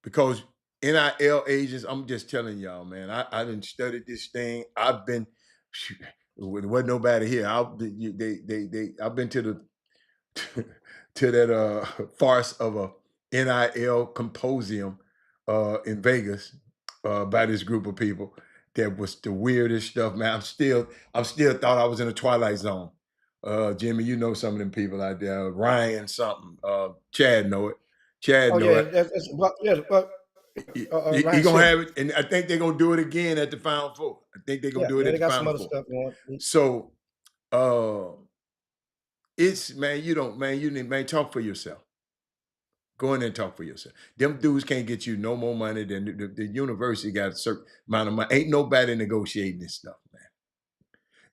because NIL agents. I'm just telling y'all, man. I didn't study this thing. I've been. There wasn't nobody here. I've been to the to that farce of a NIL symposium in Vegas by this group of people. That was the weirdest stuff, man. I'm still thought I was in a Twilight Zone. Jimmy, you know some of them people out there. Ryan something. Chad know it. Chad Oh know yeah, it. He Ryan gonna Silver. have it, and I think they're gonna do it again at the Final Four. I think they're gonna do it Yeah, at they the got some Final other Four. stuff going. So it's man, you don't, man, you need, man, talk for yourself. Go in there and talk for yourself. Them dudes can't get you no more money than the university got a certain amount of money. Ain't nobody negotiating this stuff, man.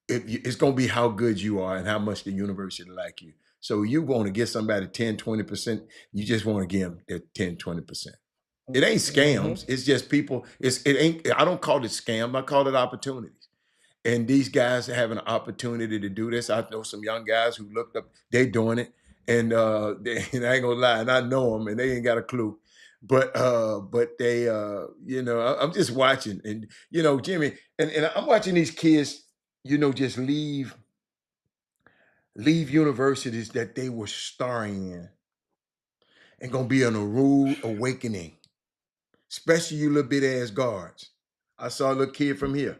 It's going to be how good you are and how much the university like you. So you want to get somebody 10, 20%, you just want to give them that 10, 20%. It ain't scams. It's just people. I don't call it scam. I call it opportunities. And these guys have an opportunity to do this. I know some young guys who looked up, they doing it. And and I ain't gonna lie, and I know them and they ain't got a clue. But they I'm just watching, and Jimmy, and I'm watching these kids, just leave universities that they were starring in and gonna be on a rude awakening, especially you little bit ass guards. I saw a little kid from here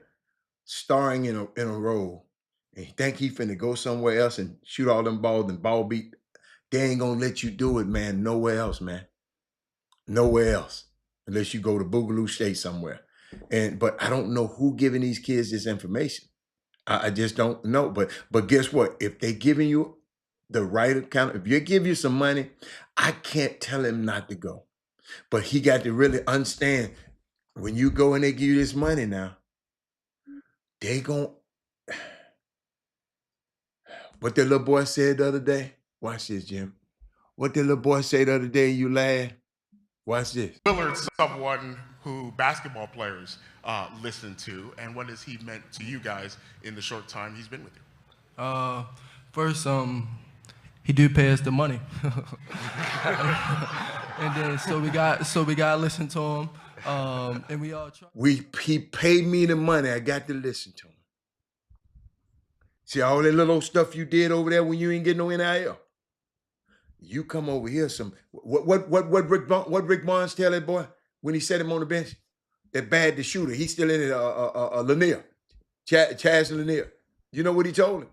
starring in a role, and he think he finna go somewhere else and shoot all them balls and ball beat. They ain't gonna let you do it, man. Nowhere else, man. Nowhere else, unless you go to Boogaloo State somewhere. But I don't know who giving these kids this information. I just don't know. But guess what? If they giving you the right account, if you give you some money, I can't tell him not to go. But he got to really understand, when you go and they give you this money now, they gon' What that little boy said the other day? Watch this, Jim. What that little boy said the other day, you laugh? Watch this. Willard's someone who basketball players listen to, and what has he meant to you guys in the short time he's been with you? First, he do pay us the money, and then so we got to listen to him, and we all try. He paid me the money. I got to listen to him. See all that little stuff you did over there when you ain't get no NIL. You come over here what Rick Barnes tell that boy when he set him on the bench? That bad the shooter. He's still in it. Lanier, Chaz Lanier. You know what he told him?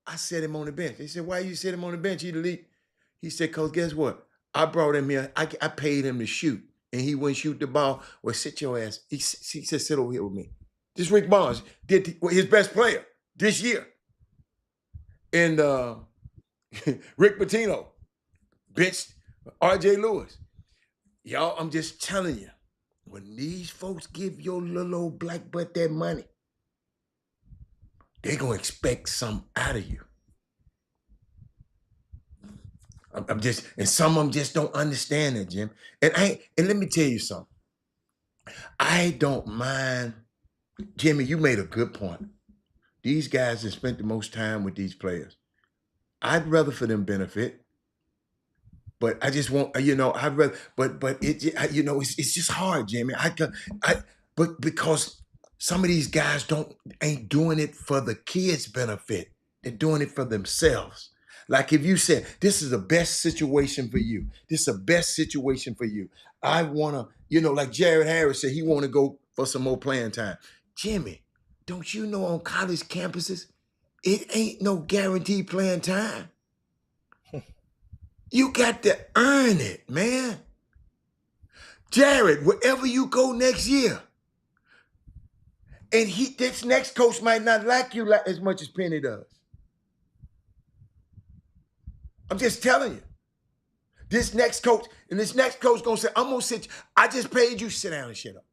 I set him on the bench. They said, why you set him on the bench? He the lead. He said, cause guess what? I brought him here. I paid him to shoot, and he wouldn't shoot the ball. Well, sit your ass. He said, sit over here with me. This Rick Barnes did his best player this year. And Rick Pitino benched R.J. Lewis. Y'all, I'm just telling you, when these folks give your little old black butt that money, they're going to expect something out of you. And some of them just don't understand that, Jim. And let me tell you something. I don't mind, Jimmy, you made a good point. These guys have spent the most time with these players. I'd rather for them benefit. But I just want, I'd rather, but it's just hard, Jimmy. But because some of these guys ain't doing it for the kids' benefit. They're doing it for themselves. Like if you said, this is the best situation for you. This is the best situation for you. I want to, like Jared Harris said, he want to go for some more playing time. Jimmy, don't you know on college campuses, it ain't no guaranteed playing time. You got to earn it, man. Jared, wherever you go next year, and this next coach might not like you as much as Penny does. I'm just telling you. This next coach gonna say, I'm gonna sit, I just paid you, sit down and shut up.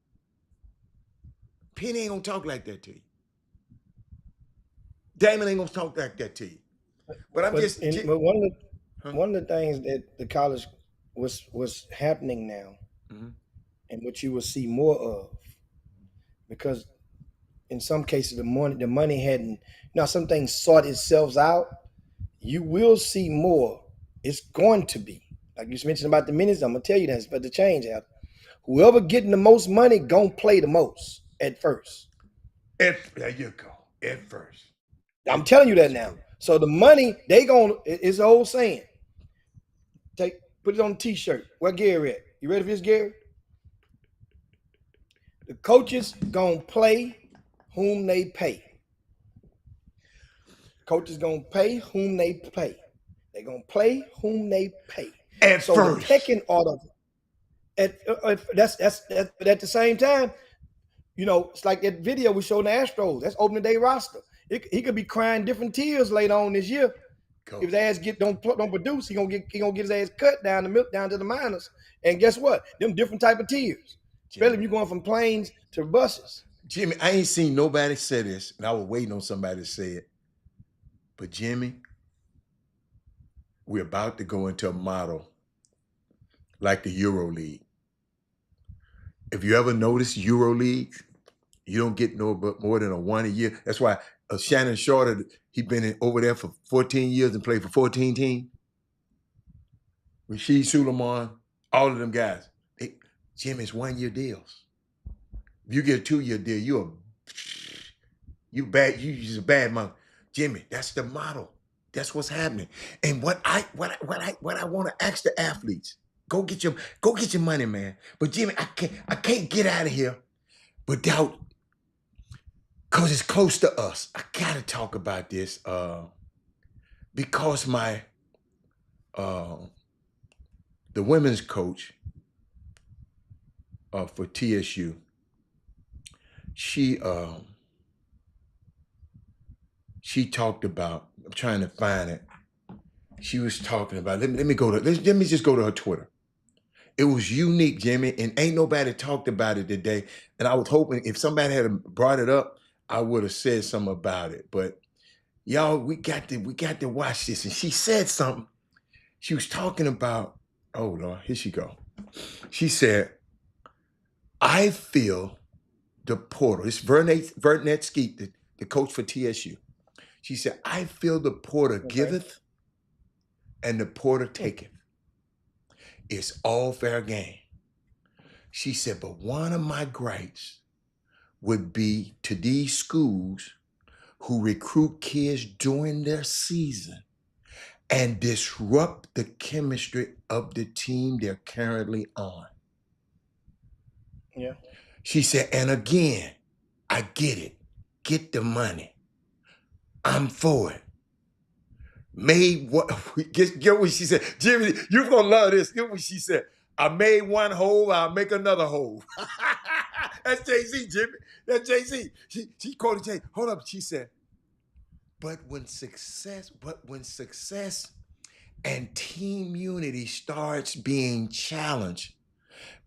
Penny ain't gonna talk like that to you. Damon ain't gonna talk like that to you. But one of the things that the college was happening now, and what you will see more of, because in some cases the money hadn't, some things sort itself out. You will see more. It's going to be, like you mentioned about the minutes, I'm gonna tell you that, but the change out. Whoever getting the most money gonna play the most at first. There you go. At first. I'm telling you that now. So the money, it's an old saying. Put it on a t-shirt. Where Gary at? You ready for this, Gary? The coaches gonna play whom they pay. Coaches gonna pay whom they pay. They gonna play whom they pay. At so first. The pecking order. That's but at the same time, it's like that video we showed the Astros. That's opening day roster. He could be crying different tears later on this year. If his ass don't produce, he gonna get his ass cut down to the minors. And guess what? Them different type of tears. Especially if you're going from planes to buses. Jimmy, I ain't seen nobody say this, and I was waiting on somebody to say it. But Jimmy, we're about to go into a model like the Euro League. If you ever notice Euro leagues, you don't get more than a 1 a year. That's why Shannon Shorter, he been over there for 14 years and played for 14 teams. Rashid Suleiman, all of them guys. Jimmy's 1 year deals. If you get a 2 year deal, you just a bad month. Jimmy, that's the model. That's what's happening. And what I want to ask the athletes, go get your money, man. But Jimmy, I can't get out of here without, because it's close to us. I gotta talk about this because the women's coach for TSU, she talked about, I'm trying to find it. She was talking about, let me just go to her Twitter. It was unique, Jimmy, and ain't nobody talked about it today. And I was hoping if somebody had brought it up, I would have said something about it. But Y'all, we got to watch this. And she said something. She was talking about, oh Lord, here she go. She said, I feel the portal. It's Vernet Skeet, the coach for TSU. She said, I feel the porter giveth and the porter taketh. It's all fair game. She said, but one of my gripes would be to these schools who recruit kids during their season and disrupt the chemistry of the team they're currently on. Yeah. She said, and again, I get it. Get the money. I'm for it. Made what? Get what she said. Jimmy, you're going to love this. Get what she said. I made one hole, I'll make another hole. That's Jay-Z, Jimmy. That's Jay-Z. She quoted Jay. Hold up. She said, but when success and team unity starts being challenged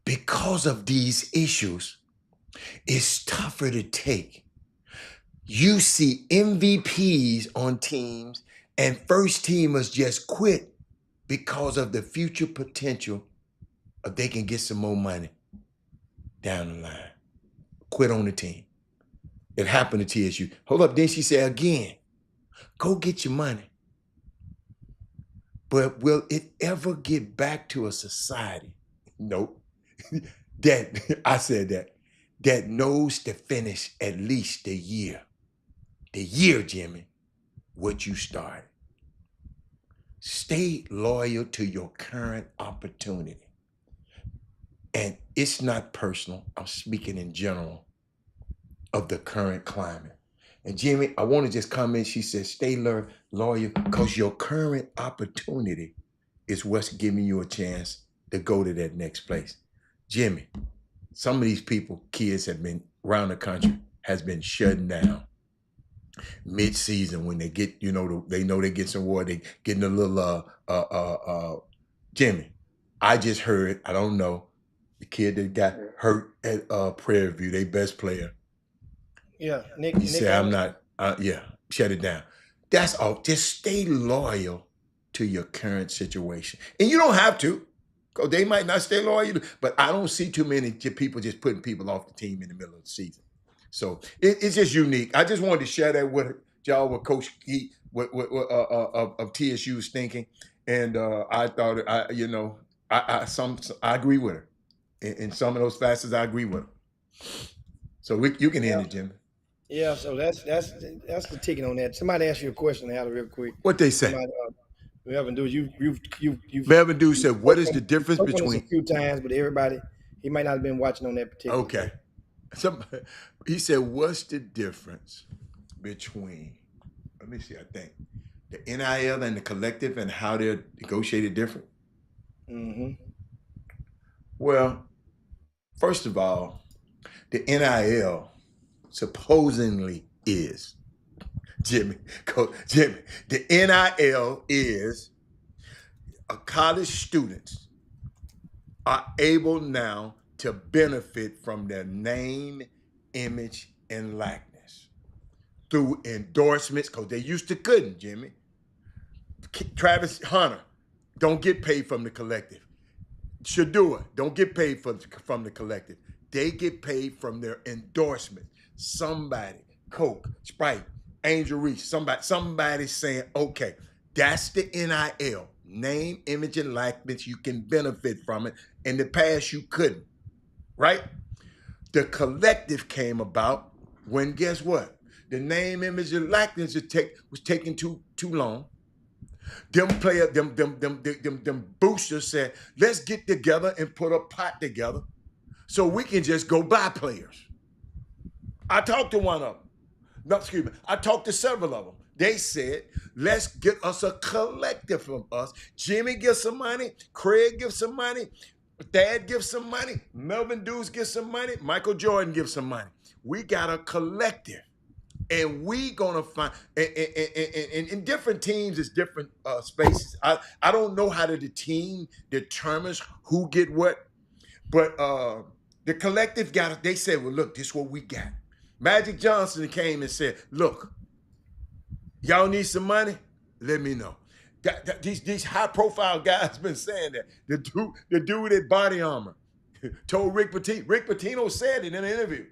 because of these issues, it's tougher to take. You see MVPs on teams and first teamers just quit because of the future potential of they can get some more money down the line. Quit on the team. It happened to TSU. Hold up. Then she said again, go get your money. But will it ever get back to a society? Nope. I said that knows to finish at least the year, Jimmy, what you started. Stay loyal to your current opportunity. And it's not personal. I'm speaking in general of the current climate. And Jimmy, I want to just comment. She said, stay loyal because your current opportunity is what's giving you a chance to go to that next place. Jimmy, some of these kids have been around the country, has been shutting down mid-season when they get, they know they get some war, they getting a little, Jimmy, I just heard, I don't know, the kid that got hurt at Prairie View, they best player. Yeah, He said, I'm not, shut it down. That's all. Just stay loyal to your current situation. And you don't have to, because they might not stay loyal, but I don't see too many people just putting people off the team in the middle of the season. So it's just unique. I just wanted to share that with y'all, what Coach Heat of TSU is thinking. And I thought, I agree with her. In some of those facets, I agree with her. So you can end it, Jimmy. Yeah, so that's the ticket on that. Somebody asked you a question, Hal, real quick. What they say? Melvin Dew, you've Melvin Dew said, "What is the difference between?" A few times, but everybody, he might not have been watching on that particular. Okay, he said, "What's the difference between?" Let me see. I think the NIL and the collective and how they're negotiated different. Mm-hmm. Well, first of all, the NIL supposedly is Jimmy. The NIL is college students are able now to benefit from their name, image, and likeness through endorsements, because they used to couldn't, Jimmy. Travis Hunter don't get paid from the collective. Shadua don't get paid from the collective. They get paid from their endorsements. Somebody, Coke, Sprite, Angel Reese, somebody saying, okay, that's the NIL. Name, image, and likeness. You can benefit from it. In the past, you couldn't, right? The collective came about when, guess what? The name, image, and likeness was taking too long. Them boosters said, let's get together and put a pot together so we can just go buy players. I talked to one of them. No, excuse me. I talked to several of them. They said, let's get us a collective from us. Jimmy gives some money. Craig gives some money. Thad gives some money. Melvin Dews gives some money. Michael Jordan gives some money. We got a collective. And we gonna find, and in different teams, it's different spaces. I don't know how the team determines who get what, but the collective got it. They said, well, look, this is what we got. Magic Johnson came and said, look, Y'all need some money? Let me know. These high profile guys been saying that. The dude at Body Armor told Rick Pitino. Rick Pitino said it in an interview.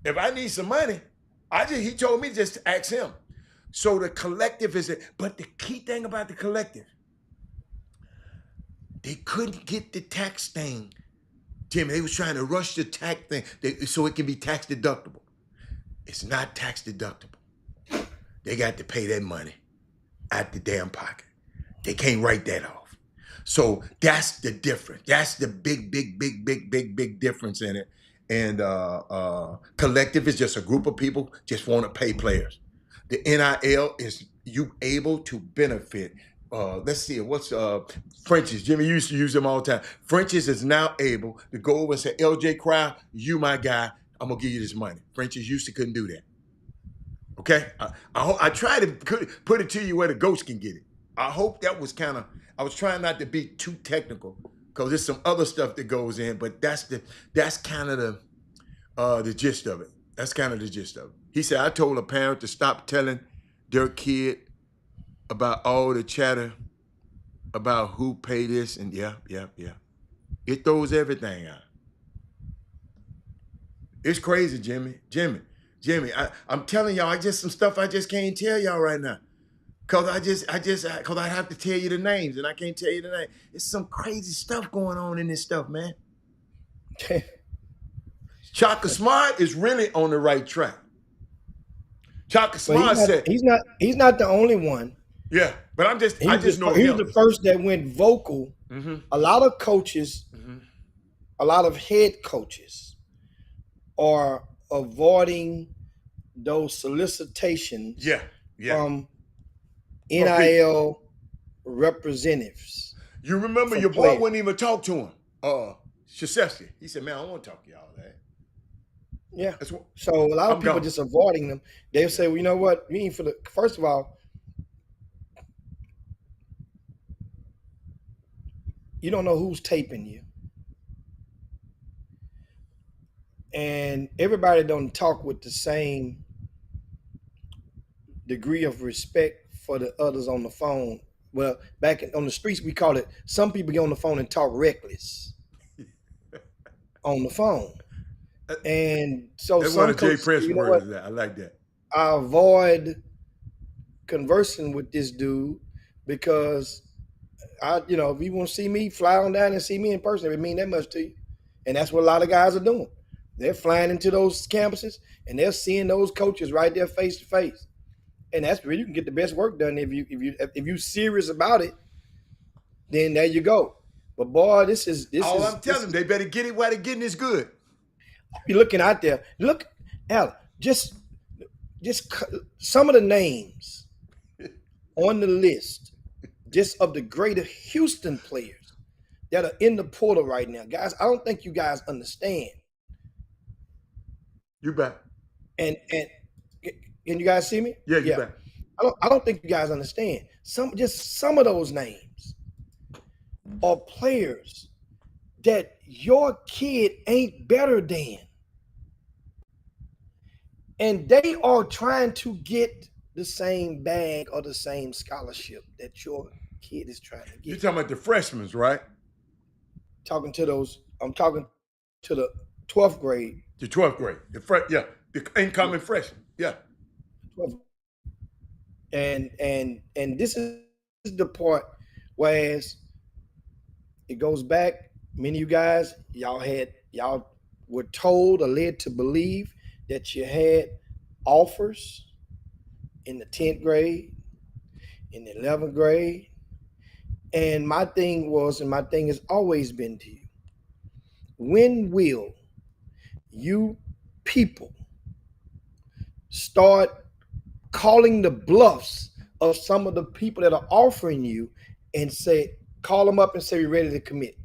If I need some money, he told me just to ask him. So the collective is it. But the key thing about the collective, they couldn't get the tax thing. Jimmy, they was trying to rush the tax thing so it can be tax deductible. It's not tax deductible. They got to pay that money out the damn pocket. They can't write that off. So that's the difference. That's the big difference in it. And collective is just a group of people just want to pay players. The NIL is you able to benefit. Let's see, what's French's? Jimmy used to use them all the time. French's is now able to go over and say, LJ Crowd, you my guy. I'm gonna give you this money. French's used to couldn't do that. Okay, I try to put it to you where the ghost can get it. I hope that was kind of. I was trying not to be too technical because there's some other stuff that goes in, but that's kind of the gist of it. That's kind of the gist of it. He said I told a parent to stop telling their kid about all the chatter about who paid this and yeah. It throws everything out. It's crazy, Jimmy. I'm telling y'all, some stuff I just can't tell y'all right now. Cause I have to tell you the names and I can't tell you the name. It's some crazy stuff going on in this stuff, man. Chaka Smart is really on the right track. Chaka Smart said he's not the only one. Yeah, but I just know he was the first that went vocal. Mm-hmm. A lot of coaches, a lot of head coaches are avoiding those solicitations from NIL representatives. You remember your boy wouldn't even talk to him. Krzyzewski. He said, man, I don't want to talk to y'all that. Yeah. So a lot of people just avoiding them. They'll say, well, you know what? First of all, you don't know who's taping you. And everybody don't talk with the same degree of respect for the others on the phone. Well, back on the streets, we call it, some people get on the phone and talk reckless on the phone. And so that's one of Jay Prince words. I like that. I avoid conversing with this dude because if you want to see me, fly on down and see me in person. It mean that much to you. And that's what a lot of guys are doing. They're flying into those campuses and they're seeing those coaches right there face to face. And that's where you can get the best work done. If you're serious about it, then there you go. But boy, I'm telling them, they better get it while they're getting this good. You're looking out there. Look, Al, just some of the names on the list, just of the greater Houston players that are in the portal right now. Guys, I don't think you guys understand. You bet. And can you guys see me? Yeah, you bet. I don't think you guys understand. Some of those names are players that your kid ain't better than. And they are trying to get the same bag or the same scholarship that your kid is trying to get. You're talking about the freshmen, right? I'm talking to the 12th grade. The 12th grade. The incoming freshman. Yeah. 12th. And this is the part whereas it goes back, many of you guys, y'all were told or led to believe that you had offers in the 10th grade, in the 11th grade. And my thing has always been to you, when will you people start calling the bluffs of some of the people that are offering you and call them up and say, we're ready to commit?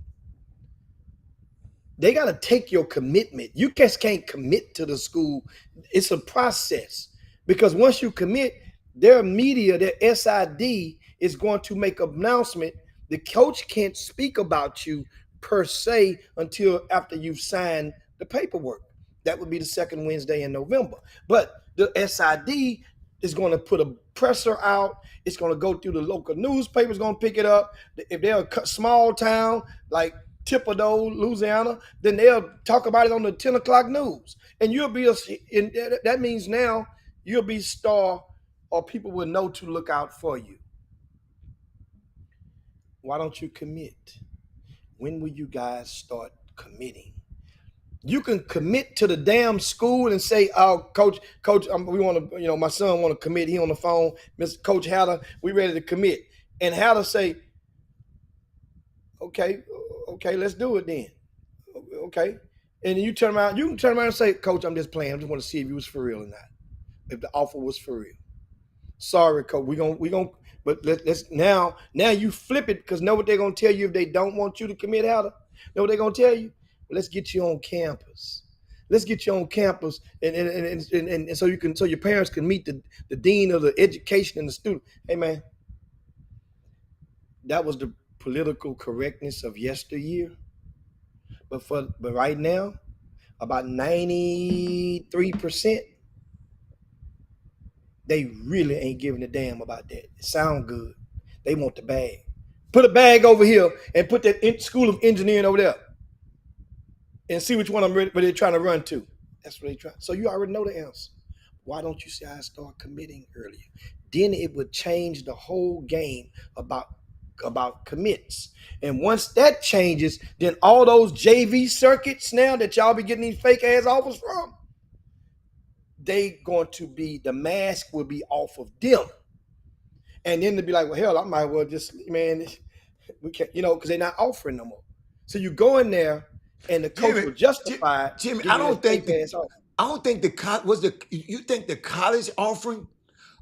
They got to take your commitment. You just can't commit to the school. It's a process, because once you commit, their media, their SID is going to make an announcement. The coach can't speak about you per se until after you've signed the paperwork. That would be the second Wednesday in November. But the SID It's going to put a presser out. It's going to go through the local newspapers, going to pick it up. If they're a small town like Thibodaux, Louisiana, then they'll talk about it on the 10 o'clock news. And you'll be that means now you'll be star, or people will know to look out for you. Why don't you commit? When will you guys start committing? You can commit to the damn school and say, "Oh, coach, we want to, my son want to commit. He on the phone, Mr. Coach Hatter, we ready to commit." And Hatter say, "Okay, let's do it then." Okay, and you can turn around and say, "Coach, I'm just playing. I just want to see if you was for real or not. If the offer was for real." Sorry, Coach, we gonna. But let's now you flip it, because know what they're gonna tell you if they don't want you to commit, Hatter? Know what they're gonna tell you? Let's get you on campus. Let's get you on campus, and so your parents can meet the dean of the education and the student. Hey man, that was the political correctness of yesteryear. But right now, about 93%, they really ain't giving a damn about that. It sound good. They want the bag. Put a bag over here and put that School of Engineering over there, and see which one they're trying to run to. That's what they try. So you already know the answer. Why don't you say I start committing earlier? Then it would change the whole game about commits. And once that changes, then all those JV circuits now that y'all be getting these fake ass offers from, they going to be, the mask will be off of them. And then they'll be like, well, hell, I might well just, man, we can't, because they're not offering no more. So you go in there, and the coach will justify. Jimmy, you think the college offering,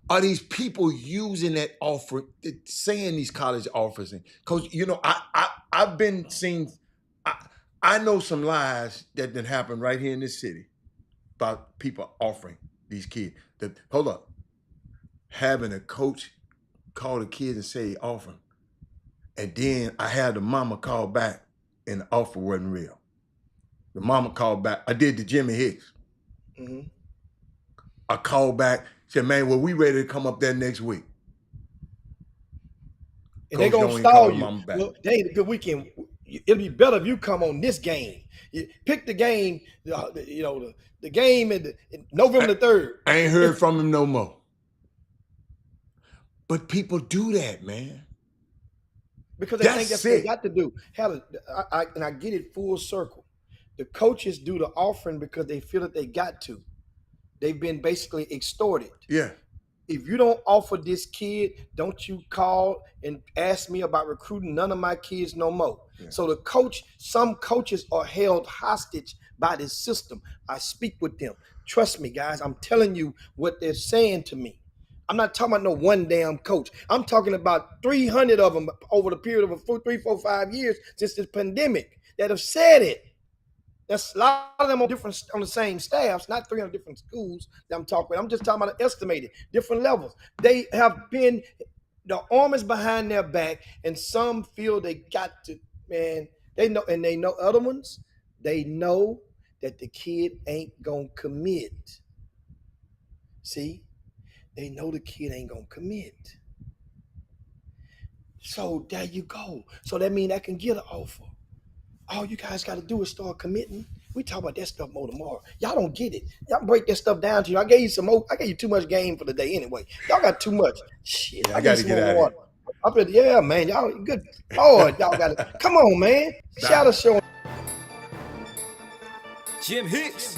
are these people using that offer, saying these college offers? Because I've been seeing, I know some lies that didn't happen right here in this city about people offering these kids. Hold up, having a coach call the kids and say offer them, and then I had the mama call back and the offer wasn't real. The mama called back. I did the Jimmy Hicks. Mm-hmm. I called back, said, "Man, well, we ready to come up there next week." And they're going to stall you. Well, they had a good weekend. It'll be better if you come on this game. You pick the game, the game in November the 3rd. I ain't heard from him no more. But people do that, man. Because they think that's what they got to do. Hell, and I get it full circle. The coaches do the offering because they feel that they got to. They've been basically extorted. Yeah. If you don't offer this kid, don't you call and ask me about recruiting none of my kids no more. Yeah. So some coaches are held hostage by this system. I speak with them. Trust me, guys. I'm telling you what they're saying to me. I'm not talking about no one damn coach. I'm talking about 300 of them over the period of 3, 4, 5 years since this pandemic that have said it. That's a lot of them on the same staffs, not 300 different schools that I'm talking about. I'm just talking about estimated different levels. They have been, the arm is behind their back, and some feel they got to, man, they know other ones, they know that the kid ain't gonna commit. See? They know the kid ain't gonna commit. So there you go. So that means I can get an offer. All you guys got to do is start committing. We talk about that stuff more tomorrow. Y'all don't get it. Y'all break that stuff down to you. I gave you some more. I gave you too much game for the day anyway. Y'all got too much. Shit. Yeah, I got to get out of here. Yeah, man. Y'all good. Lord, y'all got to. Come on, man. Shout out show. Jim Hicks.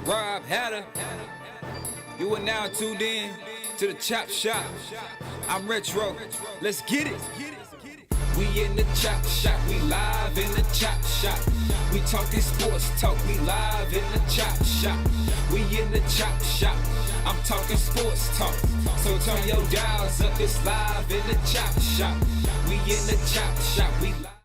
Rob Hatter. You are now tuned in to the Chop Shop. I'm Retro. Let's get it. We in the Chop Shop, we live in the Chop Shop. We talk this sports talk, we live in the Chop Shop. We in the Chop Shop, I'm talking sports talk. So turn your dials up, it's live in the Chop Shop. We in the Chop Shop, we live.